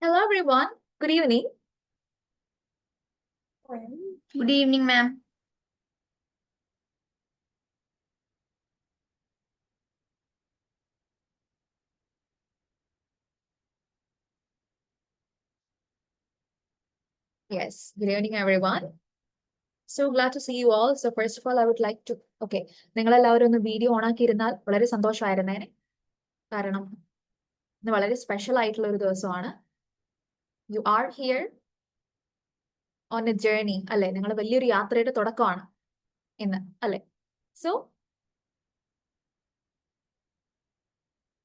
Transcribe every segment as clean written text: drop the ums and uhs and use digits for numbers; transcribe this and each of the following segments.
Hello everyone. Good evening. Good evening, ma'am. Yes, good evening everyone. So glad to see you all. So first of all, I would like to, okay, നിങ്ങളെല്ലാവരും ഒന്ന് video on ആക്കിയിരുന്നാൽ വളരെ സന്തോഷമായിരുന്നേനെ. കാരണം ഇന്ന് വളരെ special ആയിട്ടുള്ള ഒരു ദിവസമാണ്. You are here on A journey അല്ലെ? നിങ്ങൾ വലിയൊരു യാത്രയുടെ തുടക്കമാണ് ഇന്ന് അല്ലെ? സോ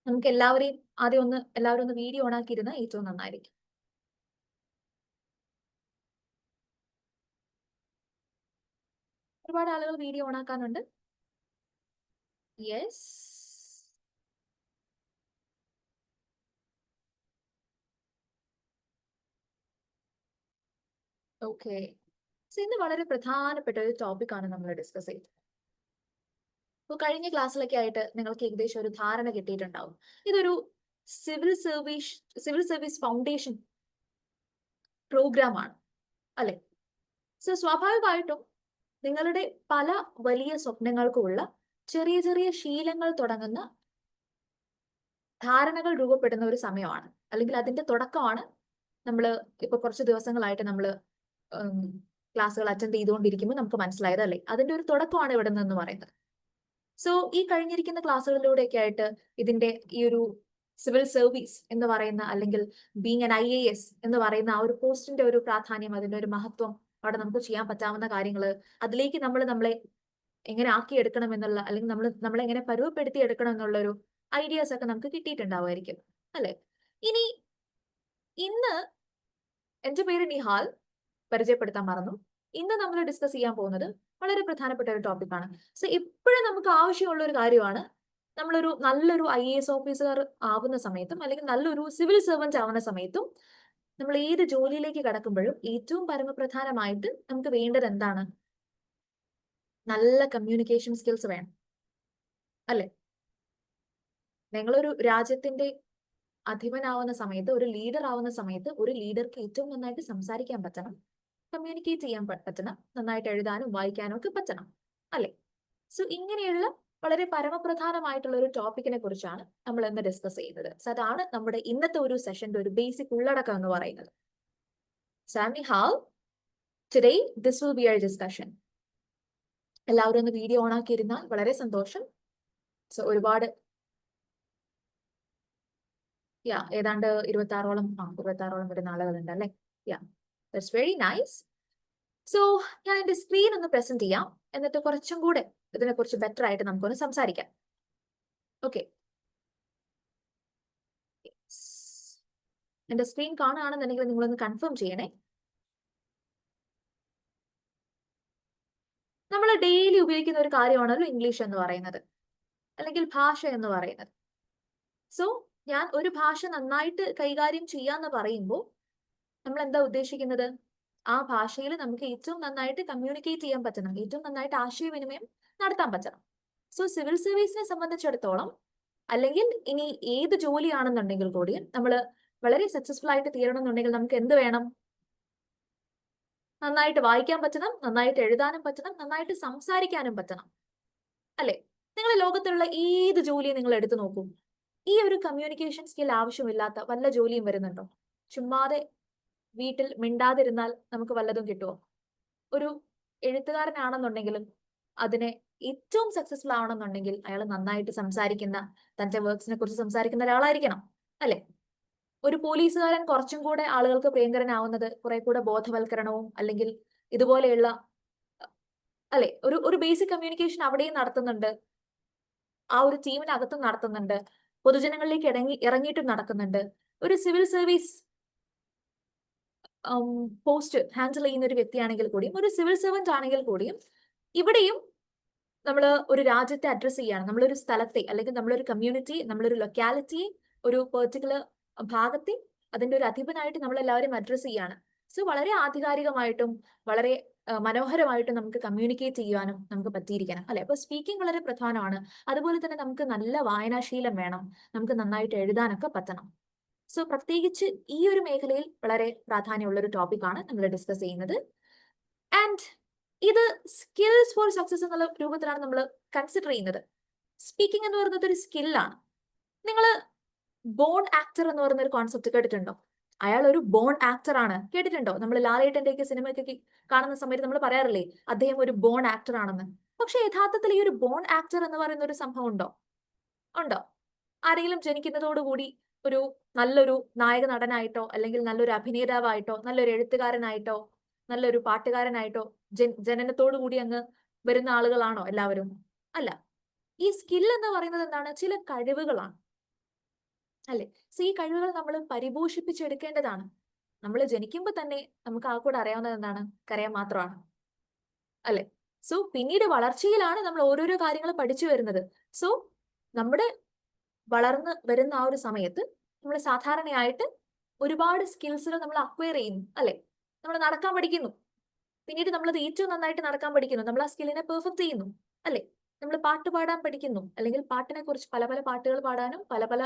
നമുക്ക് എല്ലാവരും ഒന്ന് വീഡിയോ ഓൺ ആക്കിയിരുന്നാൽ ഏറ്റവും നന്നായിരിക്കും. ഒരുപാട് ആളുകൾ വീഡിയോ ഓൺ ആക്കാനുണ്ട്. യെസ്. ഓക്കെ. സോ ഇന്ന് വളരെ പ്രധാനപ്പെട്ട ഒരു ടോപ്പിക്കാണ് നമ്മൾ ഡിസ്കസ് ചെയ്യുന്നത്. അപ്പോൾ കഴിഞ്ഞ ക്ലാസ്സിലൊക്കെ ആയിട്ട് നിങ്ങൾക്ക് ഏകദേശം ഒരു ധാരണ കിട്ടിയിട്ടുണ്ടാവും. ഇതൊരു സിവിൽ സർവീസ് ഫൗണ്ടേഷൻ പ്രോഗ്രാം ആണ് അല്ലെ? സോ സ്വാഭാവികമായിട്ടും നിങ്ങളുടെ പല വലിയ സ്വപ്നങ്ങൾക്കുമുള്ള ചെറിയ ചെറിയ ശീലങ്ങൾ തുടങ്ങുന്ന ധാരണകൾ രൂപപ്പെടുന്ന ഒരു സമയമാണ്, അല്ലെങ്കിൽ അതിന്റെ തുടക്കമാണ് നമ്മൾ ഇപ്പൊ കുറച്ച് ദിവസങ്ങളായിട്ട് നമ്മൾ ക്ലാസ്സുകൾ അറ്റൻഡ് ചെയ്തുകൊണ്ടിരിക്കുമ്പോൾ നമുക്ക് മനസ്സിലായത് അല്ലേ? അതിന്റെ ഒരു തുടക്കമാണ് ഇവിടെ നിന്ന് പറയുന്നത്. സോ ഈ കഴിഞ്ഞിരിക്കുന്ന ക്ലാസ്സുകളിലൂടെയൊക്കെ ആയിട്ട് ഇതിന്റെ ഈ ഒരു സിവിൽ സർവീസ് എന്ന് പറയുന്ന, അല്ലെങ്കിൽ ബീങ് ആൻ IAS എന്ന് പറയുന്ന ആ ഒരു പോസ്റ്റിന്റെ ഒരു പ്രാധാന്യം, അതിന്റെ ഒരു മഹത്വം, അവിടെ നമുക്ക് ചെയ്യാൻ പറ്റാവുന്ന കാര്യങ്ങൾ, അതിലേക്ക് നമ്മളെ എങ്ങനെ ആക്കിയെടുക്കണം എന്നുള്ള, അല്ലെങ്കിൽ നമ്മളെ എങ്ങനെ പരുവപ്പെടുത്തി എടുക്കണം എന്നുള്ള ഒരു ഐഡിയാസ് ഒക്കെ നമുക്ക് കിട്ടിയിട്ടുണ്ടാവുമായിരിക്കും അല്ലെ? ഇനി ഇന്ന് എന്റെ പേര് നിഹാൽ, പരിചയപ്പെടുത്താൻ മറന്നു. ഇന്ന് നമ്മൾ ഡിസ്കസ് ചെയ്യാൻ പോകുന്നത് വളരെ പ്രധാനപ്പെട്ട ഒരു ടോപ്പിക്കാണ്. സോ എപ്പോഴും നമുക്ക് ആവശ്യമുള്ള ഒരു കാര്യമാണ്, നമ്മളൊരു നല്ലൊരു IAS ഓഫീസർ ആവുന്ന സമയത്തും, അല്ലെങ്കിൽ നല്ലൊരു സിവിൽ സർവന്റ് ആവുന്ന സമയത്തും, നമ്മൾ ഏത് ജോലിയിലേക്ക് കടക്കുമ്പോഴും ഏറ്റവും പരമപ്രധാനമായിട്ട് നമുക്ക് വേണ്ടത് എന്താണ്? നല്ല കമ്മ്യൂണിക്കേഷൻ സ്കിൽസ് വേണം അല്ലെ? നിങ്ങളൊരു രാജ്യത്തിന്റെ അധിപനാവുന്ന സമയത്ത്, ഒരു ലീഡർ ആവുന്ന സമയത്ത്, ഒരു ലീഡർക്ക് ഏറ്റവും നന്നായിട്ട് സംസാരിക്കാൻ പറ്റണം, കമ്മ്യൂണിക്കേറ്റ് ചെയ്യാൻ പറ്റണം, നന്നായിട്ട് എഴുതാനും വായിക്കാനും ഒക്കെ പറ്റണം അല്ലെ? സോ ഇങ്ങനെയുള്ള വളരെ പരമപ്രധാനമായിട്ടുള്ള ഒരു ടോപ്പിക്കിനെ കുറിച്ചാണ് നമ്മൾ ഇന്ന് ഡിസ്കസ് ചെയ്യുന്നത്. സോ അതാണ് നമ്മുടെ ഇന്നത്തെ ഒരു സെഷന്റെ ഒരു ബേസിക് ഉള്ളടക്കം എന്ന് പറയുന്നത്. സാമി ഹാൽ, today this will be our discussion. എല്ലാവരും ഒന്ന് വീഡിയോ ഓൺ ആക്കിയിരുന്നാൽ വളരെ സന്തോഷം. സോ ഒരുപാട് ഏതാണ്ട് 26ഓളം വരുന്ന ആളുകളുണ്ട് അല്ലെ? That's very nice. സോ ഞാൻ എന്റെ സ്ക്രീൻ ഒന്ന് പ്രസന്റ് ചെയ്യാം, എന്നിട്ട് കുറച്ചും കൂടെ ഇതിനെക്കുറിച്ച് ബെറ്റർ ആയിട്ട് നമുക്കൊന്ന് സംസാരിക്കാം. ഓക്കെ, എന്റെ സ്ക്രീൻ കാണുകയാണെന്നുണ്ടെങ്കിൽ നിങ്ങളൊന്ന് കൺഫേം ചെയ്യണേ. നമ്മൾ ഡെയിലി ഉപയോഗിക്കുന്ന ഒരു കാര്യമാണല്ലോ ഇംഗ്ലീഷ് എന്ന് പറയുന്നത്, അല്ലെങ്കിൽ ഭാഷ എന്ന് പറയുന്നത്. സോ ഞാൻ ഒരു ഭാഷ നന്നായിട്ട് കൈകാര്യം ചെയ്യാന്ന് പറയുമ്പോൾ നമ്മൾ എന്താ ഉദ്ദേശിക്കുന്നത്? ആ ഭാഷയിൽ നമുക്ക് ഏറ്റവും നന്നായിട്ട് കമ്മ്യൂണിക്കേറ്റ് ചെയ്യാൻ പറ്റണം, ഏറ്റവും നന്നായിട്ട് ആശയവിനിമയം നടത്താൻ പറ്റണം. സോ സിവിൽ സർവീസിനെ സംബന്ധിച്ചിടത്തോളം, അല്ലെങ്കിൽ ഇനി ഏത് ജോലിയാണെന്നുണ്ടെങ്കിൽ കൂടിയും നമ്മൾ വളരെ സക്സസ്ഫുൾ ആയിട്ട് തീരണമെന്നുണ്ടെങ്കിൽ നമുക്ക് എന്ത് വേണം? നന്നായിട്ട് വായിക്കാൻ പറ്റണം, നന്നായിട്ട് എഴുതാനും പറ്റണം, നന്നായിട്ട് സംസാരിക്കാനും പറ്റണം അല്ലെ? നിങ്ങൾ ലോകത്തുള്ള ഏത് ജോലിയും നിങ്ങൾ എടുത്തു നോക്കൂ, ഈ ഒരു കമ്മ്യൂണിക്കേഷൻ സ്കിൽ ആവശ്യമില്ലാത്ത വല്ല ജോലിയും വരുന്നുണ്ടോ? ചുമ്മാതെ വീട്ടിൽ മിണ്ടാതിരുന്നാൽ നമുക്ക് വല്ലതും കിട്ടുമോ? ഒരു എഴുത്തുകാരനാണെന്നുണ്ടെങ്കിലും അതിനെ ഏറ്റവും സക്സസ്ഫുൾ ആവണമെന്നുണ്ടെങ്കിൽ അയാൾ നന്നായിട്ട് സംസാരിക്കുന്ന, തന്റെ വർക്ക്സിനെ കുറിച്ച് സംസാരിക്കുന്ന ഒരാളായിരിക്കണം അല്ലെ? ഒരു പോലീസുകാരൻ കുറച്ചും കൂടെ ആളുകൾക്ക് പ്രിയങ്കരനാവുന്നത് കുറെ കൂടെ ബോധവൽക്കരണവും, അല്ലെങ്കിൽ ഇതുപോലെയുള്ള അല്ലെ, ഒരു ബേസിക് കമ്മ്യൂണിക്കേഷൻ അവിടെയും നടത്തുന്നുണ്ട്, ആ ഒരു ടീമിനകത്തും നടത്തുന്നുണ്ട്, പൊതുജനങ്ങളിലേക്ക് ഇറങ്ങിയിട്ടും നടക്കുന്നുണ്ട്. ഒരു സിവിൽ സർവീസ് പോസ്റ്റ് ഹാൻഡിൽ ചെയ്യുന്ന ഒരു വ്യക്തിയാണെങ്കിൽ കൂടിയും, ഒരു സിവിൽ സർവന്റ് ആണെങ്കിൽ കൂടിയും, ഇവിടെയും നമ്മൾ ഒരു രാജ്യത്തെ അഡ്രസ് ചെയ്യാണ്, നമ്മളൊരു സ്ഥലത്തെ, അല്ലെങ്കിൽ നമ്മളൊരു കമ്മ്യൂണിറ്റി, നമ്മളൊരു ലൊക്കാലിറ്റിയെ, ഒരു പെർട്ടിക്കുലർ ഭാഗത്തെ അതിന്റെ ഒരു അധിപനായിട്ട് നമ്മൾ എല്ലാവരും അഡ്രസ് ചെയ്യാണ്. സോ വളരെ ആധികാരികമായിട്ടും വളരെ മനോഹരമായിട്ടും നമുക്ക് കമ്മ്യൂണിക്കേറ്റ് ചെയ്യാനും നമുക്ക് പറ്റിയിരിക്കണം അല്ലെ? അപ്പൊ സ്പീക്കിംഗ് വളരെ പ്രധാനമാണ്. അതുപോലെ തന്നെ നമുക്ക് നല്ല വായനാശീലം വേണം, നമുക്ക് നന്നായിട്ട് എഴുതാനൊക്കെ പറ്റണം. സോ പ്രത്യേകിച്ച് ഈ ഒരു മേഖലയിൽ വളരെ പ്രാധാന്യമുള്ള ഒരു ടോപ്പിക്കാണ് നമ്മൾ ഡിസ്കസ് ചെയ്യുന്നത്. ആൻഡ് ഇത് സ്കിൽസ് ഫോർ സക്സസ് എന്നുള്ള രൂപത്തിലാണ് നമ്മൾ കൺസിഡർ ചെയ്യുന്നത്. സ്പീക്കിംഗ് എന്ന് പറയുന്നത് ഒരു സ്കില്ലാണ്. നിങ്ങൾ ബോൺ ആക്ടർ എന്ന് പറയുന്ന ഒരു കോൺസെപ്റ്റ് കേട്ടിട്ടുണ്ടോ? അയാൾ ഒരു ബോൺ ആക്ടർ ആണ്. കേട്ടിട്ടുണ്ടോ? നമ്മൾ ലാലേട്ടന്റെയൊക്കെ സിനിമയൊക്കെ കാണുന്ന സമയത്ത് നമ്മൾ പറയാറില്ലേ അദ്ദേഹം ഒരു ബോൺ ആക്ടർ ആണെന്ന്. പക്ഷെ യഥാർത്ഥത്തിൽ ഈ ഒരു ബോൺ ആക്ടർ എന്ന് പറയുന്ന ഒരു സംഭവം ഉണ്ടോ? ഉണ്ടോ? ആരെങ്കിലും ജനിക്കുന്നതോടുകൂടി ഒരു നല്ലൊരു നായക നടനായിട്ടോ അല്ലെങ്കിൽ നല്ലൊരു അഭിനേതാവായിട്ടോ നല്ലൊരു എഴുത്തുകാരനായിട്ടോ നല്ലൊരു പാട്ടുകാരനായിട്ടോ ജനനത്തോടു കൂടി അങ്ങ് വരുന്ന ആളുകളാണോ എല്ലാവരും? അല്ല. ഈ സ്കിൽ എന്ന് പറയുന്നത് എന്താണ്? ചില കഴിവുകളാണ് അല്ലെ? സോ ഈ കഴിവുകൾ നമ്മൾ പരിപോഷിപ്പിച്ചെടുക്കേണ്ടതാണ്. നമ്മൾ ജനിക്കുമ്പോൾ തന്നെ നമുക്ക് ആ കൂടെ അറിയാവുന്നത് എന്താണ്? കരയാൻ മാത്രമാണ് അല്ലെ? സോ പിന്നീട് വളർച്ചയിലാണ് നമ്മൾ ഓരോരോ കാര്യങ്ങൾ പഠിച്ചു വരുന്നത്. സോ നമ്മുടെ വളർന്ന് വരുന്ന ആ ഒരു സമയത്ത് നമ്മൾ സാധാരണയായിട്ട് ഒരുപാട് സ്കിൽസുകൾ നമ്മൾ അക്വയർ ചെയ്യുന്നു അല്ലെ? നമ്മൾ നടക്കാൻ പഠിക്കുന്നു, പിന്നീട് നമ്മളത് ഏറ്റവും നന്നായിട്ട് നടക്കാൻ പഠിക്കുന്നു, നമ്മൾ ആ സ്കില്ലിനെ പെർഫെക്റ്റ് ചെയ്യുന്നു അല്ലെ? നമ്മൾ പാട്ട് പാടാൻ പഠിക്കുന്നു, അല്ലെങ്കിൽ പാട്ടിനെ കുറിച്ച് പല പല പാട്ടുകൾ പാടാനും പല പല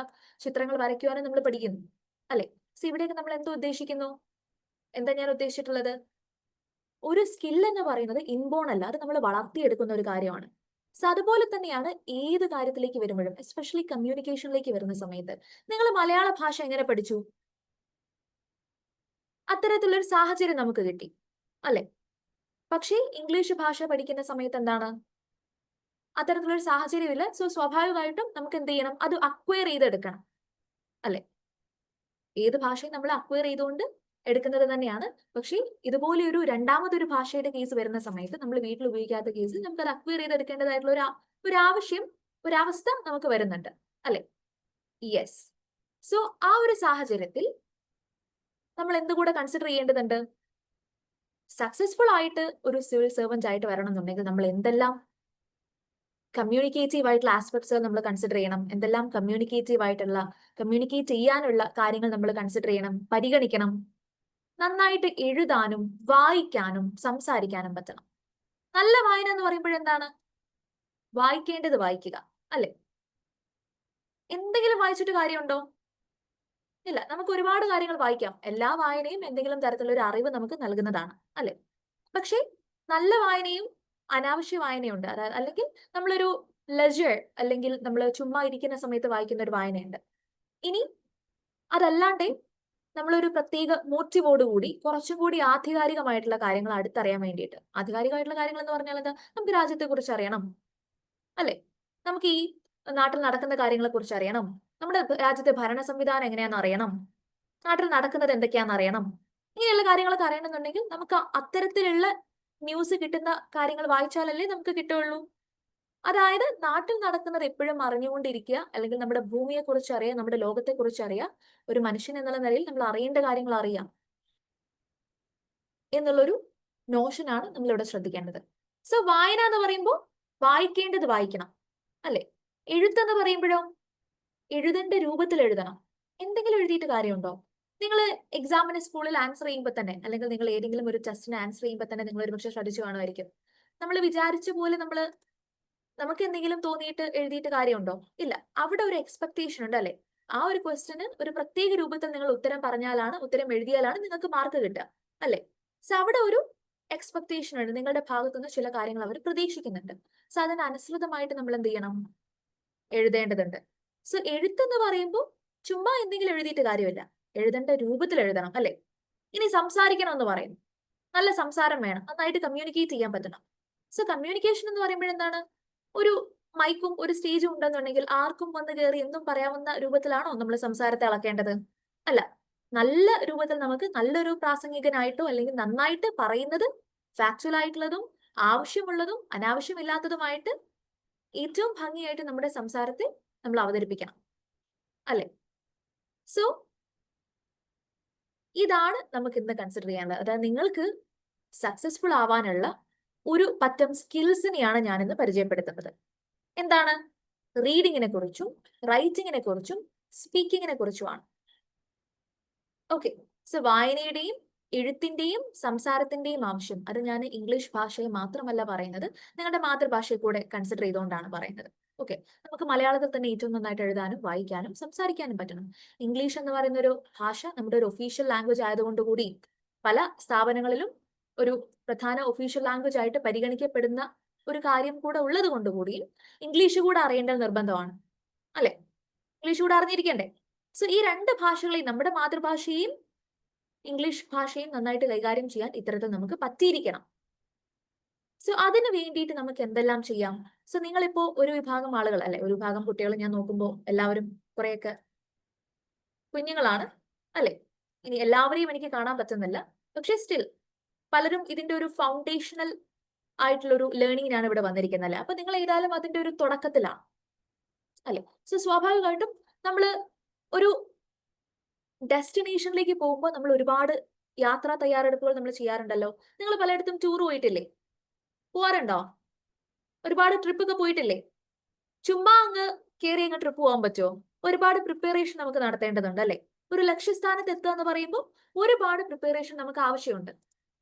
ചിത്രങ്ങൾ വരയ്ക്കുവാനും നമ്മൾ പഠിക്കുന്നു അല്ലെ? സോ ഇവിടെയൊക്കെ നമ്മൾ എന്തോ ഉദ്ദേശിക്കുന്നു? എന്താ ഞാൻ ഉദ്ദേശിച്ചിട്ടുള്ളത്? ഒരു സ്കിൽ എന്ന് പറയുന്നത് ഇൻബോൺ അല്ല, അത് നമ്മൾ വളർത്തിയെടുക്കുന്ന ഒരു കാര്യമാണ്. സോ അതുപോലെ തന്നെയാണ് ഏത് കാര്യത്തിലേക്ക് വരുമ്പോഴും, എസ്പെഷ്യലി കമ്മ്യൂണിക്കേഷനിലേക്ക് വരുന്ന സമയത്ത്. നിങ്ങൾ മലയാള ഭാഷ എങ്ങനെ പഠിച്ചു? അത്തരത്തിലൊരു സാഹചര്യം നമുക്ക് കിട്ടി അല്ലെ? പക്ഷേ ഇംഗ്ലീഷ് ഭാഷ പഠിക്കുന്ന സമയത്ത് എന്താണ്? അത്തരത്തിലൊരു സാഹചര്യമില്ല. സോ സ്വാഭാവികമായിട്ടും നമുക്ക് എന്ത് ചെയ്യണം? അത് അക്വയർ ചെയ്തെടുക്കണം അല്ലെ? ഏത് ഭാഷയും നമ്മൾ അക്വയർ ചെയ്തുകൊണ്ട് എടുക്കുന്നത് തന്നെയാണ്. പക്ഷേ ഇതുപോലെ ഒരു രണ്ടാമതൊരു ഭാഷയുടെ കേസ് വരുന്ന സമയത്ത്, നമ്മൾ വീട്ടിൽ ഉപയോഗിക്കാത്ത കേസിൽ നമുക്ക് അത് അക്വയർ ചെയ്തെടുക്കേണ്ടതായിട്ടുള്ള ഒരു ആവശ്യം, ഒരവസ്ഥ നമുക്ക് വരുന്നുണ്ട് അല്ലെ? യെസ്. സോ ആ ഒരു സാഹചര്യത്തിൽ നമ്മൾ എന്തുകൂടെ കൺസിഡർ ചെയ്യേണ്ടതുണ്ട്? സക്സസ്ഫുൾ ആയിട്ട് ഒരു സിവിൽ സെർവന്റ് ആയിട്ട് വരണം എന്നുണ്ടെങ്കിൽ നമ്മൾ എന്തെല്ലാം കമ്മ്യൂണിക്കേറ്റീവ് ആയിട്ടുള്ള ആസ്പെക്ട്സ് നമ്മൾ കൺസിഡർ ചെയ്യണം, എന്തെല്ലാം കമ്മ്യൂണിക്കേറ്റ് ചെയ്യാനുള്ള കാര്യങ്ങൾ നമ്മൾ കൺസിഡർ ചെയ്യണം, പരിഗണിക്കണം. നന്നായിട്ട് എഴുതാനും വായിക്കാനും സംസാരിക്കാനും പറ്റണം. നല്ല വായന എന്ന് പറയുമ്പോഴെന്താണ്? വായിക്കേണ്ടത് വായിക്കുക അല്ലെ? എന്തെങ്കിലും വായിച്ചിട്ട് കാര്യമുണ്ടോ? ഇല്ല. നമുക്ക് ഒരുപാട് കാര്യങ്ങൾ വായിക്കാം. എല്ലാ വായനയും എന്തെങ്കിലും തരത്തിലുള്ള ഒരു അറിവ് നമുക്ക് നൽകുന്നതാണ് അല്ലെ? പക്ഷേ നല്ല വായനയും അനാവശ്യ വായനയുണ്ട്. അതായത് അല്ലെങ്കിൽ നമ്മളൊരു ലെജർ, അല്ലെങ്കിൽ നമ്മൾ ചുമ്മാ ഇരിക്കുന്ന സമയത്ത് വായിക്കുന്ന ഒരു വായനയുണ്ട്. ഇനി അതല്ലാണ്ട് നമ്മളൊരു പ്രത്യേക മോട്ടീവോടുകൂടി കുറച്ചും കൂടി ആധികാരികമായിട്ടുള്ള കാര്യങ്ങൾ അടുത്തറിയാൻ വേണ്ടിയിട്ട്. ആധികാരികമായിട്ടുള്ള കാര്യങ്ങൾ എന്ന് പറഞ്ഞാൽ എന്താ? നമുക്ക് രാജ്യത്തെ കുറിച്ച് അറിയണം അല്ലെ? നമുക്ക് ഈ നാട്ടിൽ നടക്കുന്ന കാര്യങ്ങളെ കുറിച്ച് അറിയണം, നമ്മുടെ രാജ്യത്തെ ഭരണ സംവിധാനം എങ്ങനെയാണെന്ന് അറിയണം, നാട്ടിൽ നടക്കുന്നത് എന്തൊക്കെയാണെന്ന് അറിയണം. ഇങ്ങനെയുള്ള കാര്യങ്ങളൊക്കെ അറിയണമെന്നുണ്ടെങ്കിൽ നമുക്ക് അത്തരത്തിലുള്ള ന്യൂസ് കിട്ടുന്ന കാര്യങ്ങൾ വായിച്ചാലല്ലേ നമുക്ക് കിട്ടുള്ളൂ. അതായത് നാട്ടിൽ നടക്കുന്നത് എപ്പോഴും അറിഞ്ഞുകൊണ്ടിരിക്കുക, അല്ലെങ്കിൽ നമ്മുടെ ഭൂമിയെ കുറിച്ച് അറിയാം, നമ്മുടെ ലോകത്തെ കുറിച്ച് അറിയാം. ഒരു മനുഷ്യൻ എന്നുള്ള നിലയിൽ നമ്മൾ അറിയേണ്ട കാര്യങ്ങൾ അറിയാം എന്നുള്ളൊരു നോഷനാണ് നമ്മൾ ഇവിടെ ശ്രദ്ധിക്കേണ്ടത്. സോ വായന എന്ന് പറയുമ്പോൾ വായിക്കേണ്ടത് വായിക്കണം അല്ലെ? എഴുത്തെന്ന് പറയുമ്പോഴോ എഴുതേണ്ട രൂപത്തിൽ എഴുതണം. എന്തെങ്കിലും എഴുതിയിട്ട് കാര്യമുണ്ടോ? നിങ്ങൾ എക്സാമിന് സ്കൂളിൽ ആൻസർ ചെയ്യുമ്പോൾ തന്നെ, അല്ലെങ്കിൽ നിങ്ങൾ ഏതെങ്കിലും ഒരു ടെസ്റ്റിന് ആൻസർ ചെയ്യുമ്പോൾ തന്നെ നിങ്ങൾ ഒരുപക്ഷെ ശ്രദ്ധിച്ചു കാണുമായിരിക്കും. നമ്മൾ വിചാരിച്ച പോലെ നമുക്ക് എന്തെങ്കിലും തോന്നിയിട്ട് എഴുതിയിട്ട് കാര്യമുണ്ടോ? ഇല്ല. അവിടെ ഒരു എക്സ്പെക്ടേഷൻ ഉണ്ട് അല്ലെ? ആ ഒരു ക്വസ്റ്റ്യന് ഒരു പ്രത്യേക രൂപത്തിൽ നിങ്ങൾ ഉത്തരം എഴുതിയാലാണ് നിങ്ങൾക്ക് മാർക്ക് കിട്ടുക അല്ലെ? സോ അവിടെ ഒരു എക്സ്പെക്ടേഷൻ ഉണ്ട്. നിങ്ങളുടെ ഭാഗത്തുനിന്ന് ചില കാര്യങ്ങൾ അവർ പ്രതീക്ഷിക്കുന്നുണ്ട്. സോ അതിനനുസൃതമായിട്ട് നമ്മൾ എന്ത് ചെയ്യണം? എഴുതേണ്ടതുണ്ട്. സോ എഴുത്തെന്ന് പറയുമ്പോൾ ചുമ്മാ എന്തെങ്കിലും എഴുതിയിട്ട് കാര്യമില്ല, എഴുതേണ്ട രൂപത്തിൽ എഴുതണം അല്ലെ? ഇനി സംസാരിക്കണം എന്ന് പറയുന്നു. നല്ല സംസാരം വേണം, നന്നായിട്ട് കമ്മ്യൂണിക്കേറ്റ് ചെയ്യാൻ പറ്റണം. സോ കമ്മ്യൂണിക്കേഷൻ എന്ന് പറയുമ്പോഴെന്താണ്? ഒരു മൈക്കും ഒരു സ്റ്റേജും ഉണ്ടെന്നുണ്ടെങ്കിൽ ആർക്കും വന്ന് കയറി എന്തും പറയാവുന്ന രൂപത്തിലാണോ നമ്മൾ സംസാരത്തെ അളക്കേണ്ടത്? അല്ല. നല്ല രൂപത്തിൽ നമുക്ക് നല്ലൊരു പ്രാസംഗികനായിട്ടോ, അല്ലെങ്കിൽ നന്നായിട്ട് പറയുന്നത് ഫാക്ച്വൽ ആയിട്ടുള്ളതും ആവശ്യമുള്ളതും അനാവശ്യമില്ലാത്തതുമായിട്ട് ഏറ്റവും ഭംഗിയായിട്ട് നമ്മുടെ സംസാരത്തെ നമ്മൾ അവതരിപ്പിക്കണം അല്ലെ? സോ ഇതാണ് നമുക്ക് ഇന്ന് കൺസിഡർ ചെയ്യാനുള്ളത്. അതായത് നിങ്ങൾക്ക് സക്സസ്ഫുൾ ആവാനുള്ള ഒരു പറ്റം സ്കിൽസിനെയാണ് ഞാൻ ഇന്ന് പരിചയപ്പെടുത്തുന്നത്. എന്താണ്? റീഡിങ്ങിനെ കുറിച്ചും റൈറ്റിങ്ങിനെ കുറിച്ചും സ്പീക്കിങ്ങിനെ കുറിച്ചുമാണ്. ഓക്കെ. സോ വായനയുടെയും എഴുത്തിന്റെയും സംസാരത്തിന്റെയും ആവശ്യം, അത് ഞാൻ ഇംഗ്ലീഷ് ഭാഷയെ മാത്രമല്ല പറയുന്നത്, നിങ്ങളുടെ മാതൃഭാഷയെ കൂടെ കൺസിഡർ ചെയ്തുകൊണ്ടാണ് പറയുന്നത്. ഓക്കെ, നമുക്ക് മലയാളത്തിൽ തന്നെ ഏറ്റവും നന്നായിട്ട് എഴുതാനും വായിക്കാനും സംസാരിക്കാനും പറ്റണം. ഇംഗ്ലീഷ് എന്ന് പറയുന്ന ഒരു ഭാഷ നമ്മുടെ ഒരു ഒഫീഷ്യൽ ലാംഗ്വേജ് ആയതുകൊണ്ട് കൂടി പല സ്ഥാപനങ്ങളിലും ഒരു പ്രധാന ഒഫീഷ്യൽ ലാംഗ്വേജ് ആയിട്ട് പരിഗണിക്കപ്പെടുന്ന ഒരു കാര്യം കൂടെ ഉള്ളത് കൊണ്ട് കൂടി ഇംഗ്ലീഷ് കൂടെ അറിയേണ്ടത് നിർബന്ധമാണ്, അല്ലെ? ഇംഗ്ലീഷ് കൂടെ അറിഞ്ഞിരിക്കണ്ടേ? സോ ഈ രണ്ട് ഭാഷകളെയും, നമ്മുടെ മാതൃഭാഷയും ഇംഗ്ലീഷ് ഭാഷയും നന്നായിട്ട് കൈകാര്യം ചെയ്യാൻ ഇത്തരത്തിൽ നമുക്ക് പറ്റിയിരിക്കണം. സോ അതിന് വേണ്ടിയിട്ട് നമുക്ക് എന്തെല്ലാം ചെയ്യാം? സോ നിങ്ങളിപ്പോ ഒരു വിഭാഗം ആളുകൾ, അല്ലെ, ഒരു വിഭാഗം കുട്ടികൾ ഞാൻ നോക്കുമ്പോൾ എല്ലാവരും കുറെയൊക്കെ കുഞ്ഞുങ്ങളാണ്, അല്ലെ? ഇനി എല്ലാവരെയും എനിക്ക് കാണാൻ പറ്റുന്നില്ല, പക്ഷെ സ്റ്റിൽ പലരും ഇതിന്റെ ഒരു ഫൗണ്ടേഷണൽ ആയിട്ടുള്ള ഒരു ലേണിംഗിനാണ് ഇവിടെ വന്നിരിക്കുന്നത്, അല്ലെ? അപ്പൊ നിങ്ങൾ ഏതായാലും അതിന്റെ ഒരു തുടക്കത്തിലാണ്, അല്ലെ? സോ സ്വാഭാവികമായിട്ടും നമ്മൾ ഒരു ഡെസ്റ്റിനേഷനിലേക്ക് പോകുമ്പോൾ നമ്മൾ ഒരുപാട് യാത്രാ തയ്യാറെടുപ്പുകൾ നമ്മൾ ചെയ്യാറുണ്ടല്ലോ. നിങ്ങൾ പലയിടത്തും ടൂർ പോയിട്ടില്ലേ? പോവാറുണ്ടോ? ഒരുപാട് ട്രിപ്പ് ഒക്കെ പോയിട്ടില്ലേ? ചുമ്മാ അങ്ങ് കയറി അങ്ങ് ട്രിപ്പ് പോകാൻ പറ്റുമോ? ഒരുപാട് പ്രിപ്പറേഷൻ നമുക്ക് നടത്തേണ്ടതുണ്ട്, അല്ലെ? ഒരു ലക്ഷ്യസ്ഥാനത്ത് എത്തുക എന്ന് പറയുമ്പോൾ ഒരുപാട് പ്രിപ്പറേഷൻ നമുക്ക്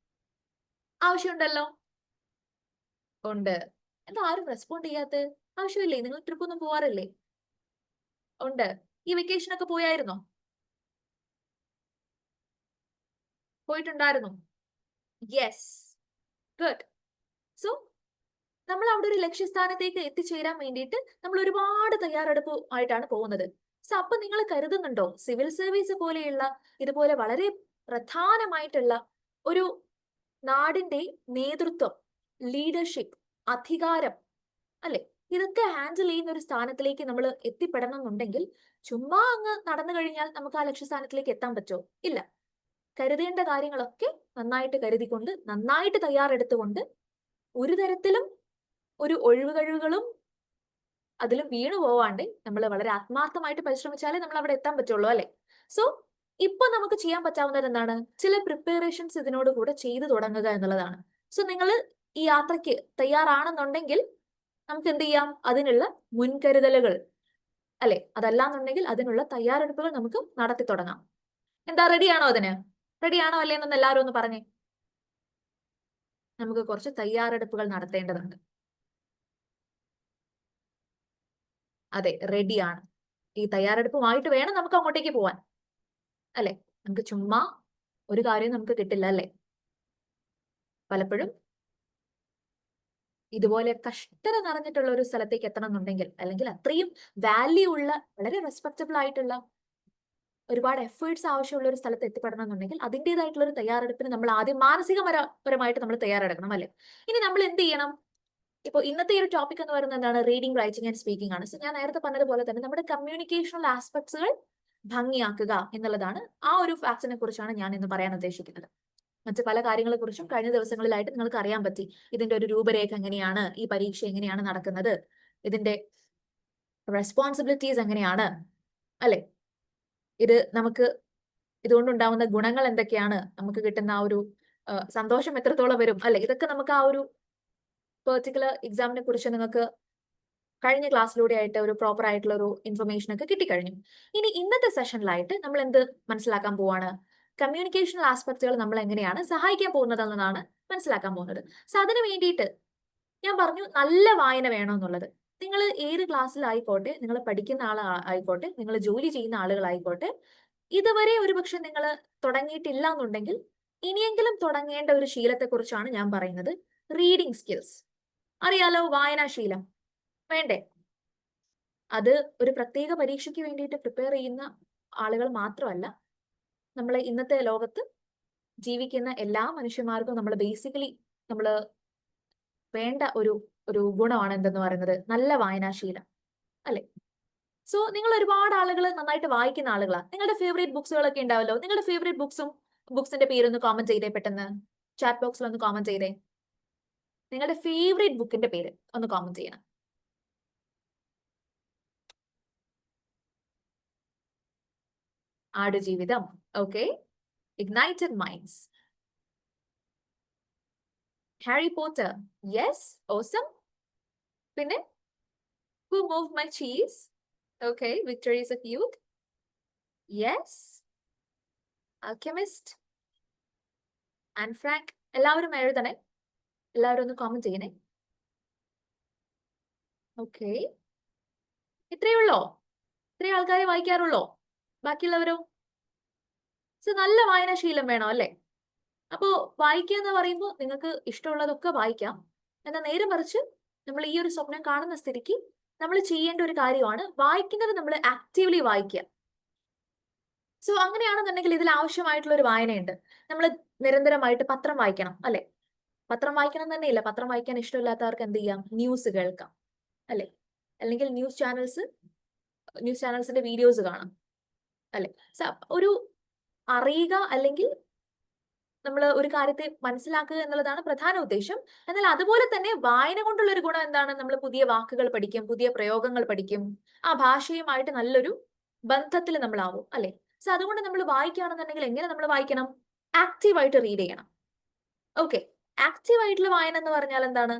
ആവശ്യമുണ്ടല്ലോ. ഉണ്ട്. എന്താ ആരും റെസ്പോണ്ട് ചെയ്യാത്ത? ആവശ്യമില്ലേ? നിങ്ങൾ ട്രിപ്പ് ഒന്നും പോവാറില്ലേ? ഉണ്ട്. ഈ വെക്കേഷൻ ഒക്കെ പോയായിരുന്നോ? പോയിട്ടുണ്ടായിരുന്നു. Yes, good. സോ നമ്മൾ അവിടെ ഒരു ലക്ഷ്യസ്ഥാനത്തേക്ക് എത്തിച്ചേരാൻ വേണ്ടിയിട്ട് നമ്മൾ ഒരുപാട് തയ്യാറെടുപ്പ് ആയിട്ടാണ് പോകുന്നത്. സോ അപ്പൊ നിങ്ങൾ കരുതുന്നുണ്ടോ സിവിൽ സർവീസ് പോലെയുള്ള ഇതുപോലെ വളരെ പ്രധാനമായിട്ടുള്ള ഒരു നാടിന്റെ നേതൃത്വം, ലീഡർഷിപ്പ്, അധികാരം, അല്ലെ, ഇതൊക്കെ ഹാൻഡിൽ ചെയ്യുന്ന ഒരു സ്ഥാനത്തിലേക്ക് നമ്മൾ എത്തിപ്പെടണം എന്നുണ്ടെങ്കിൽ ചുമ്മാ അങ്ങ് നടന്നു കഴിഞ്ഞാൽ നമുക്ക് ആ ലക്ഷ്യസ്ഥാനത്തിലേക്ക് എത്താൻ പറ്റുമോ? ഇല്ല. കരുതേണ്ട കാര്യങ്ങളൊക്കെ നന്നായിട്ട് കരുതിക്കൊണ്ട്, നന്നായിട്ട് തയ്യാറെടുത്തുകൊണ്ട്, ഒരു തരത്തിലും ഒരു ഒഴിവുകഴിവുകളും അതിലും വീണു പോവാണ്ട് നമ്മൾ വളരെ ആത്മാർത്ഥമായിട്ട് പരിശ്രമിച്ചാലേ നമ്മൾ അവിടെ എത്താൻ പറ്റുള്ളൂ, അല്ലെ? സോ ഇപ്പൊ നമുക്ക് ചെയ്യാൻ പറ്റാവുന്നത് എന്താണ്? ചില പ്രിപ്പറേഷൻസ് ഇതിനോട് കൂടെ ചെയ്തു തുടങ്ങുക എന്നുള്ളതാണ്. സോ നിങ്ങൾ ഈ യാത്രയ്ക്ക് തയ്യാറാണെന്നുണ്ടെങ്കിൽ നമുക്ക് എന്ത് ചെയ്യാം? അതിനുള്ള മുൻകരുതലുകൾ, അല്ലെ, അതല്ലാന്നുണ്ടെങ്കിൽ അതിനുള്ള തയ്യാറെടുപ്പുകൾ നമുക്ക് നടത്തി തുടങ്ങാം. എന്താ, റെഡിയാണോ അതിന്? റെഡിയാണോ അല്ലേ എന്നൊന്ന് എല്ലാവരും ഒന്ന് പറഞ്ഞേ. നമുക്ക് കുറച്ച് തയ്യാറെടുപ്പുകൾ നടത്തേണ്ടതുണ്ട്. അതെ, റെഡിയാണ്. ഈ തയ്യാറെടുപ്പുമായിട്ട് വേണം നമുക്ക് അങ്ങോട്ടേക്ക് പോവാൻ, അല്ലെ? നമുക്ക് ചുമ്മാ ഒരു കാര്യം നമുക്ക് കിട്ടില്ല, അല്ലെ? പലപ്പോഴും ഇതുപോലെ കഷ്ടത നിറഞ്ഞിട്ടുള്ള ഒരു സ്ഥലത്തേക്ക് എത്തണം എന്നുണ്ടെങ്കിൽ, അല്ലെങ്കിൽ അത്രയും വാല്യൂ ഉള്ള, വളരെ റെസ്പെക്റ്റബിൾ ആയിട്ടുള്ള, ഒരുപാട് എഫേർട്സ് ആവശ്യമുള്ള ഒരു സ്ഥലത്ത് എത്തിപ്പെടണം എന്നുണ്ടെങ്കിൽ അതിൻ്റെതായിട്ടുള്ള ഒരു തയ്യാറെടുപ്പിന് നമ്മൾ ആദ്യം മാനസികപരമായിട്ട് നമ്മൾ തയ്യാറെടുക്കണം, അല്ലെ? ഇനി നമ്മൾ എന്ത് ചെയ്യണം? ഇപ്പോൾ ഇന്നത്തെ ഒരു ടോപ്പിക് എന്ന് പറയുന്നത് എന്താണ്? റീഡിംഗ്, റൈറ്റിംഗ് ആൻഡ് സ്പീക്കിംഗ് ആണ്. സോ ഞാൻ നേരത്തെ പറഞ്ഞതുപോലെ തന്നെ നമ്മുടെ കമ്മ്യൂണിക്കേഷണൽ ആസ്പെക്ട്സുകൾ ഭംഗിയാക്കുക എന്നുള്ളതാണ്. ആ ഒരു ഫാക്ടിനെ കുറിച്ചാണ് ഞാൻ ഇന്ന് പറയാൻ ഉദ്ദേശിക്കുന്നത്. മറ്റ് പല കാര്യങ്ങളെ കുറിച്ചും കഴിഞ്ഞ ദിവസങ്ങളിലായിട്ട് നിങ്ങൾക്ക് അറിയാൻ പറ്റി. ഇതിന്റെ ഒരു രൂപരേഖ എങ്ങനെയാണ്, ഈ പരീക്ഷ എങ്ങനെയാണ് നടക്കുന്നത്, ഇതിന്റെ റെസ്പോൺസിബിലിറ്റീസ് എങ്ങനെയാണ്, അല്ലെ? ഇത് നമുക്ക് ഇതുകൊണ്ടുണ്ടാവുന്ന ഗുണങ്ങൾ എന്തൊക്കെയാണ്, നമുക്ക് കിട്ടുന്ന ആ ഒരു സന്തോഷം എത്രത്തോളം വരും, അല്ലെ? ഇതൊക്കെ നമുക്ക് ആ ഒരു പെർട്ടിക്കുലർ എക്സാമിനെ കുറിച്ച് നിങ്ങൾക്ക് കഴിഞ്ഞ ക്ലാസ്സിലൂടെ ആയിട്ട് ഒരു പ്രോപ്പർ ആയിട്ടുള്ള ഒരു ഇൻഫർമേഷൻ ഒക്കെ കിട്ടിക്കഴിഞ്ഞു. ഇനി ഇന്നത്തെ സെഷനിലായിട്ട് നമ്മൾ എന്ത് മനസ്സിലാക്കാൻ പോവാണ്? കമ്മ്യൂണിക്കേഷണൽ ആസ്പെക്റ്റുകൾ നമ്മൾ എങ്ങനെയാണ് സഹായിക്കാൻ പോകുന്നത് എന്നതാണ് മനസ്സിലാക്കാൻ പോകുന്നത്. സോ അതിന് വേണ്ടിയിട്ട് ഞാൻ പറഞ്ഞു നല്ല വായന വേണമെന്നുള്ളത്. നിങ്ങൾ ഏത് ക്ലാസ്സിലായിക്കോട്ടെ, നിങ്ങൾ പഠിക്കുന്ന ആയിക്കോട്ടെ, നിങ്ങൾ ജോലി ചെയ്യുന്ന ആളുകളായിക്കോട്ടെ, ഇതുവരെ ഒരുപക്ഷെ നിങ്ങൾ തുടങ്ങിയിട്ടില്ല എന്നുണ്ടെങ്കിൽ ഇനിയെങ്കിലും തുടങ്ങേണ്ട ഒരു ശീലത്തെക്കുറിച്ചാണ് ഞാൻ പറയുന്നത്. Reading skills. അറിയാലോ, വായനാശീലം വേണ്ടേ? അത് ഒരു പ്രത്യേക പരീക്ഷയ്ക്ക് വേണ്ടിയിട്ട് പ്രിപ്പയർ ചെയ്യുന്ന ആളുകൾ മാത്രമല്ല, നമ്മളെ ഇന്നത്തെ ലോകത്ത് ജീവിക്കുന്ന എല്ലാ മനുഷ്യന്മാർക്കും നമ്മൾ ബേസിക്കലി നമ്മൾ വേണ്ട ഒരു ഒരു ഗുണമാണ് എന്തെന്ന് പറയുന്നത് നല്ല വായനാശീലം, അല്ലെ? സോ നിങ്ങൾ ഒരുപാട് ആളുകൾ നന്നായിട്ട് വായിക്കുന്ന ആളുകളാണ്. നിങ്ങളുടെ ഫേവറേറ്റ് ബുക്സുകളൊക്കെ ഉണ്ടാവല്ലോ. നിങ്ങളുടെ ഫേവറേറ്റ് ബുക്സിന്റെ പേരൊന്ന് കോമന്റ് ചെയ്തേ, പെട്ടെന്ന് ചാറ്റ് ബോക്സിൽ ഒന്ന് കോമന്റ് ചെയ്തേ. നിങ്ങളുടെ ഫേവറേറ്റ് ബുക്കിന്റെ പേര് ഒന്ന് കോമന്റ് ചെയ്യണം. Aadujeevitham, okay. Ignited minds. Harry Potter, yes, awesome. പിന്നെ Who Moved My Cheese? Okay, Victories of Youth. Yes. Alchemist. Anne Frank. എല്ലാവരും എഴുതണേ, എല്ലാവരും ഒന്ന് കോമന്റ് ചെയ്യണേ. ഓക്കെ, ഇത്രയേ ഉള്ളോ? ഇത്രയും ആൾക്കാരെ വായിക്കാറുള്ളോ? ബാക്കിയുള്ളവരോ? സോ നല്ല വായനാശീലം വേണം അല്ലേ? അപ്പോ വായിക്കുക എന്ന് പറയുമ്പോൾ നിങ്ങൾക്ക് ഇഷ്ടമുള്ളതൊക്കെ വായിക്കാം. എന്നാൽ നേരെ മറിച്ച് നമ്മൾ ഈ ഒരു സ്വപ്നം കാണുന്ന സ്ഥിതിക്ക് നമ്മൾ ചെയ്യേണ്ട ഒരു കാര്യമാണ് വായിക്കുന്നത് നമ്മൾ ആക്റ്റീവ്ലി വായിക്കുക. സോ അങ്ങനെയാണെന്നുണ്ടെങ്കിൽ ഇതിൽ ആവശ്യമായിട്ടുള്ള ഒരു വായനയുണ്ട്. നമ്മൾ നിരന്തരമായിട്ട് പത്രം വായിക്കണം അല്ലെ? പത്രം വായിക്കണം തന്നെയില്ല, പത്രം വായിക്കാൻ ഇഷ്ടമില്ലാത്തവർക്ക് എന്ത് ചെയ്യാം? ന്യൂസ് കേൾക്കാം അല്ലെ? അല്ലെങ്കിൽ ന്യൂസ് ചാനൽസിന്റെ വീഡിയോസ് കാണാം അല്ലെ? ഒരു അറിയുക അല്ലെങ്കിൽ നമ്മൾ ഒരു കാര്യത്തെ മനസ്സിലാക്കുക എന്നുള്ളതാണ് പ്രധാന ഉദ്ദേശം. എന്നാൽ അതുപോലെ തന്നെ വായന കൊണ്ടുള്ള ഒരു ഗുണം എന്താണ്? നമ്മൾ പുതിയ വാക്കുകൾ പഠിക്കും, പുതിയ പ്രയോഗങ്ങൾ പഠിക്കും, ആ ഭാഷയുമായിട്ട് നല്ലൊരു ബന്ധത്തിൽ നമ്മളാവും അല്ലെ? സോ അതുകൊണ്ട് നമ്മൾ വായിക്കുകയാണെന്നുണ്ടെങ്കിൽ എങ്ങനെ നമ്മൾ വായിക്കണം? ആക്റ്റീവായിട്ട് റീഡ് ചെയ്യണം. ഓക്കെ, ആക്റ്റീവ് ആയിട്ടുള്ള വായന എന്ന് പറഞ്ഞാൽ എന്താണ്?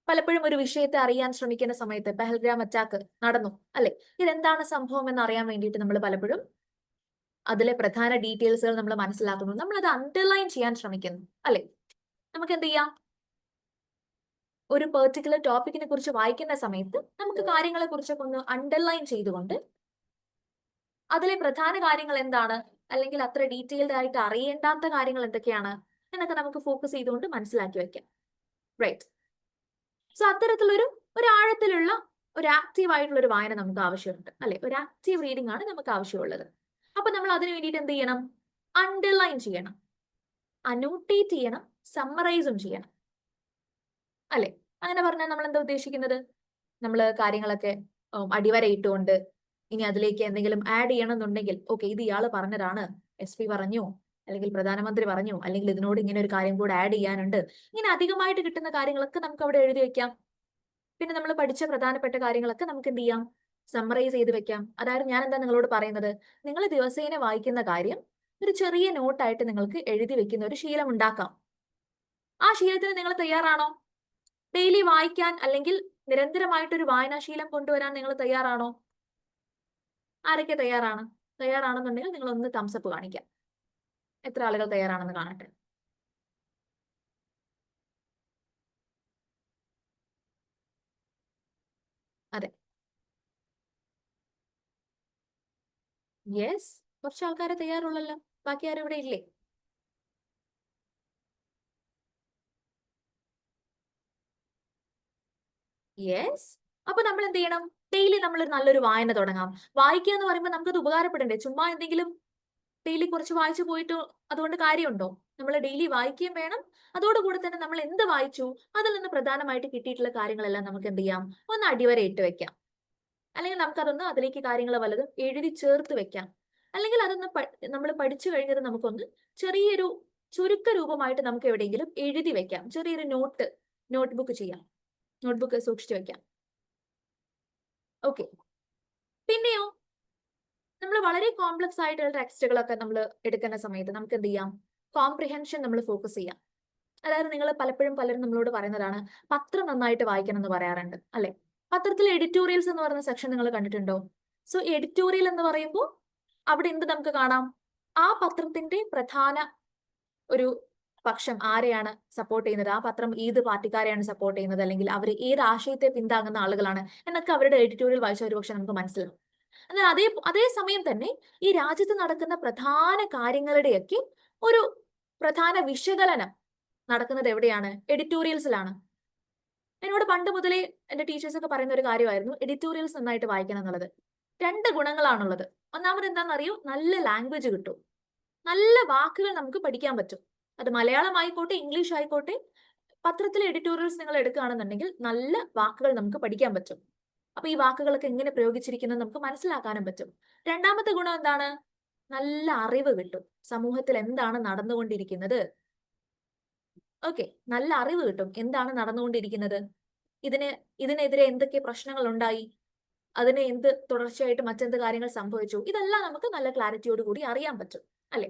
പലപ്പോഴും ഒരു വിഷയത്തെ അറിയാൻ ശ്രമിക്കുന്ന സമയത്ത് പെഹൽഗ്രാം അറ്റാക്ക് നടന്നു അല്ലെ? ഇതെന്താണ് സംഭവം എന്ന് അറിയാൻ വേണ്ടിയിട്ട് നമ്മൾ പലപ്പോഴും അതിലെ പ്രധാന ഡീറ്റെയിൽസുകൾ നമ്മൾ മനസ്സിലാക്കുന്നു, നമ്മൾ അത് അണ്ടർലൈൻ ചെയ്യാൻ ശ്രമിക്കുന്നു അല്ലെ? നമുക്ക് എന്ത് ചെയ്യാം? ഒരു പെർട്ടിക്കുലർ ടോപ്പിക്കിനെ കുറിച്ച് വായിക്കുന്ന സമയത്ത് നമുക്ക് കാര്യങ്ങളെ കുറിച്ചൊക്കെ ഒന്ന് അണ്ടർലൈൻ ചെയ്തുകൊണ്ട് അതിലെ പ്രധാന കാര്യങ്ങൾ എന്താണ്, അല്ലെങ്കിൽ അത്ര ഡീറ്റെയിൽഡ് ആയിട്ട് അറിയേണ്ടാത്ത കാര്യങ്ങൾ എന്തൊക്കെയാണ് എന്നൊക്കെ നമുക്ക് ഫോക്കസ് ചെയ്തുകൊണ്ട് മനസ്സിലാക്കി വെക്കാം. റൈറ്റ്. സോ അത്തരത്തിലൊരു ആഴത്തിലുള്ള ഒരു ആക്റ്റീവ് ആയിട്ടുള്ള ഒരു വായന നമുക്ക് ആവശ്യമുണ്ട് അല്ലെ? ഒരു ആക്റ്റീവ് റീഡിംഗ് ആണ് നമുക്ക് ആവശ്യമുള്ളത്. അപ്പൊ നമ്മൾ അതിനു വേണ്ടിയിട്ട് എന്ത് ചെയ്യണം? അണ്ടർലൈൻ ചെയ്യണം, അനോട്ടേറ്റ് ചെയ്യണം, സമ്മറൈസും ചെയ്യണം അല്ലെ? അങ്ങനെ പറഞ്ഞാൽ നമ്മൾ എന്താ ഉദ്ദേശിക്കുന്നത്? നമ്മൾ കാര്യങ്ങളൊക്കെ അടിവരയിട്ടുകൊണ്ട് ഇനി അതിലേക്ക് എന്തെങ്കിലും ആഡ് ചെയ്യണമെന്നുണ്ടെങ്കിൽ, ഓക്കെ, ഇത് ഇയാൾ പറഞ്ഞതാണ്, SP പറഞ്ഞു, അല്ലെങ്കിൽ പ്രധാനമന്ത്രി പറഞ്ഞു, അല്ലെങ്കിൽ ഇതിനോട് ഇങ്ങനെ ഒരു കാര്യം കൂടെ ആഡ് ചെയ്യാനുണ്ട്, ഇങ്ങനെ അധികമായിട്ട് കിട്ടുന്ന കാര്യങ്ങളൊക്കെ നമുക്ക് അവിടെ എഴുതി വെക്കാം. പിന്നെ നമ്മൾ പഠിച്ച പ്രധാനപ്പെട്ട കാര്യങ്ങളൊക്കെ നമുക്ക് എന്ത് ചെയ്യാം? സമ്മറൈസ് ചെയ്ത് വെക്കാം. അതായത് ഞാൻ എന്താ നിങ്ങളോട് പറയുന്നത്? നിങ്ങൾ ദിവസേന വായിക്കുന്ന കാര്യം ഒരു ചെറിയ നോട്ടായിട്ട് നിങ്ങൾക്ക് എഴുതി വെക്കുന്ന ഒരു ശീലം ഉണ്ടാക്കാം. ആ ശീലത്തിന് നിങ്ങൾ തയ്യാറാണോ? ഡെയിലി വായിക്കാൻ അല്ലെങ്കിൽ നിരന്തരമായിട്ടൊരു വായനാശീലം കൊണ്ടുവരാൻ നിങ്ങൾ തയ്യാറാണോ? ആരൊക്കെ തയ്യാറാണ്? തയ്യാറാണെന്നുണ്ടെങ്കിൽ നിങ്ങൾ ഒന്ന് തംസപ്പ് കാണിക്കാം. എത്ര ആളുകൾ തയ്യാറാണെന്ന് കാണട്ടെ. അതെ, യെസ്, കുറച്ച് ആൾക്കാരെ തയ്യാറുള്ളല്ലോ. ബാക്കി ആരും ഇവിടെ ഇല്ലേ? യെസ്. അപ്പൊ നമ്മൾ എന്ത് ചെയ്യണം? ഡെയിലി നമ്മൾ നല്ലൊരു വായന തുടങ്ങാം. വായിക്കുക എന്ന് പറയുമ്പോൾ നമുക്കത് ഉപകാരപ്പെടണ്ടേ? ചുമ്മാ എന്തെങ്കിലും ഡെയിലി കുറച്ച് വായിച്ചു പോയിട്ട് അതുകൊണ്ട് കാര്യമുണ്ടോ? നമ്മൾ ഡെയിലി വായിക്കുകയും വേണം. അതോടുകൂടി തന്നെ നമ്മൾ എന്ത് വായിച്ചു അതിൽ നിന്ന് പ്രധാനമായിട്ട് കിട്ടിയിട്ടുള്ള കാര്യങ്ങളെല്ലാം നമുക്ക് എന്ത് ചെയ്യാം? ഒന്ന് അടിവരയിട്ട് വെക്കാം. അല്ലെങ്കിൽ നമുക്കതൊന്ന് അതിലേക്ക് കാര്യങ്ങൾ വല്ലതും എഴുതി ചേർത്ത് വെക്കാം. അല്ലെങ്കിൽ അതൊന്ന് നമ്മൾ പഠിച്ചു കഴിഞ്ഞത് നമുക്കൊന്ന് ചെറിയൊരു ചുരുക്ക രൂപമായിട്ട് നമുക്ക് എവിടെയെങ്കിലും എഴുതി വെക്കാം. ചെറിയൊരു നോട്ട്ബുക്ക് ചെയ്യാം. നോട്ട്ബുക്ക് സൂക്ഷിച്ചു വെക്കാം. ഓക്കെ. പിന്നെയോ, നമ്മൾ വളരെ കോംപ്ലക്സ് ആയിട്ടുള്ള ടെക്സ്റ്റുകളൊക്കെ നമ്മൾ എടുക്കുന്ന സമയത്ത് നമുക്ക് എന്ത് ചെയ്യാം? കോംപ്രിഹെൻഷൻ നമ്മൾ ഫോക്കസ് ചെയ്യാം. അതായത് നിങ്ങൾ പലരും നമ്മളോട് പറയുന്നതാണ് പത്രം നന്നായിട്ട് വായിക്കണം എന്ന് പറയാറുണ്ട് അല്ലെ? പത്രത്തിൽ എഡിറ്റോറിയൽസ് എന്ന് പറയുന്ന സെക്ഷൻ നിങ്ങൾ കണ്ടിട്ടുണ്ടോ? സോ എഡിറ്റോറിയൽ എന്ന് പറയുമ്പോൾ അവിടെ എന്ത് നമുക്ക് കാണാം? ആ പത്രത്തിന്റെ പ്രധാന ഒരു പക്ഷം ആരെയാണ് സപ്പോർട്ട് ചെയ്യുന്നത്, ആ പത്രം ഏത് പാർട്ടിക്കാരെയാണ് സപ്പോർട്ട് ചെയ്യുന്നത്, അല്ലെങ്കിൽ അവർ ഏത് ആശയത്തെ പിന്താങ്ങുന്ന ആളുകളാണ് എന്നൊക്കെ അവരുടെ എഡിറ്റോറിയൽ വായിച്ച ഒരുപക്ഷെ നമുക്ക് മനസ്സിലാവും. എന്നാൽ അതേ സമയം തന്നെ ഈ രാജ്യത്ത് നടക്കുന്ന പ്രധാന കാര്യങ്ങളുടെയൊക്കെ ഒരു പ്രധാന വിശകലനം നടക്കുന്നത് എവിടെയാണ്? എഡിറ്റോറിയൽസിലാണ്. എന്നോട് പണ്ട് മുതലേ എന്റെ ടീച്ചേഴ്സ് ഒക്കെ പറയുന്ന ഒരു കാര്യമായിരുന്നു എഡിറ്റോറിയൽസ് നന്നായിട്ട് വായിക്കണം എന്നുള്ളത്. 2 ഗുണങ്ങളാണുള്ളത്. ഒന്നാമത് എന്താണെന്നറിയോ? നല്ല ലാംഗ്വേജ് കിട്ടും, നല്ല വാക്കുകൾ നമുക്ക് പഠിക്കാൻ പറ്റും. അത് മലയാളം ആയിക്കോട്ടെ, ഇംഗ്ലീഷ് ആയിക്കോട്ടെ, പത്രത്തിലെ എഡിറ്റോറിയൽസ് നിങ്ങൾ എടുക്കുകയാണെന്നുണ്ടെങ്കിൽ നല്ല വാക്കുകൾ നമുക്ക് പഠിക്കാൻ പറ്റും. അപ്പൊ ഈ വാക്കുകളൊക്കെ എങ്ങനെ പ്രയോഗിച്ചിരിക്കുന്നത് നമുക്ക് മനസ്സിലാക്കാനും പറ്റും. രണ്ടാമത്തെ ഗുണം എന്താണ്? നല്ല അറിവ് കിട്ടും. സമൂഹത്തിൽ എന്താണ് നടന്നുകൊണ്ടിരിക്കുന്നത്, ഓക്കെ, നല്ല അറിവ് കിട്ടും. എന്താണ് നടന്നുകൊണ്ടിരിക്കുന്നത്, ഇതിനെതിരെ എന്തൊക്കെ പ്രശ്നങ്ങൾ ഉണ്ടായി, അതിന് എന്ത് തുടർച്ചയായിട്ട് മറ്റെന്ത് കാര്യങ്ങൾ സംഭവിച്ചു, ഇതെല്ലാം നമുക്ക് നല്ല ക്ലാരിറ്റിയോട് കൂടി അറിയാൻ പറ്റും അല്ലെ?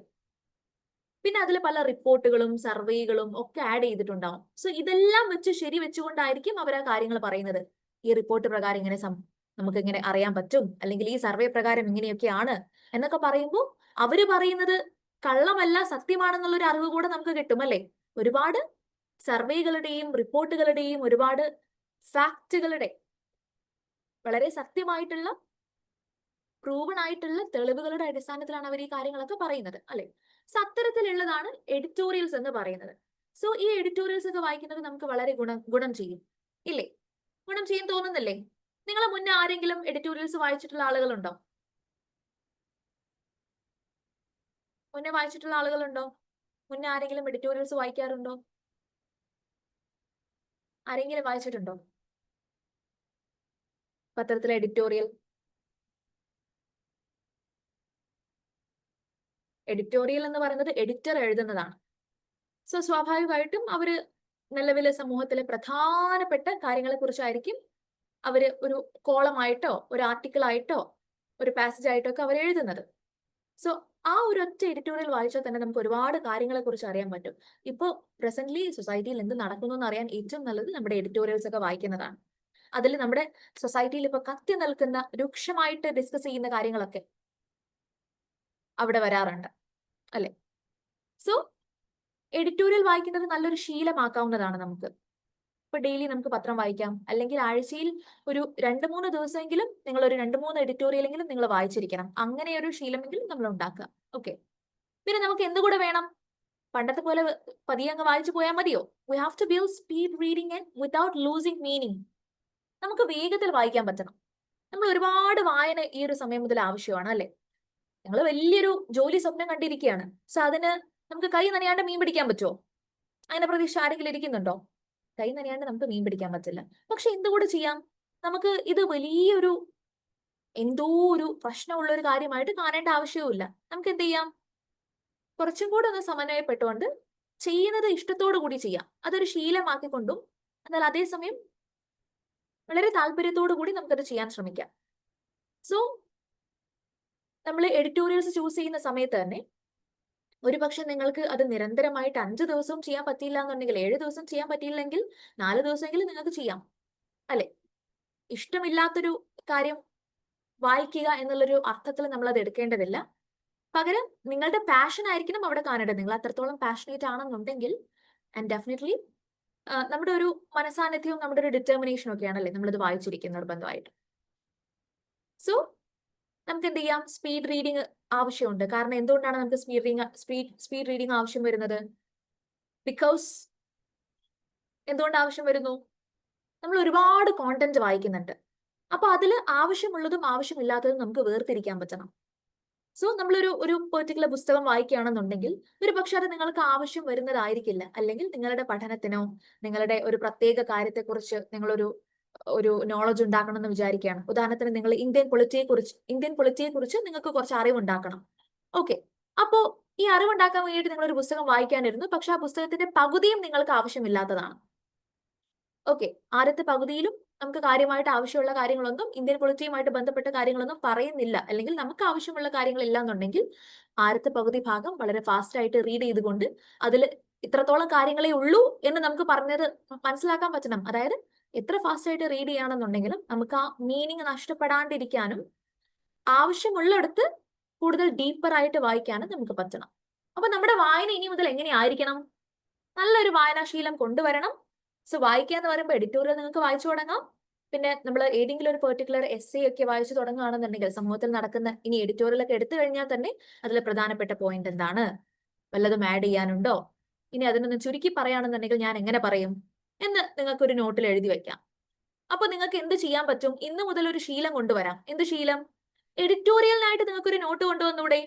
പിന്നെ അതിൽ പല റിപ്പോർട്ടുകളും സർവേകളും ഒക്കെ ആഡ് ചെയ്തിട്ടുണ്ടാവും. സോ ഇതെല്ലാം വെച്ച് ശരി വെച്ചുകൊണ്ടായിരിക്കും അവർ ആ കാര്യങ്ങൾ പറയുന്നത്. ഈ റിപ്പോർട്ട് പ്രകാരം ഇങ്ങനെ നമുക്ക് ഇങ്ങനെ അറിയാൻ പറ്റും, അല്ലെങ്കിൽ ഈ സർവേ പ്രകാരം ഇങ്ങനെയൊക്കെയാണ് എന്നൊക്കെ പറയുമ്പോൾ അവര് പറയുന്നത് കള്ളമല്ല, സത്യമാണെന്നുള്ള ഒരു അറിവ് കൂടെ നമുക്ക് കിട്ടും അല്ലെ? ഒരുപാട് സർവേകളുടെയും റിപ്പോർട്ടുകളുടെയും ഒരുപാട് ഫാക്റ്റുകളുടെ വളരെ സത്യമായിട്ടുള്ള പ്രൂവൺ ആയിട്ടുള്ള തെളിവുകളുടെ അടിസ്ഥാനത്തിലാണ് അവർ ഈ കാര്യങ്ങളൊക്കെ പറയുന്നത്, അല്ലെ? സോ അത്തരത്തിലുള്ളതാണ് എഡിറ്റോറിയൽസ് എന്ന് പറയുന്നത്. സോ ഈ എഡിറ്റോറിയൽസ് ഒക്കെ വായിക്കുന്നത് നമുക്ക് വളരെ ഗുണം ചെയ്യും, ഇല്ലേ? ഗുണം ചെയ്യും തോന്നുന്നില്ലേ? നിങ്ങളെ മുന്നേ ആരെങ്കിലും എഡിറ്റോറിയൽസ് വായിച്ചിട്ടുള്ള ആളുകളുണ്ടോ? മുന്നേ വായിച്ചിട്ടുള്ള ആളുകളുണ്ടോ? മുന്നേ ആരെങ്കിലും എഡിറ്റോറിയൽസ് വായിക്കാറുണ്ടോ? ആരെങ്കിലും വായിച്ചിട്ടുണ്ടോ പത്രത്തിലെ എഡിറ്റോറിയൽ? എഡിറ്റോറിയൽ എന്ന് പറയുന്നത് എഡിറ്റർ എഴുതുന്നതാണ്. സോ സ്വാഭാവികമായിട്ടും അവര് നിലവിലെ സമൂഹത്തിലെ പ്രധാനപ്പെട്ട കാര്യങ്ങളെ കുറിച്ചായിരിക്കും അവര് ഒരു കോളമായിട്ടോ ഒരു ആർട്ടിക്കിൾ ആയിട്ടോ ഒരു പാസേജ് ആയിട്ടോ ഒക്കെ അവർ എഴുതുന്നത്. സോ ആ ഒരു ഒറ്റ എഡിറ്റോറിയൽ വായിച്ചാൽ തന്നെ നമുക്ക് ഒരുപാട് കാര്യങ്ങളെ കുറിച്ച് അറിയാൻ പറ്റും. ഇപ്പോൾ പ്രസന്റ്ലി സൊസൈറ്റിയിൽ എന്ത് നടക്കുന്നു എന്ന് അറിയാൻ ഏറ്റവും നല്ലത് നമ്മുടെ എഡിറ്റോറിയൽസ് ഒക്കെ വായിക്കുന്നതാണ്. അതിൽ നമ്മുടെ സൊസൈറ്റിയിൽ ഇപ്പൊ കത്തി നിൽക്കുന്ന രൂക്ഷമായിട്ട് ഡിസ്കസ് ചെയ്യുന്ന കാര്യങ്ങളൊക്കെ അവിടെ വരാറുണ്ട്, അല്ലെ? സോ എഡിറ്റോറിയൽ വായിക്കുന്നത് നല്ലൊരു ശീലമാക്കാവുന്നതാണ് നമുക്ക്. ഇപ്പൊ ഡെയിലി നമുക്ക് പത്രം വായിക്കാം, അല്ലെങ്കിൽ ആഴ്ചയിൽ ഒരു 2-3 ദിവസമെങ്കിലും നിങ്ങൾ ഒരു 2-3 എഡിറ്റോറിയലെങ്കിലും നിങ്ങൾ വായിച്ചിരിക്കണം. അങ്ങനെ ഒരു ശീലമെങ്കിലും നമ്മൾ ഉണ്ടാക്കുക. ഓക്കെ, പിന്നെ നമുക്ക് എന്തുകൂടെ വേണം? പണ്ടത്തെ പോലെ പതിയെ അങ്ങ് വായിച്ചു പോയാൽ മതിയോ? We have to build speed reading and without losing meaning. നമുക്ക് വേഗത്തിൽ വായിക്കാൻ പറ്റണം. നമ്മൾ ഒരുപാട് വായന ഈ ഒരു സമയം മുതൽ ആവശ്യമാണ്, അല്ലെ? ഞങ്ങൾ വലിയൊരു ജോലി സ്വപ്നം കണ്ടിരിക്കുകയാണ്. സോ അതിന് നമുക്ക് കൈ നനയാണ്ട് മീൻ പിടിക്കാൻ പറ്റുമോ? അങ്ങനെ പ്രതീക്ഷ ആരെങ്കിലും ഇരിക്കുന്നുണ്ടോ? കൈ നനയാണ്ട് നമുക്ക് മീൻ പിടിക്കാൻ പറ്റില്ല. പക്ഷെ എന്തുകൂടെ ചെയ്യാം? നമുക്ക് ഇത് വലിയൊരു എന്തോ ഒരു പ്രശ്നമുള്ള ഒരു കാര്യമായിട്ട് കാണേണ്ട ആവശ്യവുമില്ല. നമുക്ക് എന്ത് ചെയ്യാം? കുറച്ചും കൂടെ ഒന്ന് സമന്വയപ്പെട്ടുകൊണ്ട് ചെയ്യുന്നത് ഇഷ്ടത്തോടു കൂടി ചെയ്യാം. അതൊരു ശീലമാക്കിക്കൊണ്ടും എന്നാൽ അതേസമയം വളരെ താല്പര്യത്തോടു കൂടി നമുക്കത് ചെയ്യാൻ ശ്രമിക്കാം. സോ നമ്മൾ എഡിറ്റോറിയൽസ് ചൂസ് ചെയ്യുന്ന സമയത്ത് തന്നെ ഒരു പക്ഷെ നിങ്ങൾക്ക് അത് നിരന്തരമായിട്ട് 5 ദിവസവും ചെയ്യാൻ പറ്റിയില്ല എന്നുണ്ടെങ്കിൽ, 7 ദിവസം ചെയ്യാൻ പറ്റിയില്ലെങ്കിൽ 4 ദിവസമെങ്കിലും നിങ്ങൾക്ക് ചെയ്യാം, അല്ലെ? ഇഷ്ടമില്ലാത്തൊരു കാര്യം വായിക്കുക എന്നുള്ളൊരു അർത്ഥത്തിൽ നമ്മൾ അത് എടുക്കേണ്ടതില്ല. പകരം നിങ്ങളുടെ പാഷൻ ആയിരിക്കണം അവിടെ കാണേണ്ടത്. നിങ്ങൾ അത്രത്തോളം പാഷനേറ്റ് ആണെന്നുണ്ടെങ്കിൽ ആൻഡ് ഡെഫിനറ്റ്ലി നമ്മുടെ ഒരു മനസാന്നിധ്യവും നമ്മുടെ ഒരു ഡിറ്റർമിനേഷനും ഒക്കെയാണല്ലേ നമ്മളിത് വായിച്ചിരിക്കുന്നത് നിർബന്ധമായിട്ട്. സോ നമുക്ക് എന്ത് ചെയ്യാം? സ്പീഡ് റീഡിങ് ആവശ്യമുണ്ട്. കാരണം എന്തുകൊണ്ടാണ് നമുക്ക് സ്പീഡ് റീഡിങ് ആവശ്യം വരുന്നത്? ബിക്കോസ് എന്തുകൊണ്ട് ആവശ്യം വരുന്നു? നമ്മൾ ഒരുപാട് കോണ്ടന്റ് വായിക്കുന്നുണ്ട്. അപ്പൊ അതിൽ ആവശ്യമുള്ളതും ആവശ്യമില്ലാത്തതും നമുക്ക് വേർതിരിക്കാൻ പറ്റണം. സോ നമ്മളൊരു പെർട്ടിക്കുലർ പുസ്തകം വായിക്കുകയാണെന്നുണ്ടെങ്കിൽ ഒരു പക്ഷെ അത് നിങ്ങൾക്ക് ആവശ്യം വരുന്നതായിരിക്കില്ല. അല്ലെങ്കിൽ നിങ്ങളുടെ പഠനത്തിനോ നിങ്ങളുടെ ഒരു പ്രത്യേക കാര്യത്തെക്കുറിച്ച് നിങ്ങളൊരു നോളജ് ഉണ്ടാക്കണം എന്ന് വിചാരിക്കുകയാണ്. ഉദാഹരണത്തിന് നിങ്ങൾ ഇന്ത്യൻ പൊളിറ്റിയെ കുറിച്ച് നിങ്ങൾക്ക് കുറച്ച് അറിവുണ്ടാക്കണം. ഓക്കെ, അപ്പോ ഈ അറിവുണ്ടാക്കാൻ വേണ്ടിയിട്ട് നിങ്ങൾ ഒരു പുസ്തകം വായിക്കാനിരുന്നു. പക്ഷെ ആ പുസ്തകത്തിന്റെ പകുതിയും നിങ്ങൾക്ക് ആവശ്യമില്ലാത്തതാണ്. ഓക്കെ, ആദ്യത്തെ പകുതിയിലും നമുക്ക് കാര്യമായിട്ട് ആവശ്യമുള്ള കാര്യങ്ങളൊന്നും ഇന്ത്യൻ പൊളിറ്റിയുമായിട്ട് ബന്ധപ്പെട്ട കാര്യങ്ങളൊന്നും പറയുന്നില്ല, അല്ലെങ്കിൽ നമുക്ക് ആവശ്യമുള്ള കാര്യങ്ങളില്ല എന്നുണ്ടെങ്കിൽ ആദ്യത്തെ പകുതി ഭാഗം വളരെ ഫാസ്റ്റ് ആയിട്ട് റീഡ് ചെയ്തുകൊണ്ട് അതിൽ ഇത്രത്തോളം കാര്യങ്ങളേ ഉള്ളൂ എന്ന് നമുക്ക് പറഞ്ഞത് മനസ്സിലാക്കാൻ പറ്റണം. അതായത് എത്ര ഫാസ്റ്റ് ആയിട്ട് റീഡ് ചെയ്യണമെന്നുണ്ടെങ്കിലും നമുക്ക് ആ മീനിങ് നഷ്ടപ്പെടാണ്ടിരിക്കാനും ആവശ്യമുള്ളിടത്ത് കൂടുതൽ ഡീപ്പർ ആയിട്ട് വായിക്കാനും നമുക്ക് പറ്റണം. അപ്പൊ നമ്മുടെ വായന ഇനി മുതൽ എങ്ങനെയായിരിക്കണം? നല്ലൊരു വായനാശീലം കൊണ്ടുവരണം. സോ വായിക്കുക എന്ന് പറയുമ്പോൾ എഡിറ്റോറിയൽ നിങ്ങൾക്ക് വായിച്ചു തുടങ്ങാം. പിന്നെ നമ്മൾ ഏതെങ്കിലും ഒരു പെർട്ടിക്കുലർ എസ്സേ ഒക്കെ വായിച്ചു തുടങ്ങുകയാണെന്നുണ്ടെങ്കിൽ സമൂഹത്തിൽ നടക്കുന്ന ഇനി എഡിറ്റോറിയൽ ഒക്കെ എടുത്തു കഴിഞ്ഞാൽ തന്നെ അതിൽ പ്രധാനപ്പെട്ട പോയിന്റ് എന്താണ്, വല്ലതും ആഡ് ചെയ്യാനുണ്ടോ, ഇനി അതിനൊന്ന് ചുരുക്കി പറയുകയാണെന്നുണ്ടെങ്കിൽ ഞാൻ എങ്ങനെ പറയും എന്ന് നിങ്ങൾക്ക് ഒരു നോട്ടിൽ എഴുതി വെക്കാം. അപ്പൊ നിങ്ങൾക്ക് എന്ത് ചെയ്യാൻ പറ്റും? ഇന്ന് മുതൽ ഒരു ശീലം കൊണ്ടുവരാം. എന്ത് ശീലം? എഡിറ്റോറിയലിനായിട്ട് നിങ്ങൾക്ക് ഒരു നോട്ട് കൊണ്ടുവന്നൂടെ?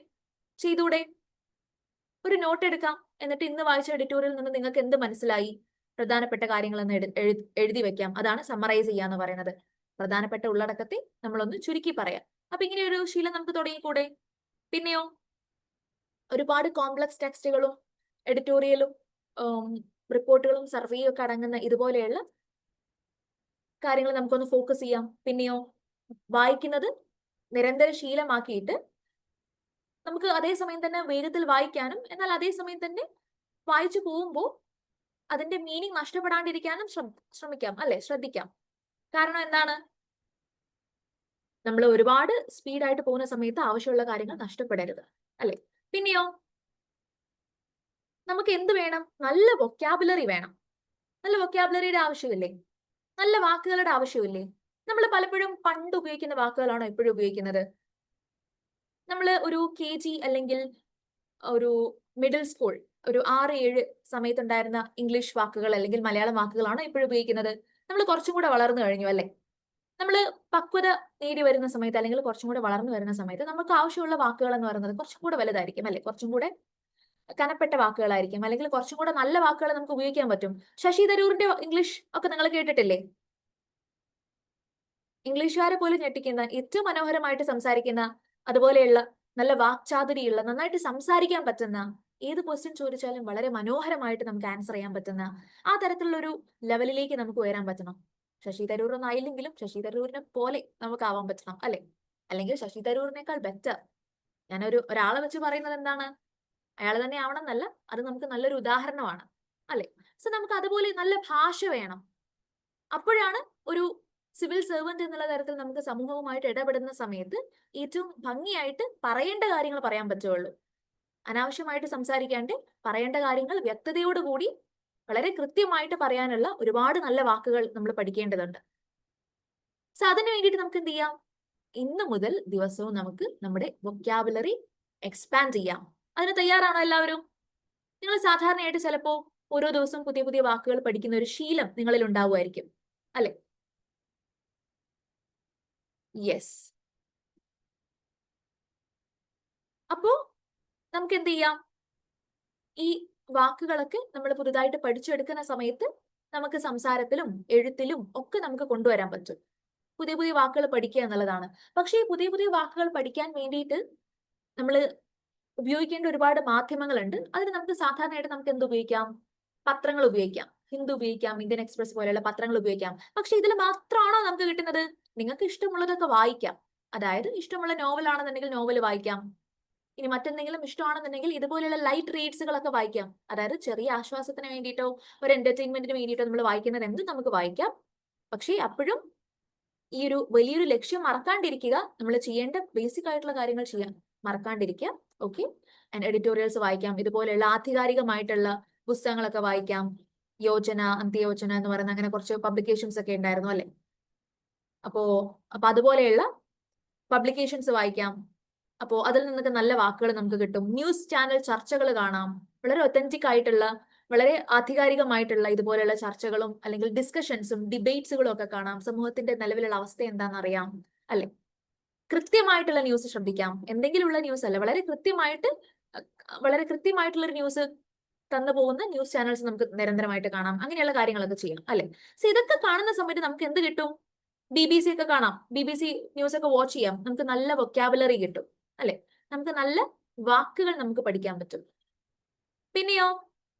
ചെയ്തൂടെ? ഒരു നോട്ട് എടുക്കാം. എന്നിട്ട് ഇന്ന് വായിച്ച എഡിറ്റോറിയൽ നിന്ന് നിങ്ങൾക്ക് എന്ത് മനസ്സിലായി? പ്രധാനപ്പെട്ട കാര്യങ്ങളെന്ന് എഴുതി വെക്കാം. അതാണ് സമ്മറൈസ് ചെയ്യാന്ന് പറയുന്നത്. പ്രധാനപ്പെട്ട ഉള്ളടക്കത്തെ നമ്മളൊന്ന് ചുരുക്കി പറയാം. അപ്പൊ ഇങ്ങനെ ഒരു ശീലം നമുക്ക് തുടങ്ങിക്കൂടെ? പിന്നെയോ ഒരുപാട് കോംപ്ലക്സ് ടെക്സ്റ്റുകളും എഡിറ്റോറിയലും റിപ്പോർട്ടുകളും സർവേയും ഒക്കെ അടങ്ങുന്ന ഇതുപോലെയുള്ള കാര്യങ്ങൾ നമുക്കൊന്ന് ഫോക്കസ് ചെയ്യാം. പിന്നെയോ വായിക്കുന്നത് നിരന്തര ശീലമാക്കിയിട്ട് നമുക്ക് അതേസമയം തന്നെ വേഗത്തിൽ വായിക്കാനും എന്നാൽ അതേസമയം തന്നെ വായിച്ചു പോകുമ്പോൾ അതിന്റെ മീനിങ് നഷ്ടപ്പെടാണ്ടിരിക്കാനും ശ്രമിക്കാം, അല്ലെ? ശ്രദ്ധിക്കാം. കാരണം എന്താണ്? നമ്മൾ ഒരുപാട് സ്പീഡായിട്ട് പോകുന്ന സമയത്ത് ആവശ്യമുള്ള കാര്യങ്ങൾ നഷ്ടപ്പെടരുത്, അല്ലെ? പിന്നെയോ നമുക്ക് എന്ത് വേണം? നല്ല വൊക്കാബുലറി വേണം. നല്ല വൊക്കാബുലറിയുടെ ആവശ്യമില്ലേ? നല്ല വാക്കുകളുടെ ആവശ്യമില്ലേ? നമ്മൾ പലപ്പോഴും പണ്ട് ഉപയോഗിക്കുന്ന വാക്കുകളാണോ എപ്പോഴും ഉപയോഗിക്കുന്നത്? നമ്മൾ ഒരു KG അല്ലെങ്കിൽ ഒരു മിഡിൽ സ്കൂൾ ഒരു 6-7 സമയത്തുണ്ടായിരുന്ന ഇംഗ്ലീഷ് വാക്കുകൾ അല്ലെങ്കിൽ മലയാളം വാക്കുകളാണോ ഇപ്പോഴും ഉപയോഗിക്കുന്നത്? നമ്മൾ കുറച്ചും കൂടെ വളർന്നു കഴിഞ്ഞു അല്ലേ? നമ്മൾ പക്വത നേടി വരുന്ന സമയത്ത് അല്ലെങ്കിൽ കുറച്ചും കൂടെ വളർന്നു വരുന്ന സമയത്ത് നമുക്ക് ആവശ്യമുള്ള വാക്കുകൾ എന്ന് പറയുന്നത് കുറച്ചും കൂടെ വലുതായിരിക്കും അല്ലെ? കുറച്ചും കൂടെ കനപ്പെട്ട വാക്കുകളായിരിക്കും, അല്ലെങ്കിൽ കുറച്ചും കൂടെ നല്ല വാക്കുകൾ നമുക്ക് ഉപയോഗിക്കാൻ പറ്റും. ശശി തരൂരിന്റെ ഇംഗ്ലീഷ് ഒക്കെ നിങ്ങൾ കേട്ടിട്ടില്ലേ? ഇംഗ്ലീഷുകാരെ പോലും ഞെട്ടിക്കുന്ന, ഏറ്റവും മനോഹരമായിട്ട് സംസാരിക്കുന്ന, അതുപോലെയുള്ള നല്ല വാക്ചാതുരിയുള്ള, നന്നായിട്ട് സംസാരിക്കാൻ പറ്റുന്ന, ഏത് ക്വസ്റ്റ്യൻ ചോദിച്ചാലും വളരെ മനോഹരമായിട്ട് നമുക്ക് ആൻസർ ചെയ്യാൻ പറ്റുന്ന ആ തരത്തിലുള്ള ഒരു ലെവലിലേക്ക് നമുക്ക് ഉയരാൻ പറ്റണം. ശശി തരൂർ ഒന്നും ആയില്ലെങ്കിലും ശശി തരൂരിനെ പോലെ നമുക്ക് ആവാൻ പറ്റണം അല്ലെ? അല്ലെങ്കിൽ ശശി തരൂരിനേക്കാൾ ബെറ്റർ. ഒരാളെ വെച്ച് പറയുന്നത് എന്താണ്? അയാൾ തന്നെ ആവണം എന്നല്ല, അത് നമുക്ക് നല്ലൊരു ഉദാഹരണമാണ് അല്ലെ? സോ നമുക്ക് അതുപോലെ നല്ല ഭാഷ വേണം. അപ്പോഴാണ് ഒരു സിവിൽ സെർവന്റ് എന്നുള്ള തരത്തിൽ നമുക്ക് സമൂഹവുമായിട്ട് ഇടപെടുന്ന സമയത്ത് ഏറ്റവും ഭംഗിയായിട്ട് പറയേണ്ട കാര്യങ്ങൾ പറയാൻ പറ്റുള്ളൂ. അനാവശ്യമായിട്ട് സംസാരിക്കാണ്ട് പറയേണ്ട കാര്യങ്ങൾ വ്യക്തതയോടുകൂടി വളരെ കൃത്യമായിട്ട് പറയാനുള്ള ഒരുപാട് നല്ല വാക്കുകൾ നമ്മൾ പഠിക്കേണ്ടതുണ്ട്. സോ അതിനു വേണ്ടിയിട്ട് നമുക്ക് എന്ത് ചെയ്യാം? ഇന്ന് മുതൽ ദിവസവും നമുക്ക് നമ്മുടെ വൊക്കാബുലറി എക്സ്പാൻഡ് ചെയ്യാം. അതിന് തയ്യാറാണോ എല്ലാവരും? നിങ്ങൾ സാധാരണയായിട്ട് ചിലപ്പോ ഓരോ ദിവസവും പുതിയ പുതിയ വാക്കുകൾ പഠിക്കുന്ന ഒരു ശീലം നിങ്ങളിൽ ഉണ്ടാവുമായിരിക്കും അല്ലെ? യെസ്. അപ്പോ നമുക്ക് എന്ത് ചെയ്യാം? ഈ വാക്കുകളൊക്കെ നമ്മൾ പുതുതായിട്ട് പഠിച്ചെടുക്കുന്ന സമയത്ത് നമുക്ക് സംസാരത്തിലും എഴുത്തിലും ഒക്കെ നമുക്ക് കൊണ്ടുവരാൻ പറ്റും. പുതിയ പുതിയ വാക്കുകൾ പഠിക്കുക എന്നുള്ളതാണ്. പക്ഷേ ഈ പുതിയ പുതിയ വാക്കുകൾ പഠിക്കാൻ വേണ്ടിയിട്ട് നമ്മൾ ഉപയോഗിക്കേണ്ട ഒരുപാട് മാധ്യമങ്ങളുണ്ട്. അതിന് നമുക്ക് സാധാരണയായിട്ട് നമുക്ക് എന്ത് ഉപയോഗിക്കാം? പത്രങ്ങൾ ഉപയോഗിക്കാം. ഹിന്ദു ഉപയോഗിക്കാം, ഇന്ത്യൻ എക്സ്പ്രസ് പോലെയുള്ള പത്രങ്ങൾ ഉപയോഗിക്കാം. പക്ഷെ ഇതിൽ മാത്രമാണോ നമുക്ക് കിട്ടുന്നത്? നിങ്ങൾക്ക് ഇഷ്ടമുള്ളതൊക്കെ വായിക്കാം. അതായത് ഇഷ്ടമുള്ള നോവൽ ആണെന്നുണ്ടെങ്കിൽ നോവൽ വായിക്കാം. ഇനി മറ്റെന്തെങ്കിലും ഇഷ്ടമാണെന്നുണ്ടെങ്കിൽ ഇതുപോലെയുള്ള ലൈറ്റ് റീഡ്സുകളൊക്കെ വായിക്കാം. അതായത് ചെറിയ ആശ്വാസത്തിന് വേണ്ടിയിട്ടോ ഒരു എന്റർടൈൻമെന്റിന് വേണ്ടിയിട്ടോ നമ്മൾ വായിക്കുന്നത് എന്തും നമുക്ക് വായിക്കാം. പക്ഷേ അപ്പോഴും ഈ ഒരു വലിയൊരു ലക്ഷ്യം മറക്കാണ്ടിരിക്കുക. നമ്മൾ ചെയ്യേണ്ട ബേസിക് ആയിട്ടുള്ള കാര്യങ്ങൾ ചെയ്യാൻ മറക്കാണ്ടിരിക്കുക. ഓക്കെ. എഡിറ്റോറിയൽസ് വായിക്കാം, ഇതുപോലെയുള്ള ആധികാരികമായിട്ടുള്ള പുസ്തകങ്ങളൊക്കെ വായിക്കാം. യോജന, അന്ത്യയോജന എന്ന് പറയുന്ന അങ്ങനെ കുറച്ച് പബ്ലിക്കേഷൻസ് ഒക്കെ ഉണ്ടായിരുന്നു അല്ലെ? അപ്പൊ അതുപോലെയുള്ള പബ്ലിക്കേഷൻസ് വായിക്കാം. അപ്പോ അതിൽ നിന്നൊക്കെ നല്ല വാക്കുകൾ നമുക്ക് കിട്ടും. ന്യൂസ് ചാനൽ ചർച്ചകൾ കാണാം. വളരെ ഒത്തന്റിക് ആയിട്ടുള്ള, വളരെ ആധികാരികമായിട്ടുള്ള ഇതുപോലെയുള്ള ചർച്ചകളും അല്ലെങ്കിൽ ഡിസ്കഷൻസും ഡിബേറ്റ്സുകളും ഒക്കെ കാണാം. സമൂഹത്തിന്റെ നിലവിലുള്ള അവസ്ഥ എന്താണെന്ന് അറിയാം അല്ലെ? കൃത്യമായിട്ടുള്ള ന്യൂസ് ശ്രദ്ധിക്കാം. എന്തെങ്കിലുമുള്ള ന്യൂസ് അല്ല, വളരെ കൃത്യമായിട്ടുള്ള ഒരു ന്യൂസ് തന്നു പോകുന്ന ന്യൂസ് ചാനൽസ് നമുക്ക് നിരന്തരമായിട്ട് കാണാം. അങ്ങനെയുള്ള കാര്യങ്ങളൊക്കെ ചെയ്യാം അല്ലെ? സോ ഇതൊക്കെ കാണുന്ന സമയത്ത് നമുക്ക് എന്ത് കിട്ടും? BBC ഒക്കെ കാണാം. BBC ന്യൂസ് ഒക്കെ വാച്ച് ചെയ്യാം. നമുക്ക് നല്ല വൊക്കാബുലറി കിട്ടും അല്ലെ? നമുക്ക് നല്ല വാക്കുകൾ നമുക്ക് പഠിക്കാൻ പറ്റും. പിന്നെയോ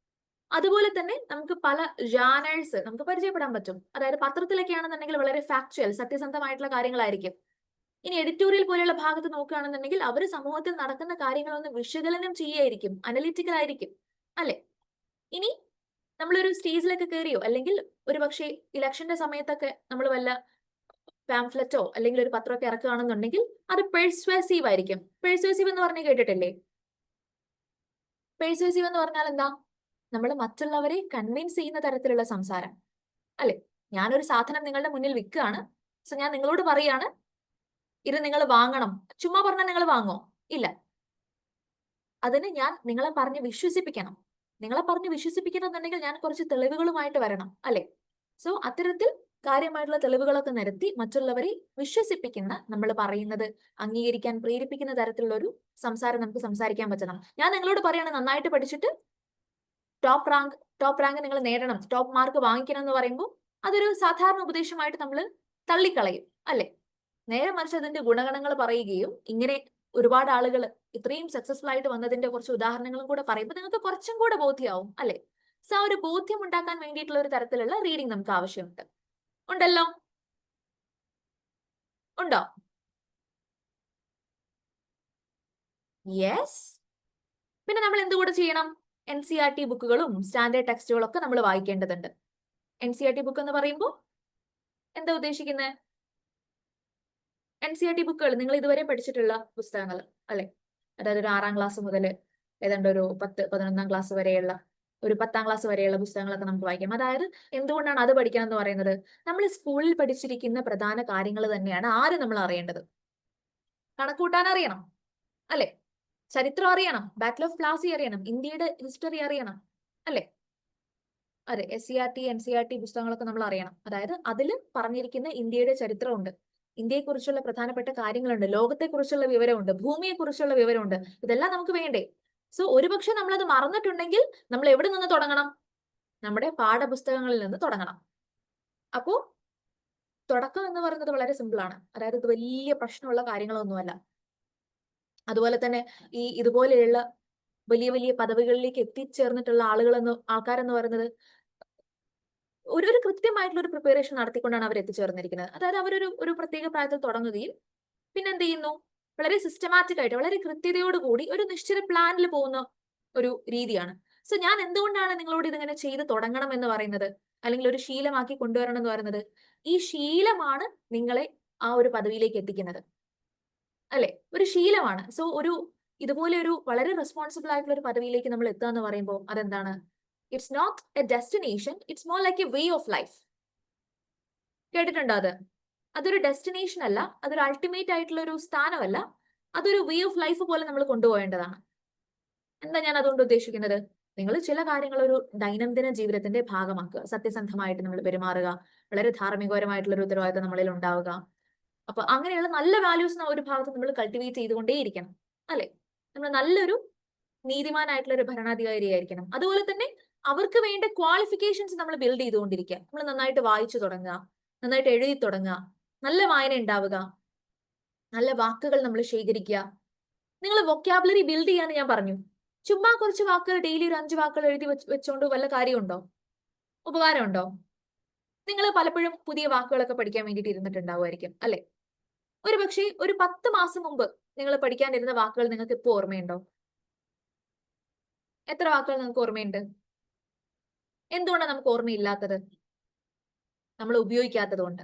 അതുപോലെ തന്നെ നമുക്ക് പല ജാനേഴ്സ് നമുക്ക് പരിചയപ്പെടാൻ പറ്റും. അതായത് പത്രത്തിലൊക്കെ ആണെന്നുണ്ടെങ്കിൽ വളരെ ഫാക്ച്വൽ, സത്യസന്ധമായിട്ടുള്ള കാര്യങ്ങളായിരിക്കും. ഇനി എഡിറ്റോറിയൽ പോലെയുള്ള ഭാഗത്ത് നോക്കുകയാണെന്നുണ്ടെങ്കിൽ അവർ സമൂഹത്തിൽ നടക്കുന്ന കാര്യങ്ങളൊന്ന് വിശകലനം ചെയ്യായിരിക്കും, അനലിറ്റിക്കൽ ആയിരിക്കും അല്ലെ? ഇനി നമ്മളൊരു സ്റ്റേജിലൊക്കെ കയറിയോ അല്ലെങ്കിൽ ഒരു പക്ഷേ ഇലക്ഷന്റെ സമയത്തൊക്കെ നമ്മൾ വല്ല പാംഫ്ലെറ്റോ അല്ലെങ്കിൽ ഒരു പത്രമൊക്കെ ഇറക്കുകയാണെന്നുണ്ടെങ്കിൽ അത് പെർസ്വേസീവ് ആയിരിക്കും. പെർസ്വേസീവ് എന്ന് പറഞ്ഞ് കേട്ടിട്ടില്ലേ? പെർസ്വേസീവ് എന്ന് പറഞ്ഞാൽ എന്താ? നമ്മൾ മറ്റുള്ളവരെ കൺവിൻസ് ചെയ്യുന്ന തരത്തിലുള്ള സംസാരം അല്ലെ? ഞാനൊരു സാധനം നിങ്ങളുടെ മുന്നിൽ വിൽക്കുകയാണ്. സോ ഞാൻ നിങ്ങളോട് പറയാണ് ഇത് നിങ്ങൾ വാങ്ങണം. ചുമ്മാ പറഞ്ഞാൽ നിങ്ങൾ വാങ്ങോ? ഇല്ല. അതിന് ഞാൻ നിങ്ങളെ പറഞ്ഞ് വിശ്വസിപ്പിക്കണം. നിങ്ങളെ പറഞ്ഞ് വിശ്വസിപ്പിക്കണമെന്നുണ്ടെങ്കിൽ ഞാൻ കുറച്ച് തെളിവുകളുമായിട്ട് വരണം അല്ലെ? സോ അത്തരത്തിൽ കാര്യമായിട്ടുള്ള തെളിവുകളൊക്കെ നിരത്തി മറ്റുള്ളവരെ വിശ്വസിപ്പിക്കുന്ന, നമ്മൾ പറയുന്നത് അംഗീകരിക്കാൻ പ്രേരിപ്പിക്കുന്ന തരത്തിലുള്ള ഒരു സംസാരം നമുക്ക് സംസാരിക്കാൻ പറ്റണം. ഞാൻ നിങ്ങളോട് പറയാണ് നന്നായിട്ട് പഠിച്ചിട്ട് ടോപ്പ് റാങ്ക് നിങ്ങൾ നേടണം, ടോപ്പ് മാർക്ക് വാങ്ങിക്കണം എന്ന് പറയുമ്പോൾ അതൊരു സാധാരണ ഉപദേശമായിട്ട് നമ്മൾ തള്ളിക്കളയും അല്ലെ? നേരെ മറിച്ച് അതിന്റെ ഗുണഗണങ്ങൾ പറയുകയും ഇങ്ങനെ ഒരുപാട് ആളുകൾ ഇത്രയും സക്സസ്ഫുൾ ആയിട്ട് വന്നതിന്റെ കുറച്ച് ഉദാഹരണങ്ങളും കൂടെ പറയുമ്പോൾ നിങ്ങൾക്ക് കുറച്ചും കൂടെ ബോധ്യമാവും അല്ലെ? സോ ആ ഒരു ബോധ്യം ഉണ്ടാക്കാൻ വേണ്ടിയിട്ടുള്ള ഒരു തരത്തിലുള്ള റീഡിംഗ് നമുക്ക് ആവശ്യമുണ്ട്. ഉണ്ടല്ലോ? ഉണ്ടോ? യെസ്. പിന്നെ നമ്മൾ എന്തുകൂടെ ചെയ്യണം? NCERT ബുക്കുകളും സ്റ്റാൻഡേർഡ് ടെക്സ്റ്റുകളും ഒക്കെ നമ്മൾ വായിക്കേണ്ടതുണ്ട്. NCERT ബുക്ക് എന്ന് പറയുമ്പോൾ എന്താ ഉദ്ദേശിക്കുന്നത്? NCERT ബുക്കുകൾ നിങ്ങൾ ഇതുവരെ പഠിച്ചിട്ടുള്ള പുസ്തകങ്ങൾ അല്ലെ? അതായത് ഒരു 6ാം ക്ലാസ് മുതൽ ഏതാണ്ട് ഒരു 10-11ാം ക്ലാസ് വരെയുള്ള ഒരു 10ാം ക്ലാസ് വരെയുള്ള പുസ്തകങ്ങളൊക്കെ നമുക്ക് വായിക്കാം. അതായത് എന്തുകൊണ്ടാണ് അത് പഠിക്കണം എന്ന് പറയുന്നത്? നമ്മൾ സ്കൂളിൽ പഠിച്ചിരിക്കുന്ന പ്രധാന കാര്യങ്ങൾ തന്നെയാണ് ആരും നമ്മൾ അറിയേണ്ടത്. കണക്കൂട്ടാൻ അറിയണം, അല്ലെ? ചരിത്രം അറിയണം, ബാറ്റിൽ ഓഫ് പ്ലാസി അറിയണം, ഇന്ത്യയുടെ ഹിസ്റ്ററി അറിയണം, അല്ലെ? അതെ, SCERT NCERT പുസ്തകങ്ങളൊക്കെ നമ്മൾ അറിയണം. അതായത് അതിൽ പറഞ്ഞിരിക്കുന്ന ഇന്ത്യയുടെ ചരിത്രമുണ്ട്, ഇന്ത്യയെക്കുറിച്ചുള്ള പ്രധാനപ്പെട്ട കാര്യങ്ങളുണ്ട്, ലോകത്തെക്കുറിച്ചുള്ള വിവരമുണ്ട്, ഭൂമിയെക്കുറിച്ചുള്ള വിവരമുണ്ട്. ഇതെല്ലാം നമുക്ക് വേണ്ടേ? സോ ഒരുപക്ഷെ നമ്മളത് മറന്നിട്ടുണ്ടെങ്കിൽ നമ്മൾ എവിടെ നിന്ന് തുടങ്ങണം? നമ്മുടെ പാഠപുസ്തകങ്ങളിൽ നിന്ന് തുടങ്ങണം. അപ്പോ തുടക്കം എന്ന് പറയുന്നത് വളരെ സിമ്പിൾ ആണ്. അതായത് ഇത് വലിയ പ്രശ്നമുള്ള കാര്യങ്ങളൊന്നുമല്ല. അതുപോലെ തന്നെ ഇതുപോലെയുള്ള വലിയ വലിയ പദവികളിലേക്ക് എത്തിച്ചേർന്നിട്ടുള്ള ആൾക്കാരെന്ന് പറയുന്നത് ഒരു കൃത്യമായിട്ടുള്ള ഒരു പ്രിപ്പറേഷൻ നടത്തിക്കൊണ്ടാണ് അവർ എത്തിച്ചേർന്നിരിക്കുന്നത്. അതായത് അവരൊരു പ്രത്യേക പ്രായത്തിൽ തുടങ്ങുകയും പിന്നെ എന്ത് ചെയ്യുന്നു, വളരെ സിസ്റ്റമാറ്റിക് ആയിട്ട് വളരെ കൃത്യതയോടുകൂടി ഒരു നിശ്ചിത പ്ലാനിൽ പോകുന്ന ഒരു രീതിയാണ്. സോ ഞാൻ എന്തുകൊണ്ടാണ് നിങ്ങളോട് ഇതിങ്ങനെ ചെയ്ത് തുടങ്ങണം എന്ന് പറയുന്നത്, അല്ലെങ്കിൽ ഒരു ശീലമാക്കി കൊണ്ടുവരണം എന്ന് പറയുന്നത്? ഈ ശീലമാണ് നിങ്ങളെ ആ ഒരു പദവിയിലേക്ക് എത്തിക്കുന്നത്, അല്ലെ? ഒരു ശീലമാണ്. സോ ഇതുപോലെ ഒരു വളരെ റെസ്പോൺസിബിൾ ആയിട്ടുള്ള ഒരു പദവിയിലേക്ക് നമ്മൾ എത്തുക എന്ന് പറയുമ്പോൾ അതെന്താണ്? It's not a destination, it's more like a way of life. കേട്ടിട്ടുണ്ടോ അത്? അതൊരു ഡെസ്റ്റിനേഷൻ അല്ല, അതൊരു അൾട്ടിമേറ്റ് ആയിട്ടുള്ള ഒരു സ്ഥാനമല്ല, അതൊരു വേ ഓഫ് ലൈഫ് പോലെ നമ്മൾ കൊണ്ടുപോകേണ്ടതാണ്. എന്താ ഞാൻ അതുകൊണ്ട് ഉദ്ദേശിക്കുന്നത്? നിങ്ങൾ ചില കാര്യങ്ങൾ ഒരു ദൈനംദിന ജീവിതത്തിന്റെ ഭാഗമാക്കുക, സത്യസന്ധമായിട്ട് നമ്മൾ പെരുമാറുക, വളരെ ധാർമ്മികപരമായിട്ടുള്ള ഒരു ഉത്തരവാദിത്തം നമ്മളിൽ ഉണ്ടാവുക. അപ്പൊ അങ്ങനെയുള്ള നല്ല വാല്യൂസ് ഒരു ഭാഗത്ത് നമ്മൾ കൾട്ടിവേറ്റ് ചെയ്തുകൊണ്ടേയിരിക്കണം, അല്ലെ? നമ്മൾ നല്ലൊരു നീതിമാനായിട്ടുള്ള ഒരു ഭരണാധികാരി ആയിരിക്കണം. അതുപോലെ തന്നെ അവർക്ക് വേണ്ട ക്വാളിഫിക്കേഷൻസ് നമ്മൾ ബിൽഡ് ചെയ്തുകൊണ്ടിരിക്കുക. നമ്മൾ നന്നായിട്ട് വായിച്ചു തുടങ്ങുക, നന്നായിട്ട് എഴുതി തുടങ്ങുക, നല്ല വായന ഉണ്ടാവുക, നല്ല വാക്കുകൾ നമ്മൾ ശേഖരിക്കുക. നിങ്ങൾ വൊക്കാബുലറി ബിൽഡ് ചെയ്യാന്ന് ഞാൻ പറഞ്ഞു. ചുമ്മാ കുറച്ച് വാക്കുകൾ ഡെയിലി ഒരു 5 വാക്കുകൾ എഴുതി വെച്ചോണ്ട് വല്ല കാര്യമുണ്ടോ? ഉപകാരമുണ്ടോ? നിങ്ങൾ പലപ്പോഴും പുതിയ വാക്കുകളൊക്കെ പഠിക്കാൻ വേണ്ടിയിട്ട് ഇരുന്നിട്ടുണ്ടാവുമായിരിക്കും, അല്ലെ? ഒരുപക്ഷെ ഒരു 10 മാസം മുമ്പ് നിങ്ങൾ പഠിക്കാനിരുന്ന വാക്കുകൾ നിങ്ങൾക്ക് ഇപ്പോൾ ഓർമ്മയുണ്ടോ? എത്ര വാക്കുകൾ നിങ്ങൾക്ക് ഓർമ്മയുണ്ട്? എന്തുകൊണ്ടാണ് നമുക്ക് ഓർമ്മയില്ലാത്തത്? നമ്മൾ ഉപയോഗിക്കാത്തത് കൊണ്ട്.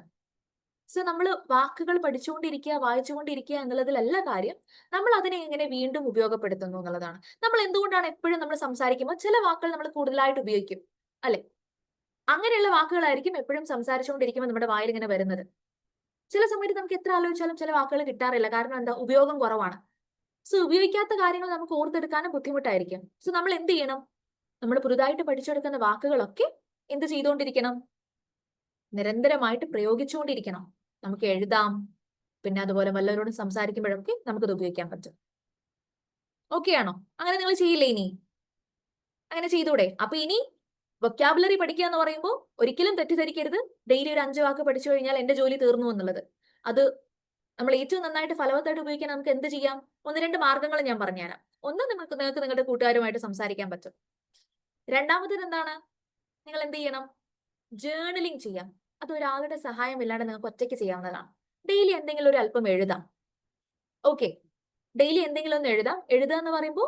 സോ നമ്മൾ വാക്കുകൾ പഠിച്ചുകൊണ്ടിരിക്കുക, വായിച്ചുകൊണ്ടിരിക്കുക എന്നുള്ളതിലല്ല കാര്യം, നമ്മൾ അതിനെ എങ്ങനെ വീണ്ടും ഉപയോഗപ്പെടുത്തുന്നു എന്നുള്ളതാണ്. നമ്മൾ എന്തുകൊണ്ടാണ് എപ്പോഴും നമ്മൾ സംസാരിക്കുമ്പോൾ ചില വാക്കുകൾ നമ്മൾ കൂടുതലായിട്ട് ഉപയോഗിക്കും, അല്ലെ? അങ്ങനെയുള്ള വാക്കുകളായിരിക്കും എപ്പോഴും സംസാരിച്ചുകൊണ്ടിരിക്കുമ്പോൾ നമ്മുടെ വായിൽ ഇങ്ങനെ വരുന്നത്. ചില സമയത്ത് നമുക്ക് എത്ര ആലോചിച്ചാലും ചില വാക്കുകൾ കിട്ടാറില്ല. കാരണം എന്താ? ഉപയോഗം കുറവാണ്. സോ ഉപയോഗിക്കാത്ത കാര്യങ്ങൾ നമുക്ക് ഓർത്തെടുക്കാനും ബുദ്ധിമുട്ടായിരിക്കും. സോ നമ്മൾ എന്ത് ചെയ്യണം? നമ്മൾ പുതുതായിട്ട് പഠിച്ചെടുക്കുന്ന വാക്കുകളൊക്കെ എന്ത് ചെയ്തുകൊണ്ടിരിക്കണം? നിരന്തരമായിട്ട് പ്രയോഗിച്ചുകൊണ്ടിരിക്കണം. നമുക്ക് എഴുതാം, പിന്നെ അതുപോലെ വല്ലവരോടും സംസാരിക്കുമ്പോഴൊക്കെ നമുക്കത് ഉപയോഗിക്കാൻ പറ്റും. ഓക്കെ ആണോ? അങ്ങനെ നിങ്ങൾ ചെയ്യില്ലേ ഇനി? അങ്ങനെ ചെയ്തൂടെ? അപ്പൊ ഇനി വൊക്കാബുലറി പഠിക്കുക എന്ന് പറയുമ്പോൾ ഒരിക്കലും തെറ്റിദ്ധരിക്കരുത് ഡെയിലി ഒരു 5 വാക്ക് പഠിച്ചു കഴിഞ്ഞാൽ എന്റെ ജോലി തീർന്നു എന്നുള്ളത്. അത് നമ്മൾ ഏറ്റവും നന്നായിട്ട് ഫലവത്തായിട്ട് ഉപയോഗിക്കാൻ നമുക്ക് എന്ത് ചെയ്യാം? 1-2 മാർഗങ്ങൾ ഞാൻ പറഞ്ഞുതരാം. ഒന്ന്, നിങ്ങൾക്ക് നിങ്ങളുടെ കൂട്ടുകാരുമായിട്ട് സംസാരിക്കാൻ പറ്റും. രണ്ടാമത്തേത് എന്താണ്? നിങ്ങൾ എന്ത് ചെയ്യണം? ജേർണലിംഗ് ചെയ്യാം. അത് ഒരാളുടെ സഹായം ഇല്ലാതെ നിങ്ങൾക്ക് ഒറ്റയ്ക്ക് ചെയ്യാവുന്നതാണ്. ഡെയിലി എന്തെങ്കിലും ഒരു അല്പം എഴുതാം. ഓക്കെ, ഡെയിലി എന്തെങ്കിലും ഒന്ന് എഴുതാം. എഴുതുക എന്ന് പറയുമ്പോൾ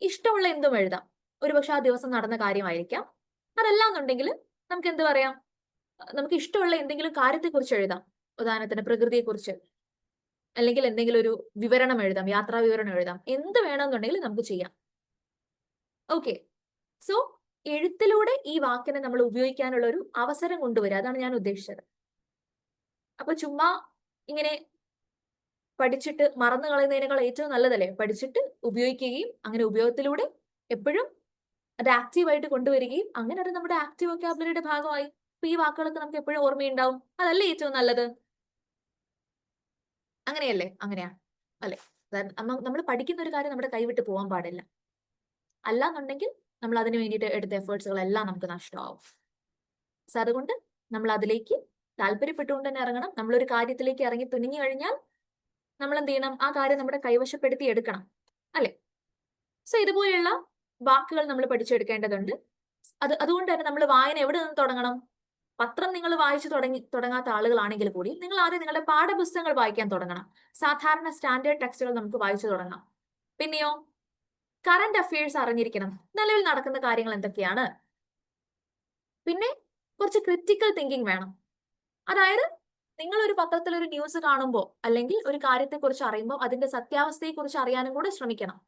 ഇഷ്ടമുള്ള എന്തും എഴുതാം. ഒരുപക്ഷെ ആ ദിവസം നടന്ന കാര്യമായിരിക്കാം. അതല്ല എന്നുണ്ടെങ്കിൽ നമുക്ക് എന്ത് പറയാം? നമുക്ക് ഇഷ്ടമുള്ള എന്തെങ്കിലും കാര്യത്തെക്കുറിച്ച് എഴുതാം. ഉദാഹരണത്തിന് പ്രകൃതിയെക്കുറിച്ച്, അല്ലെങ്കിൽ എന്തെങ്കിലും ഒരു വിവരണം എഴുതാം, യാത്രാ വിവരണം എഴുതാം. എന്ത് വേണമെന്നുണ്ടെങ്കിൽ നമുക്ക് ചെയ്യാം. ഓക്കെ, സോ എഴുത്തിലൂടെ ഈ വാക്കിനെ നമ്മൾ ഉപയോഗിക്കാനുള്ള ഒരു അവസരം കൊണ്ടുവരിക, അതാണ് ഞാൻ ഉദ്ദേശിച്ചത്. അപ്പൊ ചുമ്മാ ഇങ്ങനെ പഠിച്ചിട്ട് മറന്നു കളയുന്നതിനേക്കാൾ ഏറ്റവും നല്ലതല്ലേ പഠിച്ചിട്ട് ഉപയോഗിക്കുകയും അങ്ങനെ ഉപയോഗത്തിലൂടെ എപ്പോഴും അത് ആക്റ്റീവായിട്ട് കൊണ്ടുവരികയും അങ്ങനെ അത് നമ്മുടെ ആക്റ്റീവ് വൊക്കാബുലറിയുടെ ഭാഗമായി. അപ്പൊ ഈ വാക്കുകളൊക്കെ നമുക്ക് എപ്പോഴും ഓർമ്മയുണ്ടാവും. അതല്ലേ ഏറ്റവും നല്ലത്? അങ്ങനെയല്ലേ? അങ്ങനെയാണ്, അല്ലെ? നമ്മൾ പഠിക്കുന്ന ഒരു കാര്യം നമ്മുടെ കൈവിട്ട് പോകാൻ പാടില്ല. അല്ലാന്നുണ്ടെങ്കിൽ നമ്മൾ അതിന് വേണ്ടിയിട്ട് എടുത്ത എഫേർട്സുകളെല്ലാം നമുക്ക് നഷ്ടമാവും. സോ അതുകൊണ്ട് നമ്മൾ അതിലേക്ക് താല്പര്യപ്പെട്ടുകൊണ്ട് തന്നെ ഇറങ്ങണം. നമ്മളൊരു കാര്യത്തിലേക്ക് ഇറങ്ങി തുനിഞ്ഞു കഴിഞ്ഞാൽ നമ്മൾ എന്ത് ചെയ്യണം? ആ കാര്യം നമ്മുടെ കൈവശപ്പെടുത്തി എടുക്കണം, അല്ലെ? സോ ഇതുപോലെയുള്ള വാക്കുകൾ നമ്മൾ പഠിച്ചെടുക്കേണ്ടതുണ്ട്. അതുകൊണ്ട് തന്നെ നമ്മൾ വായന എവിടെ നിന്ന് തുടങ്ങണം? പത്രം നിങ്ങൾ വായിച്ചു തുടങ്ങാത്ത ആളുകളാണെങ്കിൽ കൂടി നിങ്ങൾ ആദ്യം നിങ്ങളുടെ പാഠപുസ്തകങ്ങൾ വായിക്കാൻ തുടങ്ങണം. സാധാരണ സ്റ്റാൻഡേർഡ് ടെക്സ്റ്റുകൾ നമുക്ക് വായിച്ചു തുടങ്ങാം. പിന്നെയോ കറന്റ് അഫയേഴ്സ് അറിഞ്ഞിരിക്കണം. നിലവിൽ നടക്കുന്ന കാര്യങ്ങൾ എന്തൊക്കെയാണ്? പിന്നെ കുറച്ച് ക്രിറ്റിക്കൽ തിങ്കിങ് വേണം. അതായത് നിങ്ങൾ ഒരു പത്രത്തിൽ ഒരു ന്യൂസ് കാണുമ്പോൾ അല്ലെങ്കിൽ ഒരു കാര്യത്തെക്കുറിച്ച് അറിയുമ്പോൾ അതിന്റെ സത്യാവസ്ഥയെക്കുറിച്ച് അറിയാനും കൂടെ ശ്രമിക്കണം,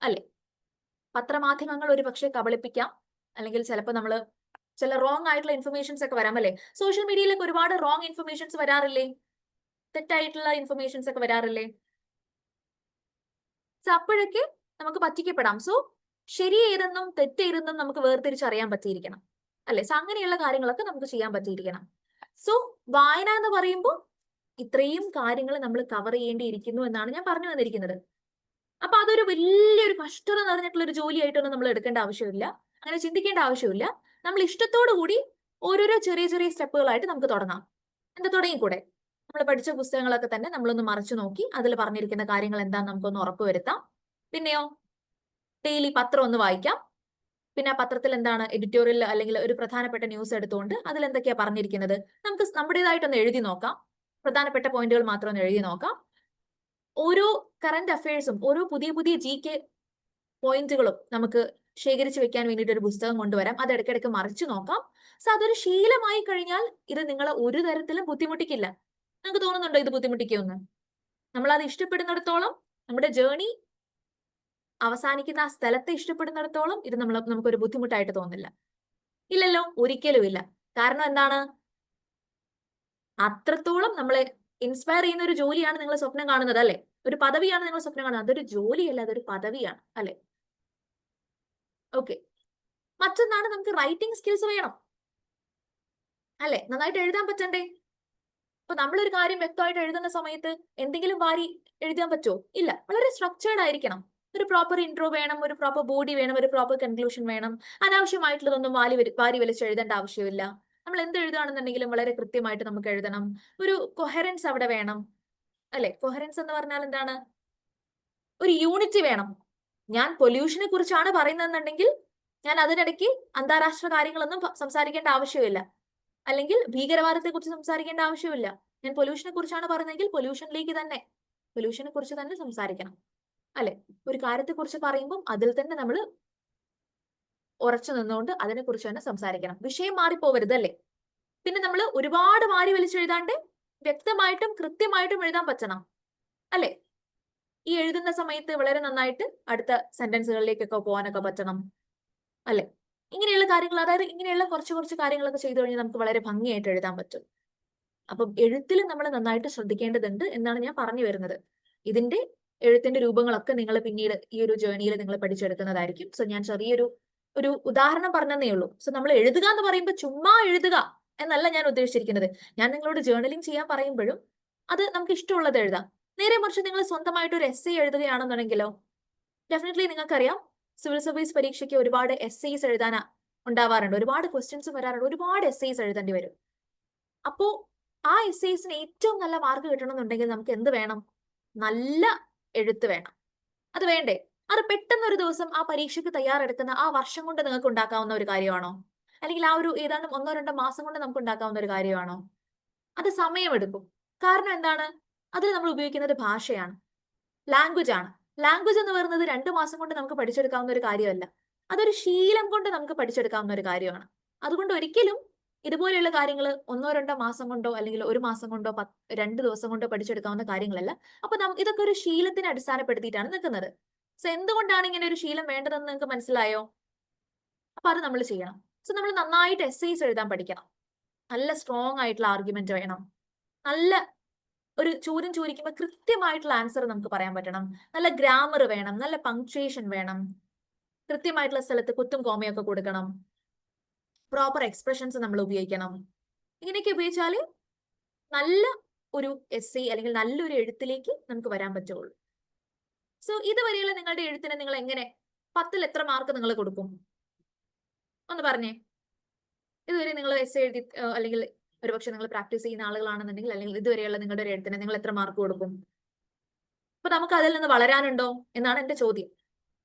അല്ലെ? പത്രമാധ്യമങ്ങൾ ഒരു പക്ഷേ കബളിപ്പിക്കാം, അല്ലെങ്കിൽ ചിലപ്പോൾ നമ്മൾ ചില റോങ് ആയിട്ടുള്ള ഇൻഫർമേഷൻസ് ഒക്കെ വരാം അല്ലേ? സോഷ്യൽ മീഡിയയിലൊക്കെ ഒരുപാട് റോങ് ഇൻഫർമേഷൻസ് വരാറില്ലേ? തെറ്റായിട്ടുള്ള ഇൻഫർമേഷൻസ് ഒക്കെ വരാറില്ലേ? സോ അപ്പോഴൊക്കെ നമുക്ക് പറ്റിക്കപ്പെടാം. സോ ശരി ഏതെന്നും തെറ്റ് ഏതെന്നും നമുക്ക് വേർതിരിച്ചറിയാൻ പറ്റിയിരിക്കണം അല്ലെ? സോ അങ്ങനെയുള്ള കാര്യങ്ങളൊക്കെ നമുക്ക് ചെയ്യാൻ പറ്റിയിരിക്കണം. സോ വായന എന്ന് പറയുമ്പോൾ ഇത്രയും കാര്യങ്ങൾ നമ്മൾ കവർ ചെയ്യേണ്ടിയിരിക്കുന്നു എന്നാണ് ഞാൻ പറഞ്ഞു വന്നിരിക്കുന്നത്. അപ്പൊ അതൊരു വലിയൊരു കഷ്ടത നിറഞ്ഞിട്ടുള്ള ഒരു ജോലിയായിട്ടൊന്നും നമ്മൾ എടുക്കേണ്ട ആവശ്യമില്ല, അങ്ങനെ ചിന്തിക്കേണ്ട ആവശ്യമില്ല. നമ്മൾ ഇഷ്ടത്തോടു കൂടി ഓരോരോ ചെറിയ ചെറിയ സ്റ്റെപ്പുകളായിട്ട് നമുക്ക് തുടങ്ങാം. എന്താ തുടങ്ങിക്കൂടെ? നമ്മൾ പഠിച്ച പുസ്തകങ്ങളൊക്കെ തന്നെ നമ്മളൊന്ന് മറിച്ചു നോക്കി അതിൽ പറഞ്ഞിരിക്കുന്ന കാര്യങ്ങൾ എന്താണെന്ന് നമുക്കൊന്ന് ഉറപ്പുവരുത്താം. പിന്നെയോ ഡെയിലി പത്രം ഒന്ന് വായിക്കാം. പിന്നെ ആ പത്രത്തിൽ എന്താണ് എഡിറ്റോറിയൽ അല്ലെങ്കിൽ ഒരു പ്രധാനപ്പെട്ട ന്യൂസ് എടുത്തുകൊണ്ട് അതിൽ എന്തൊക്കെയാ പറഞ്ഞിരിക്കുന്നത് നമുക്ക് നമ്മുടേതായിട്ടൊന്ന് എഴുതി നോക്കാം. പ്രധാനപ്പെട്ട പോയിന്റുകൾ മാത്രം ഒന്ന് എഴുതി നോക്കാം. ഓരോ കറന്റ് അഫയേഴ്സും ഓരോ പുതിയ പുതിയ GK പോയിന്റുകളും നമുക്ക് ശേഖരിച്ചു വെക്കാൻ വേണ്ടിയിട്ട് ഒരു പുസ്തകം കൊണ്ടുവരാം. അത് ഇടയ്ക്കിടയ്ക്ക് മറിച്ചു നോക്കാം. സോ അതൊരു ശീലമായി കഴിഞ്ഞാൽ ഇത് നിങ്ങളെ ഒരു തരത്തിലും ബുദ്ധിമുട്ടിക്കില്ല. നിങ്ങൾക്ക് തോന്നുന്നുണ്ടോ ഇത് ബുദ്ധിമുട്ടിക്കുമെന്ന്? നമ്മൾ അത് ഇഷ്ടപ്പെടുന്നിടത്തോളം, നമ്മുടെ ജേർണി അവസാനിക്കുന്ന ആ സ്ഥലത്തെ ഇഷ്ടപ്പെടുന്നിടത്തോളം ഇത് നമുക്കൊരു ബുദ്ധിമുട്ടായിട്ട് തോന്നില്ല. ഇല്ലല്ലോ, ഒരിക്കലും ഇല്ല. കാരണം എന്താണ്? അത്രത്തോളം നമ്മളെ ഇൻസ്പയർ ചെയ്യുന്ന ഒരു ജോലിയാണ് നിങ്ങൾ സ്വപ്നം കാണുന്നത് അല്ലെ? ഒരു പദവിയാണ് നിങ്ങൾ സ്വപ്നം കാണുന്നത്. അതൊരു ജോലിയല്ല, അതൊരു പദവിയാണ് അല്ലെ? ഓക്കെ. മറ്റൊന്നാണ് നമുക്ക് റൈറ്റിംഗ് സ്കിൽസ് വേണം അല്ലെ? നന്നായിട്ട് എഴുതാൻ പറ്റണ്ടേ? അപ്പൊ നമ്മളൊരു കാര്യം വ്യക്തമായിട്ട് എഴുതുന്ന സമയത്ത് എന്തെങ്കിലും വാരി എഴുതാൻ പറ്റുമോ? ഇല്ല. വളരെ സ്ട്രക്ചേർഡ് ആയിരിക്കണം. ഒരു പ്രോപ്പർ ഇൻട്രോ വേണം, ഒരു പ്രോപ്പർ ബോഡി വേണം, ഒരു പ്രോപ്പർ കൺക്ലൂഷൻ വേണം. അനാവശ്യമായിട്ടുള്ളതൊന്നും വാരി വലിച്ച് എഴുതേണ്ട ആവശ്യമില്ല. നമ്മൾ എന്ത് എഴുതുകയാണെന്നുണ്ടെങ്കിലും വളരെ കൃത്യമായിട്ട് നമുക്ക് എഴുതണം. ഒരു കൊഹറൻസ് അവിടെ വേണം അല്ലെ? കൊഹറൻസ് എന്ന് പറഞ്ഞാൽ എന്താണ്? ഒരു യൂണിറ്റി വേണം. ഞാൻ പൊല്യൂഷനെ കുറിച്ചാണ് പറയുന്നതെന്നുണ്ടെങ്കിൽ ഞാൻ അതിനിടയ്ക്ക് അന്താരാഷ്ട്ര കാര്യങ്ങളൊന്നും സംസാരിക്കേണ്ട ആവശ്യമില്ല. അല്ലെങ്കിൽ ഭീകരവാദത്തെ കുറിച്ച് സംസാരിക്കേണ്ട ആവശ്യമില്ല. ഞാൻ പൊല്യൂഷനെ കുറിച്ചാണ് പറയുന്നതെങ്കിൽ പൊല്യൂഷനെ കുറിച്ച് തന്നെ സംസാരിക്കണം അല്ലെ? ഒരു കാര്യത്തെ കുറിച്ച് പറയുമ്പോൾ അതിൽ തന്നെ നമ്മൾ ഉറച്ചു നിന്നുകൊണ്ട് അതിനെ കുറിച്ച് തന്നെ സംസാരിക്കണം. വിഷയം മാറിപ്പോവരുത് അല്ലേ? പിന്നെ നമ്മൾ ഒരുപാട് വാരി വലിച്ചെഴുതാണ്ട് വ്യക്തമായിട്ടും കൃത്യമായിട്ടും എഴുതാൻ പറ്റണം അല്ലെ? ഈ എഴുതുന്ന സമയത്ത് വളരെ നന്നായിട്ട് അടുത്ത സെന്റൻസുകളിലേക്കൊക്കെ പോകാനൊക്കെ പറ്റണം അല്ലെ? ഇങ്ങനെയുള്ള കാര്യങ്ങൾ, അതായത് ഇങ്ങനെയുള്ള കുറച്ച് കാര്യങ്ങളൊക്കെ ചെയ്തു കഴിഞ്ഞാൽ നമുക്ക് വളരെ ഭംഗിയായിട്ട് എഴുതാൻ പറ്റും. അപ്പം എഴുത്തിൽ നമ്മൾ നന്നായിട്ട് ശ്രദ്ധിക്കേണ്ടതുണ്ട് എന്നാണ് ഞാൻ പറഞ്ഞു വരുന്നത്. ഇതിന്റെ എഴുത്തിന്റെ രൂപങ്ങളൊക്കെ നിങ്ങൾ പിന്നീട് ഈ ഒരു ജേർണിയിൽ നിങ്ങൾ പഠിച്ചെടുക്കുന്നതായിരിക്കും. സോ ഞാൻ ഒരു ഉദാഹരണം പറഞ്ഞതേ ഉള്ളൂ. സോ നമ്മൾ എഴുതുക എന്ന് പറയുമ്പോൾ ചുമ്മാ എഴുതുക എന്നല്ല ഞാൻ ഉദ്ദേശിച്ചിരിക്കുന്നത്. ഞാൻ നിങ്ങളോട് ജേർണലിംഗ് ചെയ്യാൻ പറയുമ്പോഴും അത് നമുക്ക് ഇഷ്ടമുള്ളത് എഴുതാം. നേരെ മറിച്ച് നിങ്ങൾ സ്വന്തമായിട്ട് ഒരു എസ്സേ എഴുതുകയാണെന്നുണ്ടെങ്കിലോ, ഡെഫിനറ്റ്ലി നിങ്ങൾക്കറിയാം സിവിൽ സർവീസ് പരീക്ഷയ്ക്ക് ഒരുപാട് എസ്സേസ് എഴുതാൻ ഉണ്ടാവാറുണ്ട്. ഒരുപാട് ക്വസ്റ്റ്യൻസ് വരാറുണ്ട്. ഒരുപാട് എസ്സേസ് എഴുതേണ്ടി വരും. അപ്പോ ആ എസ്സേസിന് ഏറ്റവും നല്ല മാർക്ക് കിട്ടണമെന്നുണ്ടെങ്കിൽ നമുക്ക് എന്ത് വേണം? നല്ല എഴുത്ത് വേണം. അത് വേണ്ടേ? അത് പെട്ടെന്ന് ഒരു ദിവസം ആ പരീക്ഷയ്ക്ക് തയ്യാറെടുക്കുന്ന ആ വർഷം കൊണ്ട് നിങ്ങൾക്ക് ഉണ്ടാക്കാവുന്ന ഒരു കാര്യമാണോ? അല്ലെങ്കിൽ ആ ഒരു ഏതാണ്ട് 1-2 മാസം കൊണ്ട് നമുക്ക് ഉണ്ടാക്കാവുന്ന ഒരു കാര്യമാണോ? അത് സമയമെടുക്കും. കാരണം എന്താണ്? അതിൽ നമ്മൾ ഉപയോഗിക്കുന്നത് ഭാഷയാണ്, ലാംഗ്വേജ് ആണ്. ലാംഗ്വേജ് എന്ന് പറയുന്നത് 2 മാസം കൊണ്ട് നമുക്ക് പഠിച്ചെടുക്കാവുന്ന ഒരു കാര്യമല്ല. അതൊരു ശീലം കൊണ്ട് നമുക്ക് പഠിച്ചെടുക്കാവുന്ന ഒരു കാര്യമാണ്. അതുകൊണ്ട് ഒരിക്കലും ഇതുപോലെയുള്ള കാര്യങ്ങൾ 1-2 മാസം കൊണ്ടോ അല്ലെങ്കിൽ 1 മാസം കൊണ്ടോ 2 ദിവസം കൊണ്ടോ പഠിച്ചെടുക്കാവുന്ന കാര്യങ്ങളല്ല. അപ്പൊ ഇതൊക്കെ ഒരു ശീലത്തിനെ അടിസ്ഥാനപ്പെടുത്തിയിട്ടാണ് നിൽക്കുന്നത്. സോ എന്തുകൊണ്ടാണ് ഇങ്ങനെ ഒരു ശീലം വേണ്ടതെന്ന് നിങ്ങൾക്ക് മനസ്സിലായോ? അപ്പൊ അത് നമ്മൾ ചെയ്യണം. സോ നമ്മൾ നന്നായിട്ട് എസ്സേസ് എഴുതാൻ പഠിക്കണം. നല്ല സ്ട്രോങ് ആയിട്ടുള്ള ആർഗ്യുമെന്റ് വേണം. നല്ല ഒരു ചോദ്യം ചോദിക്കുമ്പോൾ കൃത്യമായിട്ടുള്ള ആൻസർ നമുക്ക് പറയാൻ പറ്റണം. നല്ല ഗ്രാമർ വേണം, നല്ല പങ്ക്ച്വേഷൻ വേണം, കൃത്യമായിട്ടുള്ള സ്ഥലത്ത് കുത്തും കോമയൊക്കെ കൊടുക്കണം, പ്രോപ്പർ എക്സ്പ്രഷൻസ് നമ്മൾ ഉപയോഗിക്കണം. ഇങ്ങനെയൊക്കെ ഉപയോഗിച്ചാല് നല്ല ഒരു എസ്സേ അല്ലെങ്കിൽ നല്ലൊരു എഴുത്തിലേക്ക് നമുക്ക് വരാൻ പറ്റുള്ളൂ. സോ ഇതുവരെയുള്ള നിങ്ങളുടെ എഴുത്തിന് നിങ്ങൾ എങ്ങനെ 10ൽ എത്ര മാർക്ക് നിങ്ങൾ കൊടുക്കും? ഒന്ന് പറഞ്ഞേ. ഇതുവരെ നിങ്ങൾ എസ്സേ എഴുതി അല്ലെങ്കിൽ ഒരുപക്ഷെ നിങ്ങൾ പ്രാക്ടീസ് ചെയ്യുന്ന ആളുകളാണെന്നുണ്ടെങ്കിൽ അല്ലെങ്കിൽ ഇതുവരെയുള്ള നിങ്ങളുടെ ഒരു എഴുത്തിന് നിങ്ങൾ എത്ര മാർക്ക് കൊടുക്കും? അപ്പൊ നമുക്ക് അതിൽ നിന്ന് വളരാനുണ്ടോ എന്നാണ് എന്റെ ചോദ്യം.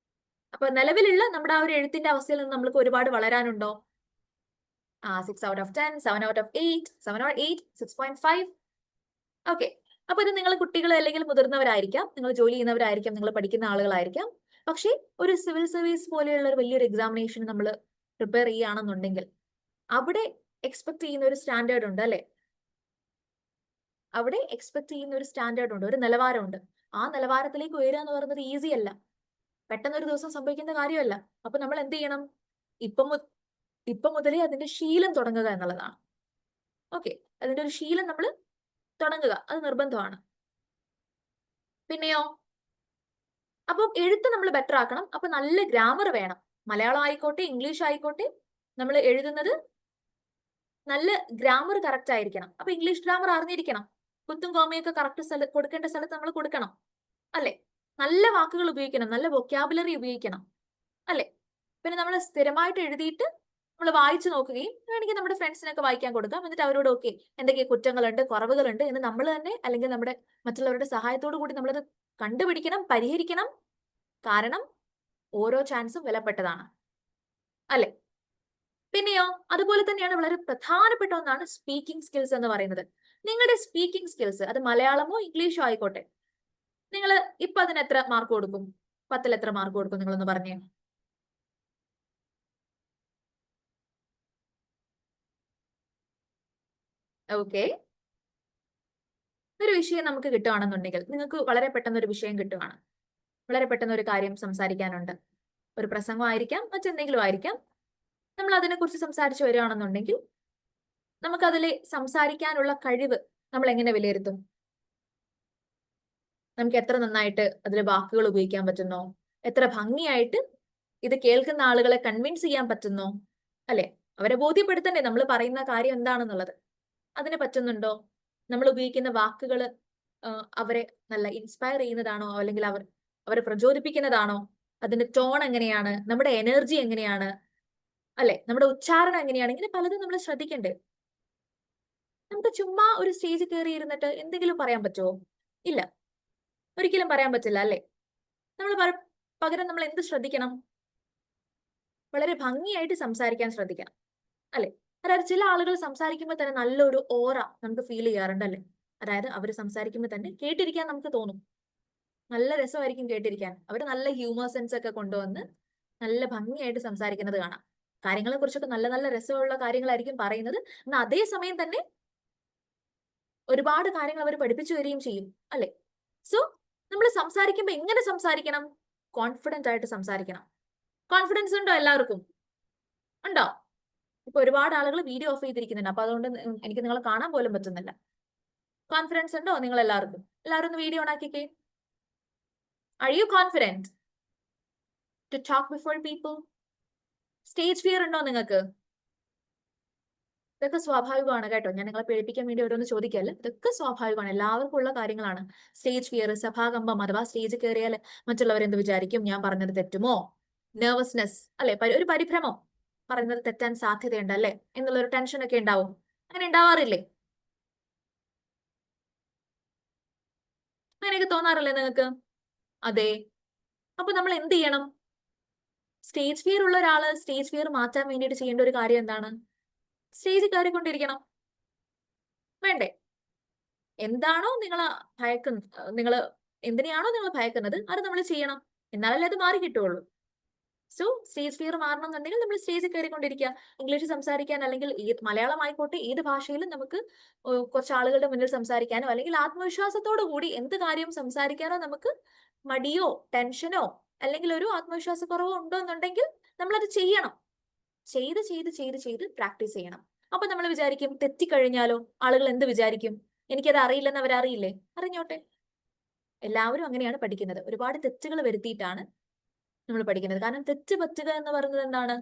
അപ്പൊ നിലവിലുള്ള നമ്മുടെ ആ ഒരു എഴുത്തിന്റെ അവസ്ഥയിൽ നിന്ന് നമ്മൾക്ക് ഒരുപാട് വളരാനുണ്ടോ? 6/10, 7/8, 7/8, 6.5. ഓക്കെ. അപ്പൊ ഇത് നിങ്ങൾ കുട്ടികൾ അല്ലെങ്കിൽ മുതിർന്നവരായിരിക്കാം, നിങ്ങൾ ജോലി ചെയ്യുന്നവരായിരിക്കാം, നിങ്ങൾ പഠിക്കുന്ന ആളുകളായിരിക്കാം. പക്ഷേ ഒരു സിവിൽ സർവീസ് പോലെയുള്ള ഒരു വലിയൊരു എക്സാമിനേഷൻ നമ്മൾ പ്രിപ്പയർ ചെയ്യുകയാണെന്നുണ്ടെങ്കിൽ അവിടെ എക്സ്പെക്ട് ചെയ്യുന്ന ഒരു സ്റ്റാൻഡേർഡ് ഉണ്ട് അല്ലെ? അവിടെ എക്സ്പെക്ട് ചെയ്യുന്ന ഒരു സ്റ്റാൻഡേർഡ് ഉണ്ട്, ഒരു നിലവാരമുണ്ട്. ആ നിലവാരത്തിലേക്ക് ഉയരുക എന്ന് പറയുന്നത് ഈസി അല്ല, പെട്ടെന്ന് ഒരു ദിവസം സംഭവിക്കുന്ന കാര്യമല്ല. അപ്പൊ നമ്മൾ എന്ത് ചെയ്യണം? ഇപ്പം ഇപ്പൊ മുതലേ അതിന്റെ ശീലം തുടങ്ങുക എന്നുള്ളതാണ്. ഓക്കെ, അതിന്റെ ഒരു ശീലം നമ്മൾ തുടങ്ങുക, അത് നിർബന്ധമാണ്. പിന്നെയോ, അപ്പം എഴുത്ത് നമ്മൾ ബെറ്റർ ആക്കണം. അപ്പൊ നല്ല ഗ്രാമർ വേണം. മലയാളം ആയിക്കോട്ടെ, ഇംഗ്ലീഷ് ആയിക്കോട്ടെ, നമ്മൾ എഴുതുന്നത് നല്ല ഗ്രാമർ കറക്റ്റ് ആയിരിക്കണം. അപ്പൊ ഇംഗ്ലീഷ് ഗ്രാമർ അറിഞ്ഞിരിക്കണം. കുത്തും കോമയൊക്കെ കറക്റ്റ് കൊടുക്കേണ്ട സ്ഥലത്ത് നമ്മൾ കൊടുക്കണം, അല്ലെ? നല്ല വാക്കുകൾ ഉപയോഗിക്കണം, നല്ല വൊക്കാബുലറി ഉപയോഗിക്കണം, അല്ലെ? പിന്നെ നമ്മൾ സ്ഥിരമായിട്ട് എഴുതിയിട്ട് നമ്മൾ വായിച്ചു നോക്കുകയും വേണമെങ്കിൽ നമ്മുടെ ഫ്രണ്ട്സിനൊക്കെ വായിക്കാൻ കൊടുക്കാം. എന്നിട്ട് അവരോട് ഓക്കെ എന്തൊക്കെ കുറ്റങ്ങളുണ്ട്, കുറവുകളുണ്ട് എന്ന് നമ്മൾ തന്നെ അല്ലെങ്കിൽ നമ്മുടെ മറ്റുള്ളവരുടെ സഹായത്തോടു കൂടി നമ്മളത് കണ്ടുപിടിക്കണം, പരിഹരിക്കണം. കാരണം ഓരോ ചാൻസും വിലപ്പെട്ടതാണ്, അല്ലെ? പിന്നെയോ, അതുപോലെ തന്നെയാണ് വളരെ പ്രധാനപ്പെട്ട ഒന്നാണ് സ്പീക്കിംഗ് സ്കിൽസ് എന്ന് പറയുന്നത്. നിങ്ങളുടെ സ്പീക്കിംഗ് സ്കിൽസ്, അത് മലയാളമോ ഇംഗ്ലീഷോ ആയിക്കോട്ടെ, നിങ്ങൾ ഇപ്പൊ അതിന് എത്ര മാർക്ക് കൊടുക്കും? 10ൽ എത്ര മാർക്ക് കൊടുക്കും? നിങ്ങളൊന്ന് പറഞ്ഞേ. ഓക്കെ, ഒരു വിഷയം നമുക്ക് കിട്ടുകയാണെന്നുണ്ടെങ്കിൽ, നിങ്ങൾക്ക് വളരെ പെട്ടെന്ന് ഒരു വിഷയം കിട്ടുകയാണ്, വളരെ പെട്ടെന്ന് ഒരു കാര്യം സംസാരിക്കാനുണ്ട്, ഒരു പ്രസംഗമായിരിക്കാം, മറ്റെന്തെങ്കിലും ആയിരിക്കാം. നമ്മൾ അതിനെക്കുറിച്ച് സംസാരിച്ചു വരികയാണെന്നുണ്ടെങ്കിൽ നമുക്കതിൽ സംസാരിക്കാനുള്ള കഴിവ് നമ്മൾ എങ്ങനെ വിലയിരുത്തും? നമുക്ക് എത്ര നന്നായിട്ട് അതിൽ വാക്കുകൾ ഉപയോഗിക്കാൻ പറ്റുന്നോ, എത്ര ഭംഗിയായിട്ട് ഇത് കേൾക്കുന്ന ആളുകളെ കൺവിൻസ് ചെയ്യാൻ പറ്റുന്നോ, അല്ലെ? അവരെ ബോധ്യപ്പെടുത്തണ്ടേ നമ്മൾ പറയുന്ന കാര്യം എന്താണെന്നുള്ളത്. അതിന് പറ്റുന്നുണ്ടോ? നമ്മൾ ഉപയോഗിക്കുന്ന വാക്കുകൾ അവരെ നല്ല ഇൻസ്പയർ ചെയ്യുന്നതാണോ, അല്ലെങ്കിൽ അവരെ പ്രചോദിപ്പിക്കുന്നതാണോ? അതിന്റെ ടോൺ എങ്ങനെയാണ്, നമ്മുടെ എനർജി എങ്ങനെയാണ്, അല്ലെ? നമ്മുടെ ഉച്ചാരണം എങ്ങനെയാണ്? ഇങ്ങനെ പലതും നമ്മൾ ശ്രദ്ധിക്കണ്ടേ? നമുക്ക് ചുമ്മാ ഒരു സ്റ്റേജ് കയറി ഇരുന്നിട്ട് എന്തെങ്കിലും പറയാൻ പറ്റുമോ? ഇല്ല, ഒരിക്കലും പറയാൻ പറ്റില്ല, അല്ലെ? നമ്മൾ പകരം നമ്മൾ എന്ത് ശ്രദ്ധിക്കണം? വളരെ ഭംഗിയായിട്ട് സംസാരിക്കാൻ ശ്രദ്ധിക്കണം, അല്ലെ? അതായത് ചില ആളുകൾ സംസാരിക്കുമ്പോൾ തന്നെ നല്ലൊരു ഓറ നമുക്ക് ഫീൽ ചെയ്യാറുണ്ട്, അല്ലെ? അതായത് അവർ സംസാരിക്കുമ്പോൾ തന്നെ കേട്ടിരിക്കാൻ നമുക്ക് തോന്നും, നല്ല രസമായിരിക്കും കേട്ടിരിക്കാൻ. അവർ നല്ല ഹ്യൂമർ സെൻസ് ഒക്കെ കൊണ്ടുവന്ന് നല്ല ഭംഗിയായിട്ട് സംസാരിക്കുന്നത് കാണാം. കാര്യങ്ങളെ കുറിച്ചൊക്കെ നല്ല നല്ല രസമുള്ള കാര്യങ്ങളായിരിക്കും പറയുന്നത്. എന്നാൽ അതേ സമയം തന്നെ ഒരുപാട് കാര്യങ്ങൾ അവർ പഠിപ്പിച്ചു തരികയും ചെയ്യും, അല്ലെ? സോ നമ്മൾ സംസാരിക്കുമ്പോൾ എങ്ങനെ സംസാരിക്കണം? കോൺഫിഡന്റ് ആയിട്ട് സംസാരിക്കണം. കോൺഫിഡൻസ് ഉണ്ടോ എല്ലാവർക്കും? ഉണ്ടോ? ഇപ്പൊ ഒരുപാട് ആളുകൾ വീഡിയോ ഓഫ് ചെയ്തിരിക്കുന്നുണ്ട്, അപ്പൊ അതുകൊണ്ട് എനിക്ക് നിങ്ങളെ കാണാൻ പോലും പറ്റുന്നില്ല. കോൺഫിഡൻസ് ഉണ്ടോ നിങ്ങൾ എല്ലാവർക്കും? എല്ലാവരും ഒന്ന് വീഡിയോ ഓൺ ആക്കിക്കേ. Are you confident to talk before people? Stage fear ഉണ്ടോ നിങ്ങൾക്ക്? ഇതൊക്കെ സ്വാഭാവികമാണ് കേട്ടോ. ഞാൻ നിങ്ങളെ പേടിപ്പിക്കാൻ വേണ്ടി ഓരോന്ന് ചോദിക്കല്ല. ഇതൊക്കെ സ്വാഭാവികമാണ്, എല്ലാവർക്കും ഉള്ള കാര്യങ്ങളാണ്. സ്റ്റേജ് ഫിയർ, സഭാകമ്പം, അഥവാ സ്റ്റേജ് കയറിയാൽ മറ്റുള്ളവർ എന്ത് വിചാരിക്കും, ഞാൻ പറഞ്ഞത് തെറ്റുമോ, നെർവസ്നെസ്, അല്ലെ? ഒരു പരിഭ്രമം, പറയുന്നത് തെറ്റാൻ സാധ്യതയുണ്ട് അല്ലെ എന്നുള്ളൊരു ടെൻഷൻ ഒക്കെ ഉണ്ടാവും. അങ്ങനെ ഉണ്ടാവാറില്ലേ? അങ്ങനെയൊക്കെ തോന്നാറില്ലേ നിങ്ങൾക്ക്? അതെ. അപ്പൊ നമ്മൾ എന്ത് ചെയ്യണം? സ്റ്റേജ് ഫിയർ ഉള്ള ഒരാള് സ്റ്റേജ് ഫിയർ മാറ്റാൻ വേണ്ടിയിട്ട് ചെയ്യേണ്ട ഒരു കാര്യം എന്താണ്? സ്റ്റേജിൽ കയറിക്കൊണ്ടിരിക്കണം, വേണ്ടേ? എന്താണോ നിങ്ങൾ എന്തിനെയാണോ നിങ്ങൾ ഭയക്കുന്നത് അത് നമ്മൾ ചെയ്യണം, എന്നാലല്ലേ അത് മാറി കിട്ടുള്ളൂ. സോ സ്റ്റേജ് ഫിയർ മാറണം എന്നുണ്ടെങ്കിൽ നമ്മൾ സ്റ്റേജിൽ കയറിക്കൊണ്ടിരിക്കുക. ഇംഗ്ലീഷ് സംസാരിക്കാൻ, അല്ലെങ്കിൽ മലയാളം ആയിക്കോട്ടെ, ഏത് ഭാഷയിലും നമുക്ക് കുറച്ച് ആളുകളുടെ മുന്നിൽ സംസാരിക്കാനോ അല്ലെങ്കിൽ ആത്മവിശ്വാസത്തോടു കൂടി എന്ത് കാര്യം സംസാരിക്കാനോ നമുക്ക് മടിയോ ടെൻഷനോ അല്ലെങ്കിൽ ഒരു ആത്മവിശ്വാസക്കുറവോ ഉണ്ടോ എന്നുണ്ടെങ്കിൽ നമ്മളത് ചെയ്യണം. ചെയ്ത് ചെയ്ത് ചെയ്ത് ചെയ്ത് പ്രാക്ടീസ് ചെയ്യണം. അപ്പൊ നമ്മൾ വിചാരിക്കും തെറ്റിക്കഴിഞ്ഞാലോ ആളുകൾ എന്ത് വിചാരിക്കും, എനിക്കത് അറിയില്ലെന്ന് അവരറിയില്ലേ? അറിഞ്ഞോട്ടെ. എല്ലാവരും അങ്ങനെയാണ് പഠിക്കുന്നത്, ഒരുപാട് തെറ്റുകൾ വരുത്തിയിട്ടാണ് നമ്മൾ പഠിക്കുന്നത്. കാരണം തെറ്റ് പറ്റുക എന്ന് പറയുന്നത് എന്താണ്?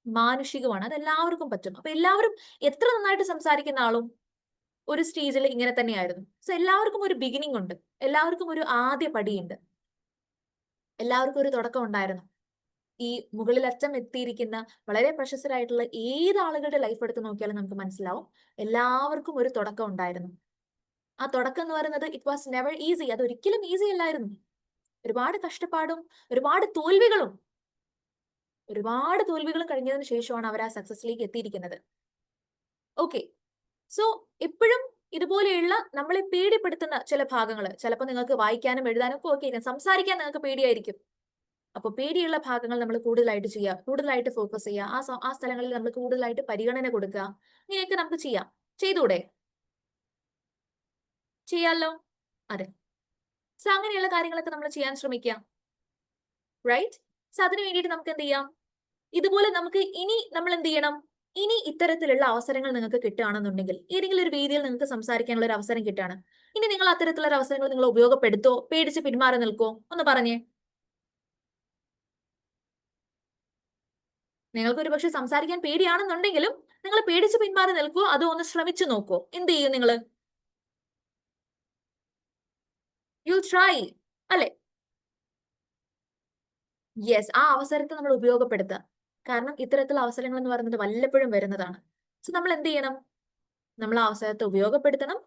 മാനുഷികമാണ്, അത് എല്ലാവർക്കും പറ്റും. അപ്പൊ എല്ലാവരും എത്ര നന്നായിട്ട് സംസാരിക്കുന്ന ആളും ഒരു സ്റ്റേജിൽ ഇങ്ങനെ തന്നെയായിരുന്നു. സോ എല്ലാവർക്കും ഒരു ബിഗിനിങ് ഉണ്ട്, എല്ലാവർക്കും ഒരു ആദ്യ പടിയുണ്ട്, എല്ലാവർക്കും ഒരു തുടക്കം ഉണ്ടായിരുന്നു. ഈ മുകളിലറ്റം എത്തിയിരിക്കുന്ന വളരെ പ്രശസ്തരായിട്ടുള്ള ഏത് ആളുകളുടെ ലൈഫ് എടുത്ത് നോക്കിയാലും നമുക്ക് മനസ്സിലാവും എല്ലാവർക്കും ഒരു തുടക്കം ഉണ്ടായിരുന്നു. ആ തുടക്കം എന്ന് പറയുന്നത് ഇറ്റ് വാസ് നെവർ ഈസി, അത് ഒരിക്കലും ഈസി അല്ലായിരുന്നു. ഒരുപാട് കഷ്ടപ്പാടും ഒരുപാട് തോൽവികളും കഴിഞ്ഞതിന് ശേഷമാണ് അവർ ആ സക്സസിലേക്ക് എത്തിയിരിക്കുന്നത്. ഓക്കെ, സോ എപ്പോഴും ഇതുപോലെയുള്ള നമ്മളെ പേടിപ്പെടുത്തുന്ന ചില ഭാഗങ്ങൾ, ചിലപ്പോൾ നിങ്ങൾക്ക് വായിക്കാനും എഴുതാനും ഒക്കെ ഓക്കെ, സംസാരിക്കാൻ നിങ്ങൾക്ക് പേടിയായിരിക്കും. അപ്പൊ പേടിയുള്ള ഭാഗങ്ങൾ നമ്മൾ കൂടുതലായിട്ട് ചെയ്യുക, കൂടുതലായിട്ട് ഫോക്കസ് ചെയ്യുക, ആ സ്ഥലങ്ങളിൽ നമ്മൾ കൂടുതലായിട്ട് പരിഗണന കൊടുക്കുക. ഇങ്ങനെയൊക്കെ നമുക്ക് ചെയ്യാം. ചെയ്തൂടെ? ചെയ്യാലോ? അതെ. സോ അങ്ങനെയുള്ള കാര്യങ്ങളൊക്കെ നമ്മൾ ചെയ്യാൻ ശ്രമിക്കാം, റൈറ്റ്? സോ അതിന് വേണ്ടിയിട്ട് നമുക്ക് എന്ത് ചെയ്യാം? ഇതുപോലെ നമുക്ക് ഇനി നമ്മൾ എന്ത് ചെയ്യണം? ഇനി ഇത്തരത്തിലുള്ള അവസരങ്ങൾ നിങ്ങൾക്ക് കിട്ടുകയാണെന്നുണ്ടെങ്കിൽ ഏതെങ്കിലും ഒരു വേദിയിൽ നിങ്ങൾക്ക് സംസാരിക്കാനുള്ള ഒരു അവസരം കിട്ടുകയാണ്, ഇനി നിങ്ങൾ അത്തരത്തിലുള്ള ഒരു അവസരങ്ങൾ നിങ്ങൾ ഉപയോഗപ്പെടുത്തോ, പേടിച്ച് പിന്മാറി നിൽക്കോ? ഒന്ന് പറഞ്ഞേ. നിങ്ങൾക്ക് ഒരു പക്ഷെ സംസാരിക്കാൻ പേടിയാണെന്നുണ്ടെങ്കിലും നിങ്ങൾ പേടിച്ച് പിന്മാറി നിൽക്കുവോ, അതോ ഒന്ന് ശ്രമിച്ചു നോക്കോ? എന്ത് ചെയ്യും നിങ്ങൾ? യു ട്രൈ അല്ലെ? യെസ്, ആ അവസരത്തെ നമ്മൾ ഉപയോഗപ്പെടുത്തുക. കാരണം ഇത്തരത്തിലുള്ള അവസരങ്ങൾ എന്ന് പറയുന്നത് വല്ലപ്പോഴും വരുന്നതാണ്. സോ നമ്മൾ എന്ത് ചെയ്യണം? നമ്മൾ ആ അവസരത്തെ ഉപയോഗപ്പെടുത്തണം,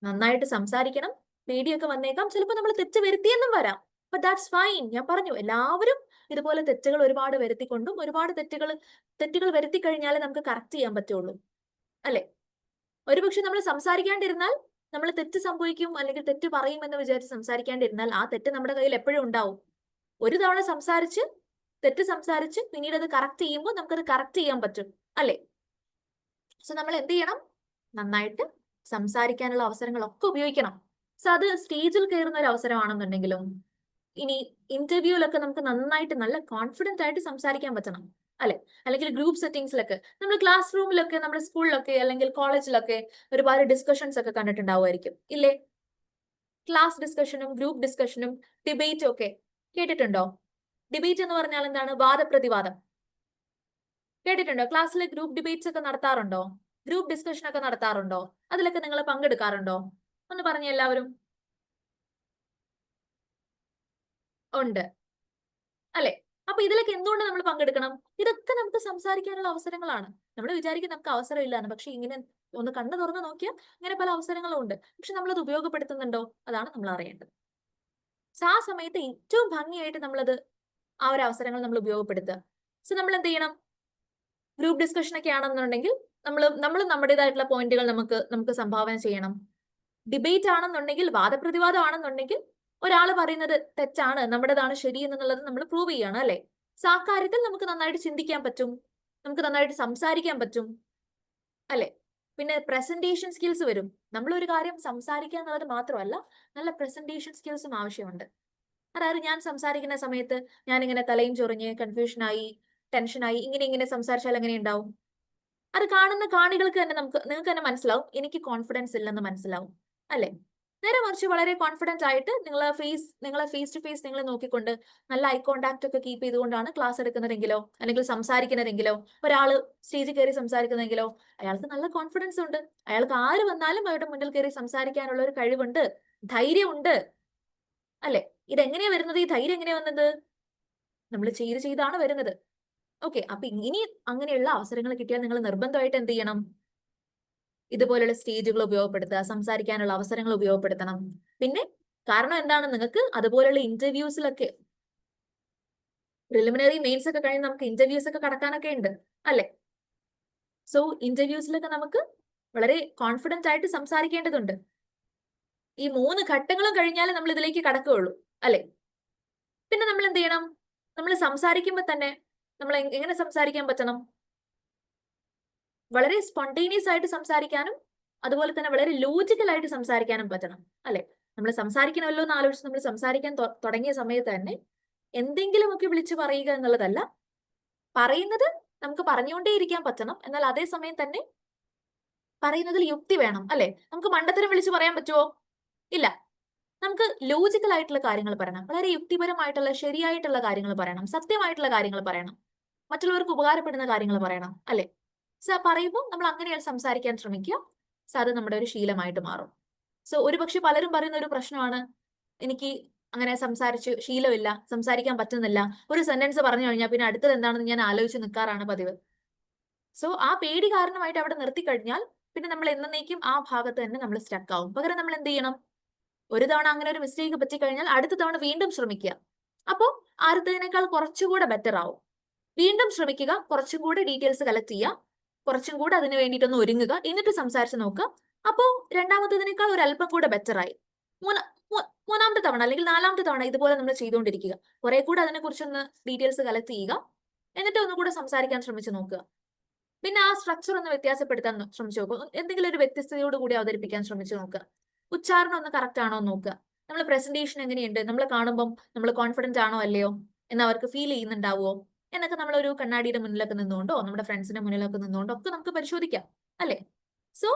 നന്നായിട്ട് സംസാരിക്കണം. പേടിയൊക്കെ വന്നേക്കാം, ചിലപ്പോൾ നമ്മൾ തെറ്റ് വരുത്തിയെന്നും വരാം. But that's fine. ഞാൻ പറഞ്ഞു, എല്ലാവരും ഇതുപോലെ തെറ്റുകൾ ഒരുപാട് വരുത്തിക്കൊണ്ടും ഒരുപാട് തെറ്റുകൾ വരുത്തി കഴിഞ്ഞാലേ നമുക്ക് കറക്റ്റ് ചെയ്യാൻ പറ്റുള്ളൂ, അല്ലെ? ഒരുപക്ഷെ നമ്മൾ സംസാരിക്കാണ്ടിരുന്നാൽ നമ്മൾ തെറ്റ് സംഭവിക്കും അല്ലെങ്കിൽ തെറ്റ് പറയും എന്ന് വിചാരിച്ച് സംസാരിക്കാണ്ടിരുന്നാൽ ആ തെറ്റ് നമ്മുടെ കയ്യിൽ എപ്പോഴും ഉണ്ടാവും. ഒരു തവണ തെറ്റ് സംസാരിച്ച് പിന്നീട് അത് കറക്റ്റ് ചെയ്യുമ്പോൾ നമുക്കത് കറക്റ്റ് ചെയ്യാൻ പറ്റും, അല്ലെ? സോ നമ്മൾ എന്ത് ചെയ്യണം? നന്നായിട്ട് സംസാരിക്കാനുള്ള അവസരങ്ങളൊക്കെ ഉപയോഗിക്കണം. സോ അത് സ്റ്റേജിൽ കയറുന്ന ഒരു അവസരമാണെന്നുണ്ടെങ്കിലും ഇനി ഇന്റർവ്യൂലൊക്കെ നമുക്ക് നന്നായിട്ട് നല്ല കോൺഫിഡന്റ് ആയിട്ട് സംസാരിക്കാൻ പറ്റണം, അല്ലെ? അല്ലെങ്കിൽ ഗ്രൂപ്പ് സെറ്റിംഗ്സിലൊക്കെ, നമ്മൾ ക്ലാസ് റൂമിലൊക്കെ, നമ്മുടെ സ്കൂളിലൊക്കെ അല്ലെങ്കിൽ കോളേജിലൊക്കെ ഒരുപാട് ഡിസ്കഷൻസ് ഒക്കെ കണ്ടിട്ടുണ്ടാവുമായിരിക്കും, ഇല്ലേ? ക്ലാസ് ഡിസ്കഷനും ഗ്രൂപ്പ് ഡിസ്കഷനും ഡിബേറ്റും ഒക്കെ കേട്ടിട്ടുണ്ടോ? ഡിബേറ്റ് എന്ന് പറഞ്ഞാൽ എന്താണ്? വാദപ്രതിവാദം. കേട്ടിട്ടുണ്ടോ? ക്ലാസ്സിലെ ഗ്രൂപ്പ് ഡിബേറ്റ്സ് ഒക്കെ നടത്താറുണ്ടോ? ഗ്രൂപ്പ് ഡിസ്കഷൻ ഒക്കെ നടത്താറുണ്ടോ? അതിലൊക്കെ നിങ്ങൾ പങ്കെടുക്കാറുണ്ടോ? ഒന്ന് പറഞ്ഞേ എല്ലാവരും. ഉണ്ട് അല്ലെ? അപ്പൊ ഇതിലൊക്കെ എന്തുകൊണ്ട് നമ്മൾ പങ്കെടുക്കണം? ഇതൊക്കെ നമുക്ക് സംസാരിക്കാനുള്ള അവസരങ്ങളാണ്. നമ്മൾ വിചാരിക്കും നമുക്ക് അവസരം ഇല്ലാന്ന്, പക്ഷെ ഇങ്ങനെ ഒന്ന് കണ്ണു തുറന്ന് നോക്കിയാൽ ഇങ്ങനെ പല അവസരങ്ങളും ഉണ്ട്. പക്ഷെ നമ്മളത് ഉപയോഗപ്പെടുത്തുന്നുണ്ടോ? അതാണ് നമ്മൾ അറിയേണ്ടത്. സോ ആ സമയത്ത് ഏറ്റവും ഭംഗിയായിട്ട് ആ ഒരു അവസരങ്ങൾ നമ്മൾ ഉപയോഗപ്പെടുത്തുക. സോ നമ്മൾ എന്ത് ചെയ്യണം? ഗ്രൂപ്പ് ഡിസ്കഷൻ ഒക്കെ ആണെന്നുണ്ടെങ്കിൽ നമ്മൾ നമ്മുടേതായിട്ടുള്ള പോയിന്റുകൾ നമുക്ക് സംഭാവന ചെയ്യണം. ഡിബേറ്റ് ആണെന്നുണ്ടെങ്കിൽ, വാദപ്രതിവാദം ആണെന്നുണ്ടെങ്കിൽ ഒരാൾ പറയുന്നത് തെറ്റാണ്, നമ്മുടേതാണ് ശരി എന്നുള്ളത് നമ്മൾ പ്രൂവ് ചെയ്യണം, അല്ലെ? സോ ആ കാര്യത്തിൽ നമുക്ക് നന്നായിട്ട് ചിന്തിക്കാൻ പറ്റും, നമുക്ക് നന്നായിട്ട് സംസാരിക്കാൻ പറ്റും, അല്ലെ? പിന്നെ പ്രസന്റേഷൻ സ്കിൽസ് വരും. നമ്മൾ ഒരു കാര്യം സംസാരിക്കുക എന്നുള്ളത് മാത്രമല്ല, നല്ല പ്രസന്റേഷൻ സ്കിൽസും ആവശ്യമുണ്ട്. അതായത് ഞാൻ സംസാരിക്കുന്ന സമയത്ത് ഞാൻ ഇങ്ങനെ തലയും ചൊറിഞ്ഞ് കൺഫ്യൂഷനായി ടെൻഷനായി ഇങ്ങനെ സംസാരിച്ചാൽ എങ്ങനെ ഉണ്ടാവും? അത് കാണുന്ന കാണികൾക്ക് തന്നെ നിങ്ങൾക്ക് തന്നെ മനസ്സിലാവും എനിക്ക് കോൺഫിഡൻസ് ഇല്ലെന്ന് മനസ്സിലാവും, അല്ലെ? നേരെ മറിച്ച് വളരെ കോൺഫിഡന്റ് ആയിട്ട് നിങ്ങളെ ഫേസ് ടു ഫേസ് നിങ്ങൾ നോക്കിക്കൊണ്ട് നല്ല ഐ കോണ്ടാക്ട് ഒക്കെ കീപ്പ് ചെയ്തുകൊണ്ടാണ് ക്ലാസ് എടുക്കുന്നതെങ്കിലോ അല്ലെങ്കിൽ സംസാരിക്കുന്നതെങ്കിലോ, ഒരാള് സ്റ്റേജിൽ കയറി സംസാരിക്കുന്നതെങ്കിലോ, അയാൾക്ക് നല്ല കോൺഫിഡൻസ് ഉണ്ട്. അയാൾക്ക് ആര് വന്നാലും അവരുടെ മുന്നിൽ കയറി സംസാരിക്കാനുള്ള ഒരു കഴിവുണ്ട്, ധൈര്യമുണ്ട്, അല്ലെ? ഇതെങ്ങനെയാ വരുന്നത്? ഈ ധൈര്യം എങ്ങനെയാ വന്നത്? നമ്മൾ ചെയ്താണ് വരുന്നത്. ഓക്കെ, അപ്പൊ ഇനി അങ്ങനെയുള്ള അവസരങ്ങൾ കിട്ടിയാൽ നിങ്ങൾ നിർബന്ധമായിട്ട് എന്ത് ചെയ്യണം? ഇതുപോലുള്ള സ്റ്റേജുകൾ ഉപയോഗപ്പെടുത്തുക, സംസാരിക്കാനുള്ള അവസരങ്ങൾ ഉപയോഗപ്പെടുത്തണം. പിന്നെ കാരണം എന്താണ്? നിങ്ങൾക്ക് അതുപോലുള്ള ഇന്റർവ്യൂസിലൊക്കെ പ്രിലിമിനറി മെയിൻസ് ഒക്കെ കഴിഞ്ഞ് നമുക്ക് ഇന്റർവ്യൂസ് ഒക്കെ കടക്കാനൊക്കെ ഉണ്ട്, അല്ലെ? സോ ഇന്റർവ്യൂസിലൊക്കെ നമുക്ക് വളരെ കോൺഫിഡന്റ് ആയിട്ട് സംസാരിക്കേണ്ടതുണ്ട്. ഈ 3 ഘട്ടങ്ങളും കഴിഞ്ഞാലേ നമ്മൾ ഇതിലേക്ക് കടക്കുകയുള്ളൂ, അല്ലെ? പിന്നെ നമ്മൾ എന്ത് ചെയ്യണം? നമ്മൾ സംസാരിക്കുമ്പോൾ തന്നെ നമ്മൾ എങ്ങനെ സംസാരിക്കാൻ പറ്റണം? വളരെ സ്പോണ്ടേനിയസ് ആയിട്ട് സംസാരിക്കാനും അതുപോലെ തന്നെ വളരെ ലോജിക്കൽ ആയിട്ട് സംസാരിക്കാനും പറ്റണം, അല്ലെ? നമ്മൾ സംസാരിക്കണമല്ലോ എന്ന് ആലോചിച്ച് നമ്മൾ സംസാരിക്കാൻ തുടങ്ങിയ സമയത്ത് തന്നെ എന്തെങ്കിലുമൊക്കെ വിളിച്ചു പറയുക എന്നുള്ളതല്ല, പറയുന്നത് നമുക്ക് പറഞ്ഞുകൊണ്ടേയിരിക്കാൻ പറ്റണം. എന്നാൽ അതേസമയം തന്നെ പറയുന്നതിൽ യുക്തി വേണം, അല്ലെ? നമുക്ക് മണ്ടത്തരം വിളിച്ചു പറയാൻ പറ്റുമോ? ഇല്ല. നമുക്ക് ലോജിക്കൽ ആയിട്ടുള്ള കാര്യങ്ങൾ പറയണം, വളരെ യുക്തിപരമായിട്ടുള്ള ശരിയായിട്ടുള്ള കാര്യങ്ങൾ പറയണം, സത്യമായിട്ടുള്ള കാര്യങ്ങൾ പറയണം, മറ്റുള്ളവർക്ക് ഉപകാരപ്പെടുന്ന കാര്യങ്ങൾ പറയണം, അല്ലെ? സോ പറയുമ്പോൾ നമ്മൾ അങ്ങനെ സംസാരിക്കാൻ ശ്രമിക്കുക. സോ അത് നമ്മുടെ ഒരു ശീലമായിട്ട് മാറും. സോ ഒരുപക്ഷെ പലരും പറയുന്ന ഒരു പ്രശ്നമാണ്, എനിക്ക് അങ്ങനെ സംസാരിച്ച് ശീലമില്ല, സംസാരിക്കാൻ പറ്റുന്നില്ല, ഒരു സെന്റൻസ് പറഞ്ഞു കഴിഞ്ഞാൽ പിന്നെ അടുത്തത് എന്താണെന്ന് ഞാൻ ആലോചിച്ച് നിൽക്കാറാണ് പതിവ്. സോ ആ പേടി കാരണമായിട്ട് അവിടെ നിർത്തി കഴിഞ്ഞാൽ പിന്നെ നമ്മൾ എന്നേക്കും ആ ഭാഗത്ത് തന്നെ നമ്മൾ സ്റ്റക്ക് ആവും. പകരം നമ്മൾ എന്ത് ചെയ്യണം? ഒരു തവണ അങ്ങനെ ഒരു മിസ്റ്റേക്ക് പറ്റിക്കഴിഞ്ഞാൽ അടുത്ത തവണ വീണ്ടും ശ്രമിക്കുക. അപ്പോൾ ആദ്യത്തേതിനേക്കാൾ കുറച്ചുകൂടെ ബെറ്റർ ആവും. വീണ്ടും ശ്രമിക്കുക, കുറച്ചും കൂടെ ഡീറ്റെയിൽസ് കളക്ട് ചെയ്യുക, കുറച്ചും കൂടെ അതിന് വേണ്ടിയിട്ടൊന്ന് ഒരുങ്ങുക, എന്നിട്ട് സംസാരിച്ച് നോക്കുക. അപ്പോൾ രണ്ടാമത്തേതിനേക്കാൾ ഒരു അല്പം കൂടെ ബെറ്റർ ആയി. മൂന്നാമത്തെ തവണ അല്ലെങ്കിൽ 4ാമത്തെ തവണ ഇതുപോലെ നമ്മൾ ചെയ്തുകൊണ്ടിരിക്കുക. കുറെ കൂടെ അതിനെക്കുറിച്ചൊന്ന് ഡീറ്റെയിൽസ് കളക്ട് ചെയ്യുക, എന്നിട്ട് ഒന്നുകൂടെ സംസാരിക്കാൻ ശ്രമിച്ചു നോക്കുക. പിന്നെ ആ സ്ട്രക്ചർ ഒന്ന് വ്യത്യാസപ്പെടുത്താൻ ശ്രമിച്ചു നോക്കുക. എന്തെങ്കിലും ഒരു വ്യത്യസ്തതയോട് കൂടി അവതരിപ്പിക്കാൻ ശ്രമിച്ചു നോക്കുക. ഉച്ചാരണം ഒന്ന് കറക്റ്റ് ആണോ എന്ന് നോക്കുക. നമ്മൾ പ്രസന്റേഷൻ എങ്ങനെയുണ്ട്, നമ്മൾ കാണുമ്പോൾ നമ്മൾ കോൺഫിഡന്റ് ആണോ അല്ലയോ എന്ന് അവർക്ക് ഫീൽ ചെയ്യുന്നുണ്ടാവുമോ എന്നൊക്കെ നമ്മൾ ഒരു കണ്ണാടിയുടെ മുന്നിലൊക്കെ നിന്നുകൊണ്ടോ നമ്മുടെ ഫ്രണ്ട്സിന്റെ മുന്നിലൊക്കെ നിന്നുകൊണ്ടോ ഒക്കെ നമുക്ക് പരിശോധിക്കാം അല്ലെ. സോ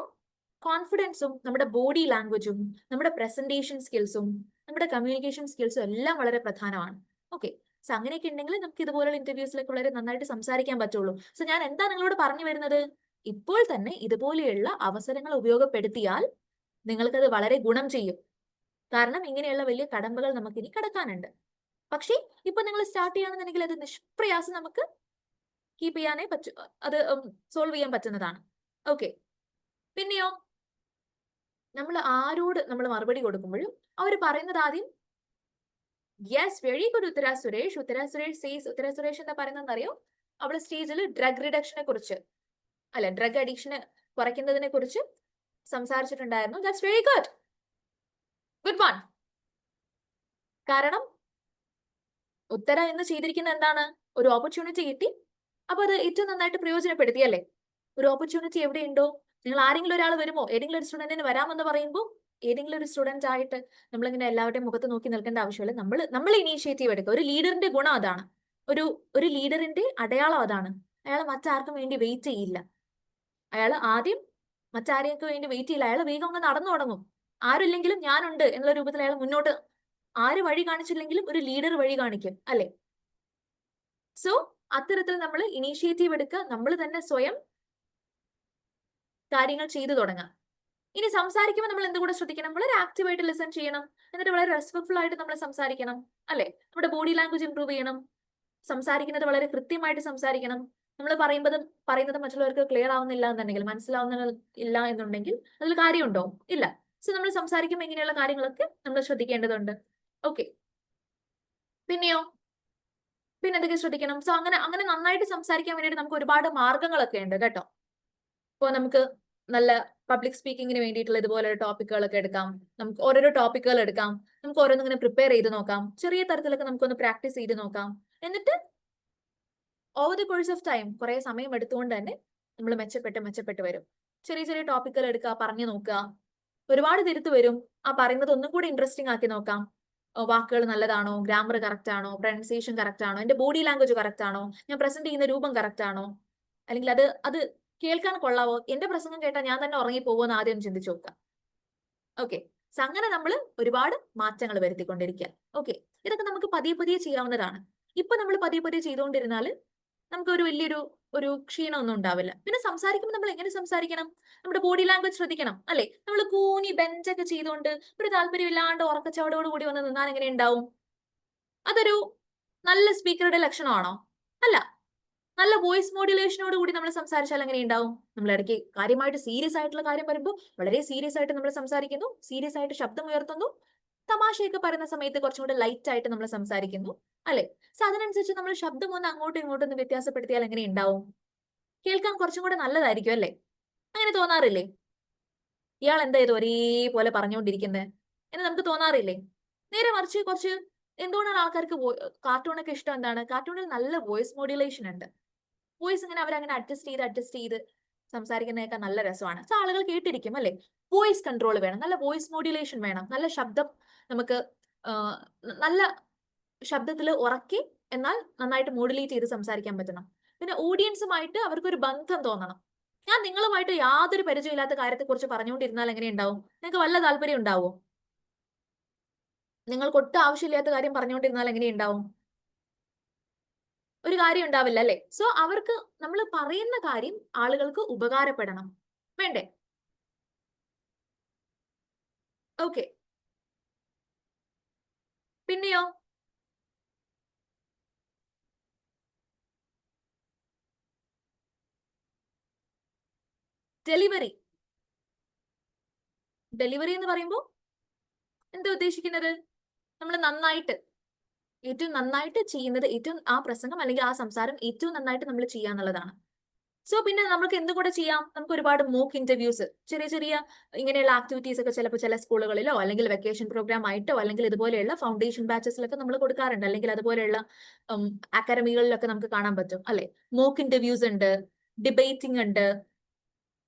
കോൺഫിഡൻസും നമ്മുടെ ബോഡി ലാംഗ്വേജും നമ്മുടെ പ്രസന്റേഷൻ സ്കിൽസും നമ്മുടെ കമ്മ്യൂണിക്കേഷൻ സ്കിൽസും എല്ലാം വളരെ പ്രധാനമാണ്. ഓക്കെ, സോ അങ്ങനെയൊക്കെ ഉണ്ടെങ്കിൽ നമുക്ക് ഇതുപോലുള്ള ഇന്റർവ്യൂസിലൊക്കെ വളരെ നന്നായിട്ട് സംസാരിക്കാൻ പറ്റുള്ളൂ. സോ ഞാൻ എന്താ നിങ്ങളോട് പറഞ്ഞു വരുന്നത്, ഇപ്പോൾ തന്നെ ഇതുപോലെയുള്ള അവസരങ്ങൾ ഉപയോഗപ്പെടുത്തിയാൽ നിങ്ങൾക്കത് വളരെ ഗുണം ചെയ്യും. കാരണം ഇങ്ങനെയുള്ള വലിയ കടമ്പകൾ നമുക്ക് ഇനി കടക്കാനുണ്ട്. പക്ഷേ ഇപ്പൊ നിങ്ങൾ സ്റ്റാർട്ട് ചെയ്യുകയാണെന്നുണ്ടെങ്കിൽ അത് നിഷ്പ്രയാസം നമുക്ക് കീപ്പ് ചെയ്യാനേ പറ്റൂ, അത് സോൾവ് ചെയ്യാൻ പറ്റുന്നതാണ്. ഓക്കെ, പിന്നെയോ നമ്മൾ ആരോട് നമ്മൾ മറുപടി കൊടുക്കുമ്പോഴും അവർ പറയുന്നത് ആദ്യം യെസ് വെരി ഗുഡ് ഉത്തര സുരേഷ്. ഉത്തര സുരേഷ് എന്താ പറയുന്നത് അറിയോ? അവള് സ്റ്റേജിൽ ഡ്രഗ് റിഡക്ഷനെ കുറിച്ച് അല്ല ഡ്രഗ് അഡിക്ഷനെ കുറയ്ക്കുന്നതിനെ കുറിച്ച് സംസാരിച്ചിട്ടുണ്ടായിരുന്നു. That's very good, good one. കാരണം ഉത്തര എന്ന് ചെയ്തിരിക്കുന്ന എന്താണ്, ഒരു ഓപ്പർച്യൂണിറ്റി കിട്ടി, അപ്പൊ അത് ഏറ്റവും നന്നായിട്ട് പ്രയോജനപ്പെടുത്തി അല്ലേ. ഒരു ഓപ്പർച്യൂണിറ്റി എവിടെയുണ്ടോ, നിങ്ങൾ ആരെങ്കിലും ഒരാൾ വരുമോ, ഏതെങ്കിലും ഒരു സ്റ്റുഡന്റിന് വരാമെന്ന് പറയുമ്പോൾ ഏതെങ്കിലും ഒരു സ്റ്റുഡന്റ് ആയിട്ട് നമ്മളിങ്ങനെ എല്ലാവരുടെയും മുഖത്ത് നോക്കി നിൽക്കേണ്ട ആവശ്യമില്ല. നമ്മൾ ഇനീഷ്യേറ്റീവ് എടുക്കുക. ഒരു ലീഡറിന്റെ ഗുണം അതാണ്, ഒരു ലീഡറിന്റെ അടയാളം അതാണ്. അയാൾ മറ്റാർക്കും വേണ്ടി വെയിറ്റ് ചെയ്യില്ല. അയാൾ ആദ്യം മറ്റാരെയൊക്കെ വേണ്ടി വെയിറ്റ് ചെയ്യില്ല. അയാൾ വേഗം അങ്ങ് നടന്നു തുടങ്ങും. ആരില്ലെങ്കിലും ഞാനുണ്ട് എന്നുള്ള രൂപത്തിൽ അയാൾ മുന്നോട്ട്, ആര് വഴി കാണിച്ചില്ലെങ്കിലും ഒരു ലീഡർ വഴി കാണിക്കും അല്ലെ. സോ അത്തരത്തിൽ നമ്മൾ ഇനീഷ്യേറ്റീവ് എടുക്കുക, നമ്മൾ തന്നെ സ്വയം കാര്യങ്ങൾ ചെയ്തു തുടങ്ങാം. ഇനി സംസാരിക്കുമ്പോൾ നമ്മൾ എന്തുകൂടെ ശ്രദ്ധിക്കണം, വളരെ ആക്റ്റീവായിട്ട് ലിസൺ ചെയ്യണം, എന്നിട്ട് വളരെ റെസ്പെക്ട്ഫുൾ ആയിട്ട് നമ്മൾ സംസാരിക്കണം അല്ലെ. നമ്മുടെ ബോഡി ലാംഗ്വേജ് ഇംപ്രൂവ് ചെയ്യണം, സംസാരിക്കുന്നത് വളരെ കൃത്യമായിട്ട് സംസാരിക്കണം. നമ്മൾ പറയുന്നത് മറ്റുള്ളവർക്ക് ക്ലിയർ ആവുന്നില്ല എന്നുണ്ടെങ്കിൽ, മനസ്സിലാവുന്നില്ല എന്നുണ്ടെങ്കിൽ അതിൽ കാര്യമുണ്ടോ? ഇല്ല. സോ നമ്മൾ സംസാരിക്കുമ്പോൾ ഇങ്ങനെയുള്ള കാര്യങ്ങളൊക്കെ നമ്മൾ ശ്രദ്ധിക്കേണ്ടതുണ്ട്. ഓക്കെ, പിന്നെയോ പിന്നെ എന്തൊക്കെ ശ്രദ്ധിക്കണം? സോ അങ്ങനെ നന്നായിട്ട് സംസാരിക്കാൻ വേണ്ടിയിട്ട് നമുക്ക് ഒരുപാട് മാർഗങ്ങളൊക്കെ ഉണ്ട് കേട്ടോ. ഇപ്പോൾ നമുക്ക് നല്ല പബ്ലിക് സ്പീക്കിങ്ങിന് വേണ്ടിയിട്ടുള്ള ഇതുപോലെ ടോപ്പിക്കുകളൊക്കെ എടുക്കാം. നമുക്ക് ഓരോരോ ടോപ്പിക്കുകൾ എടുക്കാം, നമുക്ക് ഓരോന്നിങ്ങനെ പ്രിപ്പയർ ചെയ്ത് നോക്കാം, ചെറിയ തരത്തിലൊക്കെ നമുക്കൊന്ന് പ്രാക്ടീസ് ചെയ്ത് നോക്കാം. എന്നിട്ട് over the course of time കുറെ സമയം എടുത്തുകൊണ്ട് തന്നെ നമ്മൾ മെച്ചപ്പെട്ട് വരും. ചെറിയ ചെറിയ ടോപ്പിക്കുകൾ എടുക്കുക, പറഞ്ഞു നോക്കുക, ഒരുപാട് തിരുത്ത് വരും. ആ പറയുന്നത് ഒന്നും കൂടി ഇൻട്രസ്റ്റിംഗ് ആക്കി നോക്കാം. വാക്കുകൾ നല്ലതാണോ, ഗ്രാമർ കറക്റ്റ് ആണോ, പ്രൊനൗൺസിയേഷൻ കറക്റ്റ് ആണോ, എന്റെ ബോഡി ലാംഗ്വേജ് കറക്റ്റ് ആണോ, ഞാൻ പ്രസന്റ് ചെയ്യുന്ന രൂപം കറക്റ്റ് ആണോ, അല്ലെങ്കിൽ അത് കേൾക്കാൻ കൊള്ളാവോ, എന്റെ പ്രസംഗം കേട്ടാൽ ഞാൻ തന്നെ ഉറങ്ങി പോകുമെന്ന് ആദ്യം ചിന്തിച്ചു നോക്കുക. ഓക്കെ, സോ അങ്ങനെ നമ്മൾ ഒരുപാട് മാറ്റങ്ങൾ വരുത്തിക്കൊണ്ടിരിക്കുക. ഓക്കെ, ഇതൊക്കെ നമുക്ക് പതിയെ പതിയെ ചെയ്യാവുന്നതാണ്. ഇപ്പൊ നമ്മൾ പതിയെ ചെയ്തുകൊണ്ടിരുന്നാൽ നമുക്ക് ഒരു ക്ഷീണമൊന്നും ഉണ്ടാവില്ല. പിന്നെ സംസാരിക്കുമ്പോൾ നമ്മൾ എങ്ങനെ സംസാരിക്കണം, നമ്മുടെ ബോഡി ലാംഗ്വേജ് ശ്രദ്ധിക്കണം അല്ലെ. നമ്മൾ കൂനി ബെഞ്ചൊക്കെ ചെയ്തുകൊണ്ട് ഒരു താല്പര്യമില്ലാണ്ട് ഉറക്കച്ചവടോട് കൂടി വന്ന് നിന്നാൽ എങ്ങനെ ഉണ്ടാവും? അതൊരു നല്ല സ്പീക്കറുടെ ലക്ഷണമാണോ? അല്ല. നല്ല വോയിസ് മോഡുലേഷനോട് കൂടി നമ്മൾ സംസാരിച്ചാൽ എങ്ങനെ ഉണ്ടാവും? നമ്മൾ ഇടയ്ക്ക് കാര്യമായിട്ട് സീരിയസ് ആയിട്ടുള്ള കാര്യം വരുമ്പോൾ വളരെ സീരിയസ് ആയിട്ട് നമ്മൾ സംസാരിക്കുന്നു, സീരിയസ് ആയിട്ട് ശബ്ദം ഉയർത്തുന്നു. തമാശയൊക്കെ പറയുന്ന സമയത്ത് കുറച്ചും കൂടെ ലൈറ്റ് ആയിട്ട് നമ്മൾ സംസാരിക്കുന്നു അല്ലെ. സോ അതിനനുസരിച്ച് നമ്മൾ ശബ്ദം ഒന്ന് അങ്ങോട്ടും ഇങ്ങോട്ടും ഒന്ന് വ്യത്യാസപ്പെടുത്തിയാൽ എങ്ങനെ ഉണ്ടാവും? കേൾക്കാൻ കുറച്ചും കൂടെ നല്ലതായിരിക്കും അല്ലെ. അങ്ങനെ തോന്നാറില്ലേ? ഇയാൾ എന്താ ഇത് ഒരേപോലെ പറഞ്ഞുകൊണ്ടിരിക്കുന്നത് എന്ന് നമുക്ക് തോന്നാറില്ലേ? നേരെ മറിച്ച് കുറച്ച് എന്തുകൊണ്ടാണ് ആൾക്കാർക്ക് കാർട്ടൂണൊക്കെ ഇഷ്ടം? എന്താണ്, കാർട്ടൂണിൽ നല്ല വോയിസ് മോഡുലേഷൻ ഉണ്ട്. വോയിസ് ഇങ്ങനെ അവരങ്ങനെ അഡ്ജസ്റ്റ് ചെയ്ത് സംസാരിക്കുന്നതൊക്കെ നല്ല രസമാണ്. സോ ആളുകൾ കേട്ടിരിക്കും അല്ലെ. വോയിസ് കൺട്രോൾ വേണം, നല്ല വോയിസ് മോഡുലേഷൻ വേണം, നല്ല ശബ്ദം നമുക്ക് നല്ല ശബ്ദത്തിൽ ഉറക്കി എന്നാൽ നന്നായിട്ട് മോഡുലേറ്റ് ചെയ്ത് സംസാരിക്കാൻ പറ്റണം. പിന്നെ ഓഡിയൻസുമായിട്ട് അവർക്കൊരു ബന്ധം തോന്നണം. ഞാൻ നിങ്ങളുമായിട്ട് യാതൊരു പരിചയമില്ലാത്ത കാര്യത്തെ കുറിച്ച് പറഞ്ഞുകൊണ്ടിരുന്നാൽ എങ്ങനെ ഉണ്ടാവും? നിങ്ങൾക്ക് വല്ല താല്പര്യം ഉണ്ടാവോ? നിങ്ങൾക്ക് ഒട്ടും ആവശ്യമില്ലാത്ത കാര്യം പറഞ്ഞുകൊണ്ടിരുന്നാൽ എങ്ങനെ ഉണ്ടാവും? ഒരു കാര്യം ഉണ്ടാവില്ല അല്ലെ. സോ അവർക്ക് നമ്മൾ പറയുന്ന കാര്യം ആളുകൾക്ക് ഉപകാരപ്പെടണം, വേണ്ടേ? ഓക്കെ, പിന്നെയോ ഡെലിവറി എന്ന് പറയുമ്പോൾ എന്താ ഉദ്ദേശിക്കുന്നത്? നമ്മൾ ഏറ്റവും നന്നായിട്ട് ചെയ്യുന്നത്, ആ പ്രസംഗം അല്ലെങ്കിൽ ആ സംസാരം ഏറ്റവും നന്നായിട്ട് നമ്മൾ ചെയ്യാന്നുള്ളതാണ്. സോ പിന്നെ നമുക്ക് എന്തും കൂടെ ചെയ്യാം. നമുക്ക് ഒരുപാട് മോക്ക് ഇന്റർവ്യൂസ്, ചെറിയ ഇങ്ങനെയുള്ള ആക്ടിവിറ്റീസ് ഒക്കെ ചിലപ്പോൾ ചില സ്കൂളുകളിലോ അല്ലെങ്കിൽ വെക്കേഷൻ പ്രോഗ്രാം ആയിട്ടോ അല്ലെങ്കിൽ ഇതുപോലെയുള്ള ഫൗണ്ടേഷൻ ബാച്ചസിലൊക്കെ നമ്മൾ കൊടുക്കാറുണ്ട്. അല്ലെങ്കിൽ അതുപോലെയുള്ള അക്കാഡമികളിലൊക്കെ നമുക്ക് കാണാൻ പറ്റും അല്ലെ. മോക്ക് ഇന്റർവ്യൂസ് ഉണ്ട്, ഡിബേറ്റിംഗ് ഉണ്ട്,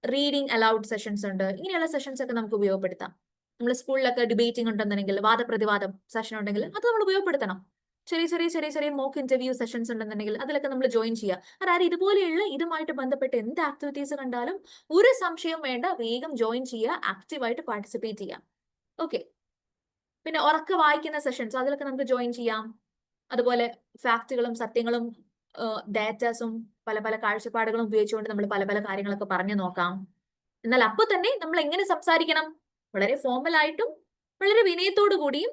റീഡിംഗ് അലൗഡ് സെഷൻസ് ഉണ്ട്. ഇങ്ങനെയുള്ള സെഷൻസ് ഒക്കെ നമുക്ക് ഉപയോഗപ്പെടുത്താം. നമ്മൾ സ്കൂളിലൊക്കെ ഡിബേറ്റിംഗ് ഉണ്ടെന്നുണ്ടെങ്കിൽ, വാദപ്രതിവാദം സെഷൻ ഉണ്ടെങ്കിൽ അത് നമ്മൾ ഉപയോഗപ്പെടുത്തണം. ചെറിയ മോക്ക് ഇന്റർവ്യൂ സെഷൻസ് ഉണ്ടെന്നുണ്ടെങ്കിൽ അതിലൊക്കെ നമ്മൾ ജോയിൻ ചെയ്യുക. അതായത് ഇതുപോലെയുള്ള ഇതുമായിട്ട് ബന്ധപ്പെട്ട് എന്ത് ആക്ടിവിറ്റീസ് കണ്ടാലും ഒരു സംശയം വേണ്ട, വേഗം ജോയിൻ ചെയ്യുക, ആക്റ്റീവായിട്ട് പാർട്ടിസിപ്പേറ്റ് ചെയ്യാം. ഓക്കെ. പിന്നെ ഉറക്കെ വായിക്കുന്ന സെഷൻസ് അതിലൊക്കെ നമുക്ക് ജോയിൻ ചെയ്യാം. അതുപോലെ ഫാക്റ്റുകളും സത്യങ്ങളും ഡാറ്റാസും പല പല കാഴ്ചപ്പാടുകളും ഉപയോഗിച്ചുകൊണ്ട് നമ്മൾ പല പല കാര്യങ്ങളൊക്കെ പറഞ്ഞു നോക്കാം. എന്നാൽ അപ്പൊ തന്നെ നമ്മൾ എങ്ങനെ സംസാരിക്കണം? വളരെ ഫോർമൽ ആയിട്ടും വളരെ വിനയത്തോടു കൂടിയും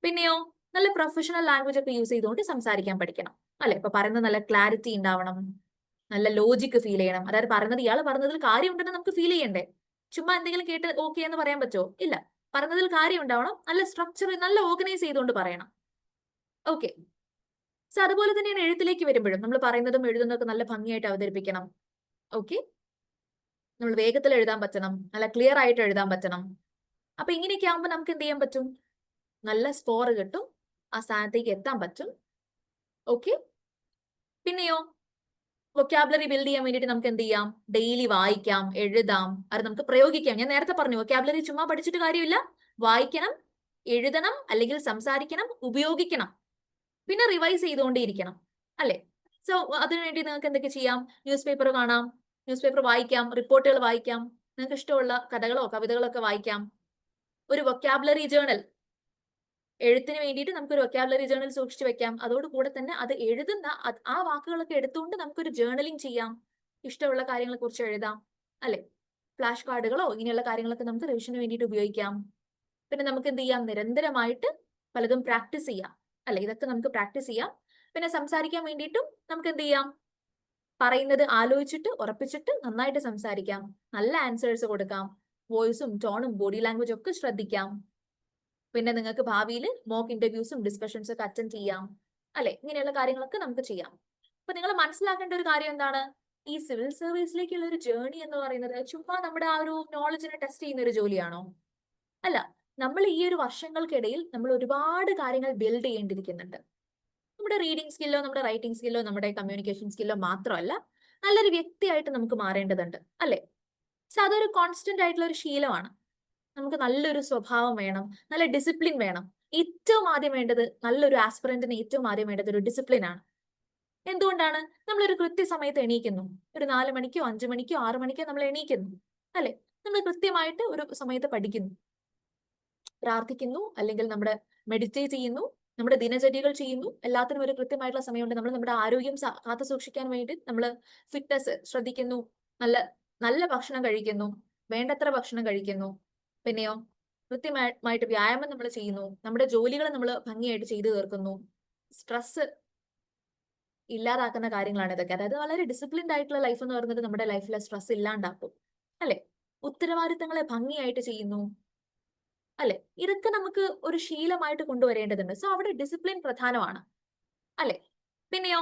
പിന്നെയോ നല്ല പ്രൊഫഷണൽ ലാംഗ്വേജ് ഒക്കെ യൂസ് ചെയ്തുകൊണ്ട് സംസാരിക്കാൻ പഠിക്കണം. അല്ലെ? ഇപ്പൊ പറയുന്നത് നല്ല ക്ലാരിറ്റി ഉണ്ടാവണം, നല്ല ലോജിക്ക് ഫീൽ ചെയ്യണം. അതായത് പറയുന്നത് ഇയാൾ പറഞ്ഞതിൽ കാര്യമുണ്ടെന്ന് നമുക്ക് ഫീൽ ചെയ്യണ്ടേ? ചുമ്മാ എന്തെങ്കിലും കേട്ട് ഓക്കെ എന്ന് പറയാൻ പറ്റുമോ? ഇല്ല. പറഞ്ഞതിൽ കാര്യം ഉണ്ടാവണം, നല്ല സ്ട്രക്ചർ, നല്ല ഓർഗനൈസ് ചെയ്തുകൊണ്ട് പറയണം. ഓക്കെ. സോ അതുപോലെ തന്നെയാണ് എഴുത്തിലേക്ക് വരുമ്പോഴും നമ്മൾ പറയുന്നതും എഴുതുന്നതൊക്കെ നല്ല ഭംഗിയായിട്ട് അവതരിപ്പിക്കണം. ഓക്കെ. നമ്മൾ വേഗത്തിൽ എഴുതാൻ പറ്റണം, നല്ല ക്ലിയർ ആയിട്ട് എഴുതാൻ പറ്റണം. അപ്പൊ ഇങ്ങനെയൊക്കെ ആകുമ്പോൾ നമുക്ക് എന്ത് ചെയ്യാൻ പറ്റും? നല്ല സ്കോർ കിട്ടും, ആ സ്ഥാനത്തേക്ക് എത്താൻ പറ്റും. ഓക്കെ. പിന്നെയോ വൊക്കാബുലറി ബിൽഡ് ചെയ്യാൻ വേണ്ടിയിട്ട് നമുക്ക് എന്ത് ചെയ്യാം? ഡെയിലി വായിക്കാം, എഴുതാം, അത് നമുക്ക് പ്രയോഗിക്കാം. ഞാൻ നേരത്തെ പറഞ്ഞു വൊക്കാബുലറി ചുമ്മാ പഠിച്ചിട്ട് കാര്യമില്ല, വായിക്കണം, എഴുതണം, അല്ലെങ്കിൽ സംസാരിക്കണം, ഉപയോഗിക്കണം, പിന്നെ റിവൈസ് ചെയ്തുകൊണ്ടേയിരിക്കണം. അല്ലെ? സോ അതിനുവേണ്ടി നിങ്ങൾക്ക് എന്തൊക്കെ ചെയ്യാം? ന്യൂസ് പേപ്പർ കാണാം, ന്യൂസ് പേപ്പർ വായിക്കാം, റിപ്പോർട്ടുകൾ വായിക്കാം, നിങ്ങൾക്ക് ഇഷ്ടമുള്ള കഥകളോ കവിതകളോ ഒക്കെ വായിക്കാം. ഒരു വൊക്കാബുലറി ജേണൽ, എഴുത്തിന് വേണ്ടിയിട്ട് നമുക്കൊരു വൊക്കാബുലറി ജേണൽ സൂക്ഷിച്ചു വെക്കാം. അതോടുകൂടെ തന്നെ അത് എഴുതുന്ന ആ വാക്കുകളൊക്കെ എടുത്തുകൊണ്ട് നമുക്കൊരു ജേർണലിംഗ് ചെയ്യാം, ഇഷ്ടമുള്ള കാര്യങ്ങളെ കുറിച്ച് എഴുതാം. അല്ലെ? ഫ്ലാഷ് കാർഡുകളോ ഇങ്ങനെയുള്ള കാര്യങ്ങളൊക്കെ നമുക്ക് റിവിഷന് വേണ്ടിയിട്ട് ഉപയോഗിക്കാം. പിന്നെ നമുക്ക് എന്ത് ചെയ്യാം? നിരന്തരമായിട്ട് പലതും പ്രാക്ടീസ് ചെയ്യാം. അല്ലെ? ഇതൊക്കെ നമുക്ക് പ്രാക്ടീസ് ചെയ്യാം. പിന്നെ സംസാരിക്കാൻ വേണ്ടിയിട്ടും നമുക്ക് എന്ത് ചെയ്യാം? പറയുന്നത് ആലോചിച്ചിട്ട് ഉറപ്പിച്ചിട്ട് നന്നായിട്ട് സംസാരിക്കാം, നല്ല ആൻസേഴ്സ് കൊടുക്കാം, വോയിസും ടോണും ബോഡി ലാംഗ്വേജും ഒക്കെ ശ്രദ്ധിക്കാം. പിന്നെ നിങ്ങൾക്ക് ഭാവിയിൽ മോക്ക് ഇന്റർവ്യൂസും ഡിസ്കഷൻസും ഒക്കെ അറ്റൻഡ് ചെയ്യാം. അല്ലെ? ഇങ്ങനെയുള്ള കാര്യങ്ങളൊക്കെ നമുക്ക് ചെയ്യാം. അപ്പൊ നിങ്ങൾ മനസ്സിലാക്കേണ്ട ഒരു കാര്യം എന്താണ്? ഈ സിവിൽ സർവീസിലേക്കുള്ള ഒരു ജേർണി എന്ന് പറയുന്നത് ചുമ്മാ നമ്മുടെ ആ ഒരു നോളജിനെ ടെസ്റ്റ് ചെയ്യുന്ന ഒരു ജോലിയാണോ? അല്ല. നമ്മൾ ഈ ഒരു വർഷങ്ങൾക്കിടയിൽ നമ്മൾ ഒരുപാട് കാര്യങ്ങൾ ബിൽഡ് ചെയ്യേണ്ടിയിരിക്കുന്നുണ്ട്. നമ്മുടെ റീഡിംഗ് സ്കില്ലോ നമ്മുടെ റൈറ്റിംഗ് സ്കില്ലോ നമ്മുടെ കമ്മ്യൂണിക്കേഷൻ സ്കില്ലോ മാത്രമല്ല, നല്ലൊരു വ്യക്തിയായിട്ട് നമുക്ക് മാറേണ്ടതുണ്ട്. അല്ലെ? സോ അതൊരു കോൺസ്റ്റന്റ് ആയിട്ടുള്ള ഒരു ശീലമാണ്. നമുക്ക് നല്ലൊരു സ്വഭാവം വേണം, നല്ല ഡിസിപ്ലിൻ വേണം. ഏറ്റവും ആദ്യം വേണ്ടത്, നല്ലൊരു ആസ്പിറന്റിന് ഏറ്റവും ആദ്യം വേണ്ടത് ഒരു ഡിസിപ്ലിൻ ആണ്. എന്തുകൊണ്ടാണ്? നമ്മളൊരു കൃത്യസമയത്ത് എണീക്കുന്നു. ഒരു 4 മണിക്കോ 5 മണിക്കോ 6 മണിക്കോ നമ്മൾ എണീക്കുന്നു. അല്ലെ? നമ്മൾ കൃത്യമായിട്ട് ഒരു സമയത്ത് പഠിക്കുന്നു, പ്രാർത്ഥിക്കുന്നു, അല്ലെങ്കിൽ നമ്മുടെ മെഡിറ്റേറ്റ് ചെയ്യുന്നു, നമ്മുടെ ദിനചര്യകൾ ചെയ്യുന്നു. എല്ലാത്തിനും ഒരു കൃത്യമായിട്ടുള്ള സമയമുണ്ട്. നമ്മൾ നമ്മുടെ ആരോഗ്യം കാത്തു സൂക്ഷിക്കാൻ വേണ്ടി നമ്മൾ ഫിറ്റ്നസ് ശ്രദ്ധിക്കുന്നു, നല്ല നല്ല ഭക്ഷണം കഴിക്കുന്നു, വേണ്ടത്ര ഭക്ഷണം കഴിക്കുന്നു. പിന്നെയോ കൃത്യമായിട്ട് വ്യായാമം നമ്മൾ ചെയ്യുന്നു, നമ്മുടെ ജോലികൾ നമ്മൾ ഭംഗിയായിട്ട് ചെയ്തു തീർക്കുന്നു. സ്ട്രെസ് ഇല്ലാതാക്കുന്ന കാര്യങ്ങളാണ് ഇതൊക്കെ. അതായത് വളരെ ഡിസിപ്ലിൻഡ് ആയിട്ടുള്ള ലൈഫ് എന്ന് പറയുന്നത് നമ്മുടെ ലൈഫിലെ സ്ട്രെസ് ഇല്ലാണ്ടാക്കും. അല്ലെ? ഉത്തരവാദിത്തങ്ങളെ ഭംഗിയായിട്ട് ചെയ്യുന്നു. അല്ലെ? ഇതൊക്കെ നമുക്ക് ഒരു ശീലമായിട്ട് കൊണ്ടുവരേണ്ടതുണ്ട്. സോ അവിടെ ഡിസിപ്ലിൻ പ്രധാനമാണ്. അല്ലെ? പിന്നെയോ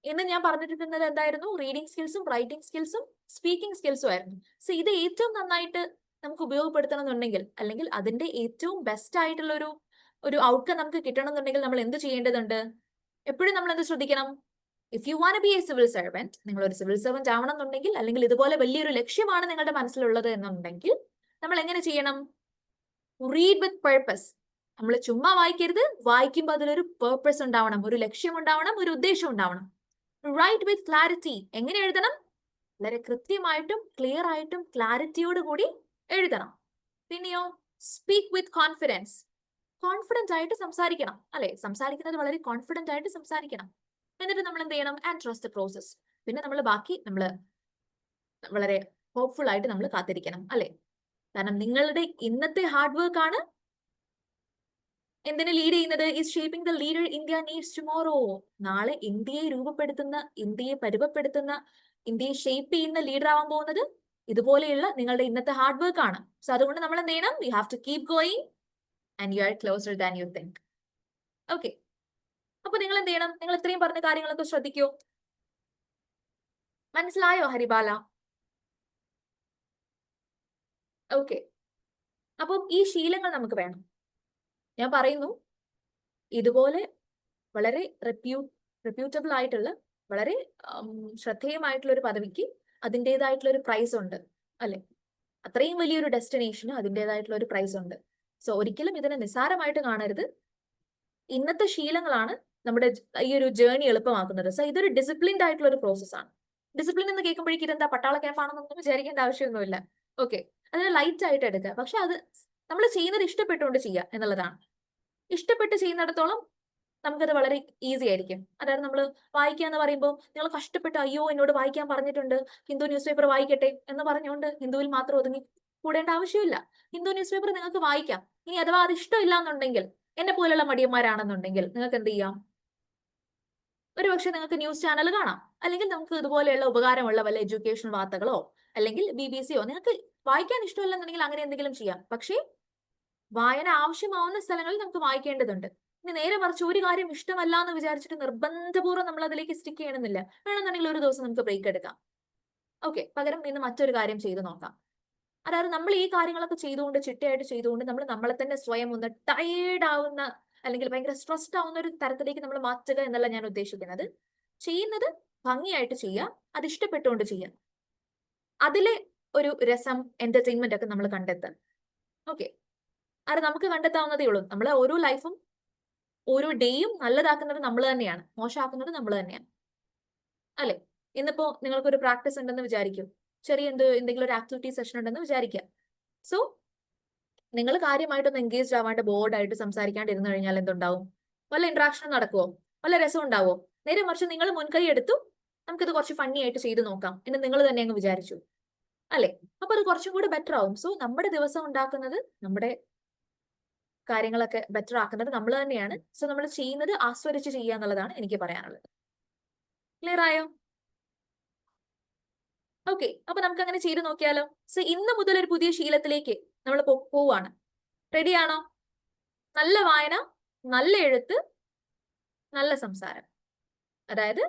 ഇന്ന് ഞാൻ പറഞ്ഞിരിക്കുന്നത് എന്തായിരുന്നു? റീഡിംഗ് സ്കിൽസും റൈറ്റിംഗ് സ്കിൽസും സ്പീക്കിംഗ് സ്കിൽസും ആയിരുന്നു. സോ ഇത് ഏറ്റവും നന്നായിട്ട് നമുക്ക് ഉപയോഗപ്പെടുത്തണം എന്നുണ്ടെങ്കിൽ, അല്ലെങ്കിൽ അതിന്റെ ഏറ്റവും ബെസ്റ്റ് ആയിട്ടുള്ള ഒരു ഔട്ട്കം നമുക്ക് കിട്ടണം എന്നുണ്ടെങ്കിൽ നമ്മൾ എന്ത് ചെയ്യേണ്ടതുണ്ട്? എപ്പോഴും നമ്മൾ എന്ത് ശ്രദ്ധിക്കണം? If you want B A civil servant, നിങ്ങൾ ഒരു സിവിൽ സർവന്റ് ആവണം എന്നുണ്ടെങ്കിൽ, അല്ലെങ്കിൽ ഇതുപോലെ വലിയൊരു ലക്ഷ്യമാണ് നിങ്ങളുടെ മനസ്സിലുള്ളത് എന്നുണ്ടെങ്കിൽ, നമ്മൾ എങ്ങനെ ചെയ്യണം? റീഡ് വിത്ത് പർപ്പസ്. നമ്മൾ ചുമ്മാ വായിക്കരുത്, വായിക്കുമ്പോൾ അതിലൊരു പേർപ്പസ് ഉണ്ടാവണം, ഒരു ലക്ഷ്യം ഉണ്ടാവണം, ഒരു ഉദ്ദേശം ഉണ്ടാവണം. Write with clarity. എങ്ങനെ എഴുതണം? വളരെ കൃത്യമായിട്ടും ക്ലിയർ ആയിട്ടും ക്ലാരിറ്റിയോട് കൂടി എഴുതണം. പിന്നെയോ സ്പീക്ക് വിത്ത് കോൺഫിഡൻസ്. കോൺഫിഡന്റ് ആയിട്ട് സംസാരിക്കണം. അല്ലെ? സംസാരിക്കുന്നത് വളരെ കോൺഫിഡന്റ് ആയിട്ട് സംസാരിക്കണം. എന്നിട്ട് നമ്മൾ എന്ത് ചെയ്യണം? And trust the process. പിന്നെ നമ്മൾ ബാക്കി വളരെ ഹോപ്പ്ഫുൾ ആയിട്ട് നമ്മൾ കാത്തിരിക്കണം. അല്ലെ? കാരണം നിങ്ങളുടെ ഇന്നത്തെ ഹാർഡ് വർക്ക് ആണ് എന്തിനെ ലീഡ് ചെയ്യുന്നത്? Is shaping the leader India needs tomorrow. നാളെ ഇന്ത്യയെ രൂപപ്പെടുത്തുന്ന, ഇന്ത്യയെ പരുവപ്പെടുത്തുന്ന, ഇന്ത്യയെ ഷേപ്പ് ചെയ്യുന്ന ലീഡർ ആവാൻ പോകുന്നത് ഇതുപോലെയുള്ള നിങ്ങളുടെ ഇന്നത്തെ ഹാർഡ് വർക്ക് ആണ്. സോ അതുകൊണ്ട് നമ്മൾ എന്ത് ചെയ്യണം? You have to keep going and you are closer than you think. Okay. അപ്പൊ നിങ്ങൾ എന്ത് ചെയ്യണം? നിങ്ങൾ ഇത്രയും പറഞ്ഞ കാര്യങ്ങളൊക്കെ ശ്രദ്ധിക്കൂ. മനസ്സിലായോ ഹരിബാല? ഓക്കെ. അപ്പം ഈ ശീലങ്ങൾ നമുക്ക് വേണം. ഞാൻ പറയുന്നു, ഇതുപോലെ വളരെ റെപ്യൂട്ടബിൾ ആയിട്ടുള്ള, വളരെ ശ്രദ്ധേയമായിട്ടുള്ള ഒരു പദവിക്ക് അതിൻ്റെതായിട്ടുള്ള ഒരു പ്രൈസ് ഉണ്ട്. അല്ലെ? അത്രയും വലിയൊരു ഡെസ്റ്റിനേഷന് അതിൻ്റെതായിട്ടുള്ള ഒരു പ്രൈസ് ഉണ്ട്. സോ ഒരിക്കലും ഇതിനെ നിസ്സാരമായിട്ട് കാണരുത്. ഇന്നത്തെ ശീലങ്ങളാണ് നമ്മുടെ ഈ ഒരു ജേർണി എളുപ്പമാക്കുന്നത്. സോ ഇതൊരു ഡിസിപ്ലിൻഡ് ആയിട്ടുള്ള ഒരു പ്രോസസ്സാണ്. ഡിസിപ്ലിൻ എന്ന് കേൾക്കുമ്പോഴേക്കും ഇതെന്താ പട്ടാള ക്യാമ്പാണെന്നൊന്നും വിചാരിക്കേണ്ട ആവശ്യമൊന്നുമില്ല. ഓക്കെ, അതിനെ ലൈറ്റ് ആയിട്ട് എടുക്കുക. പക്ഷെ അത് നമ്മൾ ചെയ്യുന്നത് ഇഷ്ടപ്പെട്ടുകൊണ്ട് ചെയ്യുക എന്നുള്ളതാണ്. ഇഷ്ടപ്പെട്ട് ചെയ്യുന്നിടത്തോളം നമുക്കത് വളരെ ഈസി ആയിരിക്കും. അതായത് നമ്മൾ വായിക്കുക എന്ന് പറയുമ്പോൾ നിങ്ങൾ കഷ്ടപ്പെട്ട് അയ്യോ എന്നോട് വായിക്കാൻ പറഞ്ഞിട്ടുണ്ട്, ഹിന്ദു ന്യൂസ് പേപ്പർ വായിക്കട്ടെ എന്ന് പറഞ്ഞുകൊണ്ട് ഹിന്ദുവിൽ മാത്രം ഒതുങ്ങി കൂടേണ്ട ആവശ്യമില്ല. ഹിന്ദു ന്യൂസ് പേപ്പർ നിങ്ങൾക്ക് വായിക്കാം. ഇനി അഥവാ അത് ഇഷ്ടമില്ല എന്നുണ്ടെങ്കിൽ, എന്നെ പോലുള്ള മടിയന്മാരാണെന്നുണ്ടെങ്കിൽ നിങ്ങൾക്ക് എന്ത് ചെയ്യാം? ഒരുപക്ഷെ നിങ്ങൾക്ക് ന്യൂസ് ചാനൽ കാണാം, അല്ലെങ്കിൽ നമുക്ക് ഇതുപോലെയുള്ള ഉപകാരമുള്ള വല്ല എഡ്യൂക്കേഷൻ വാർത്തകളോ അല്ലെങ്കിൽ BBC-യോ നിങ്ങൾക്ക് വായിക്കാൻ ഇഷ്ടമില്ലെന്നുണ്ടെങ്കിൽ അങ്ങനെ എന്തെങ്കിലും ചെയ്യാം. പക്ഷേ വായന ആവശ്യമാവുന്ന സ്ഥലങ്ങളിൽ നമുക്ക് വായിക്കേണ്ടതുണ്ട്. ഇനി നേരെ മറിച്ച് ഒരു കാര്യം ഇഷ്ടമല്ല എന്ന് വിചാരിച്ചിട്ട് നിർബന്ധപൂർവ്വം നമ്മൾ അതിലേക്ക് സ്റ്റിക്ക് ചെയ്യണമെന്നില്ല. വേണമെന്നുണ്ടെങ്കിൽ ഒരു ദിവസം നമുക്ക് ബ്രേക്ക് എടുക്കാം. ഓക്കെ, പകരം ഇന്ന് മറ്റൊരു കാര്യം ചെയ്തു നോക്കാം. അതായത് നമ്മൾ ഈ കാര്യങ്ങളൊക്കെ ചെയ്തുകൊണ്ട് ചിട്ടയായിട്ട് ചെയ്തുകൊണ്ട് നമ്മൾ നമ്മളെ തന്നെ സ്വയം ഒന്ന് ടയേർഡ് ആവുന്ന അല്ലെങ്കിൽ ഭയങ്കര സ്ട്രെസ്ഡ് ആവുന്ന ഒരു തരത്തിലേക്ക് നമ്മൾ മാറ്റുക എന്നല്ല ഞാൻ ഉദ്ദേശിക്കുന്നത്. ചെയ്യുന്നത് ഭംഗിയായിട്ട് ചെയ്യുക, അത് ഇഷ്ടപ്പെട്ടുകൊണ്ട് ചെയ്യുക. അതിലെ ഒരു രസം, എന്റർടൈൻമെന്റ് ഒക്കെ നമ്മൾ കണ്ടെത്തുക. ഓക്കെ, അത് നമുക്ക് കണ്ടെത്താവുന്നതേ ഉള്ളൂ. നമ്മളെ ഓരോ ലൈഫും ഓരോ ഡേയും നല്ലതാക്കുന്നത് നമ്മൾ തന്നെയാണ്, മോശമാക്കുന്നത് നമ്മൾ തന്നെയാണ്, അല്ലെ? ഇന്നിപ്പോ നിങ്ങൾക്കൊരു പ്രാക്ടീസ് ഉണ്ടെന്ന് വിചാരിക്കും, ചെറിയ എന്തെങ്കിലും ഒരു ആക്ടിവിറ്റി സെഷൻ ഉണ്ടെന്ന് വിചാരിക്കുക. സോ നിങ്ങൾ കാര്യമായിട്ടൊന്ന് എൻഗേജ്ഡ് ആവാണ്ട് ബോർഡായിട്ട് സംസാരിക്കാണ്ട് ഇരുന്ന് കഴിഞ്ഞാൽ എന്തുണ്ടാവും? വല്ല ഇന്ററാക്ഷനും നടക്കുവോ? വല്ല രസം ഉണ്ടാവോ? നേരെ മറിച്ച് നിങ്ങൾ മുൻകൈ എടുത്തു, നമുക്കിത് കുറച്ച് ഫണ്ണി ആയിട്ട് ചെയ്തു നോക്കാം എന്ന് നിങ്ങൾ തന്നെ അങ്ങ് വിചാരിച്ചു, അല്ലെ? അപ്പൊ അത് കുറച്ചും കൂടി ബെറ്റർ ആവും. സോ നമ്മുടെ ദിവസം ഉണ്ടാക്കുന്നത്, നമ്മുടെ കാര്യങ്ങളൊക്കെ ബെറ്റർ ആക്കുന്നത് നമ്മൾ തന്നെയാണ്. സോ നമ്മൾ ചെയ്യുന്നത് ആസ്വദിച്ച് ചെയ്യുക എന്നുള്ളതാണ് എനിക്ക് പറയാനുള്ളത്. ക്ലിയർ ആയോ? ഓക്കെ, അപ്പൊ നമുക്ക് അങ്ങനെ ചെയ്ത് നോക്കിയാലോ? സോ ഇന്ന് മുതൽ ഒരു പുതിയ ശീലത്തിലേക്ക് നമ്മൾ പോവാണ്. റെഡിയാണോ? നല്ല വായന, നല്ല എഴുത്ത്, നല്ല സംസാരം. അതായത്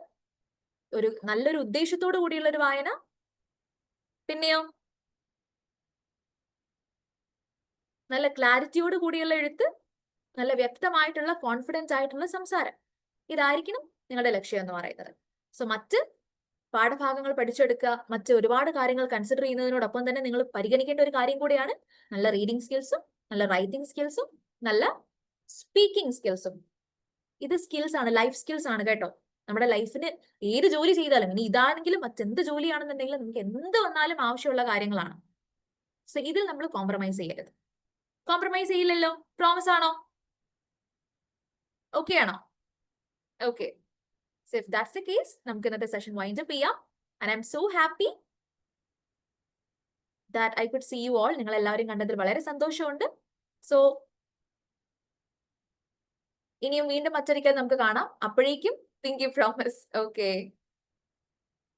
ഒരു നല്ലൊരു ഉദ്ദേശത്തോടു കൂടിയുള്ള ഒരു വായന, പിന്നെയോ നല്ല ക്ലാരിറ്റിയോട് കൂടിയുള്ള എഴുത്ത്, നല്ല വ്യക്തമായിട്ടുള്ള കോൺഫിഡൻസ് ആയിട്ടുള്ള സംസാരം. ഇതായിരിക്കണം നിങ്ങളുടെ ലക്ഷ്യം എന്ന് പറയുന്നത്. സോ മറ്റ് പാഠഭാഗങ്ങൾ പഠിച്ചെടുക്കുക, മറ്റ് ഒരുപാട് കാര്യങ്ങൾ കൺസിഡർ ചെയ്യുന്നതിനോടൊപ്പം തന്നെ നിങ്ങൾ പരിഗണിക്കേണ്ട ഒരു കാര്യം കൂടിയാണ് നല്ല റീഡിംഗ് സ്കിൽസും നല്ല റൈറ്റിംഗ് സ്കിൽസും നല്ല സ്പീക്കിംഗ് സ്കിൽസും. ഇത് സ്കിൽസ് ആണ്, ലൈഫ് സ്കിൽസ് ആണ് കേട്ടോ. നമ്മുടെ ലൈഫിന് ഏത് ജോലി ചെയ്താലും, ഇനി ഇതാണെങ്കിലും മറ്റെന്ത് ജോലിയാണെന്നുണ്ടെങ്കിലും നമുക്ക് എന്ത് വന്നാലും ആവശ്യമുള്ള കാര്യങ്ങളാണ്. സോ ഇതിൽ നമ്മൾ കോംപ്രമൈസ് ചെയ്യരുത്. കോംപ്രമൈസ് ചെയ്യില്ലല്ലോ? പ്രോമിസ് ആണോ? ഓക്കെ ആണോ? Okay. So if that's the case, നമുക്ക് ഇന്നത്തെ സെഷൻ വൈൻഡ് അപ്പ് ചെയ്യാം. And I'm so happy that I could see you all. നിങ്ങൾ എല്ലാവരും കണ്ടതിൽ വളരെ സന്തോഷമുണ്ട്. സോ ഇനിയും വീണ്ടും മറ്റൊരിക്കൽ നമുക്ക് കാണാം. അപ്പോഴേക്കും pinky promise. Okay.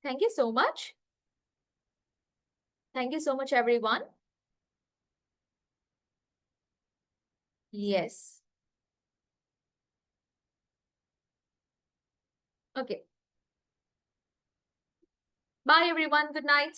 Thank you so much. Thank you so much, everyone. Yes. Okay. Bye, everyone. Good night.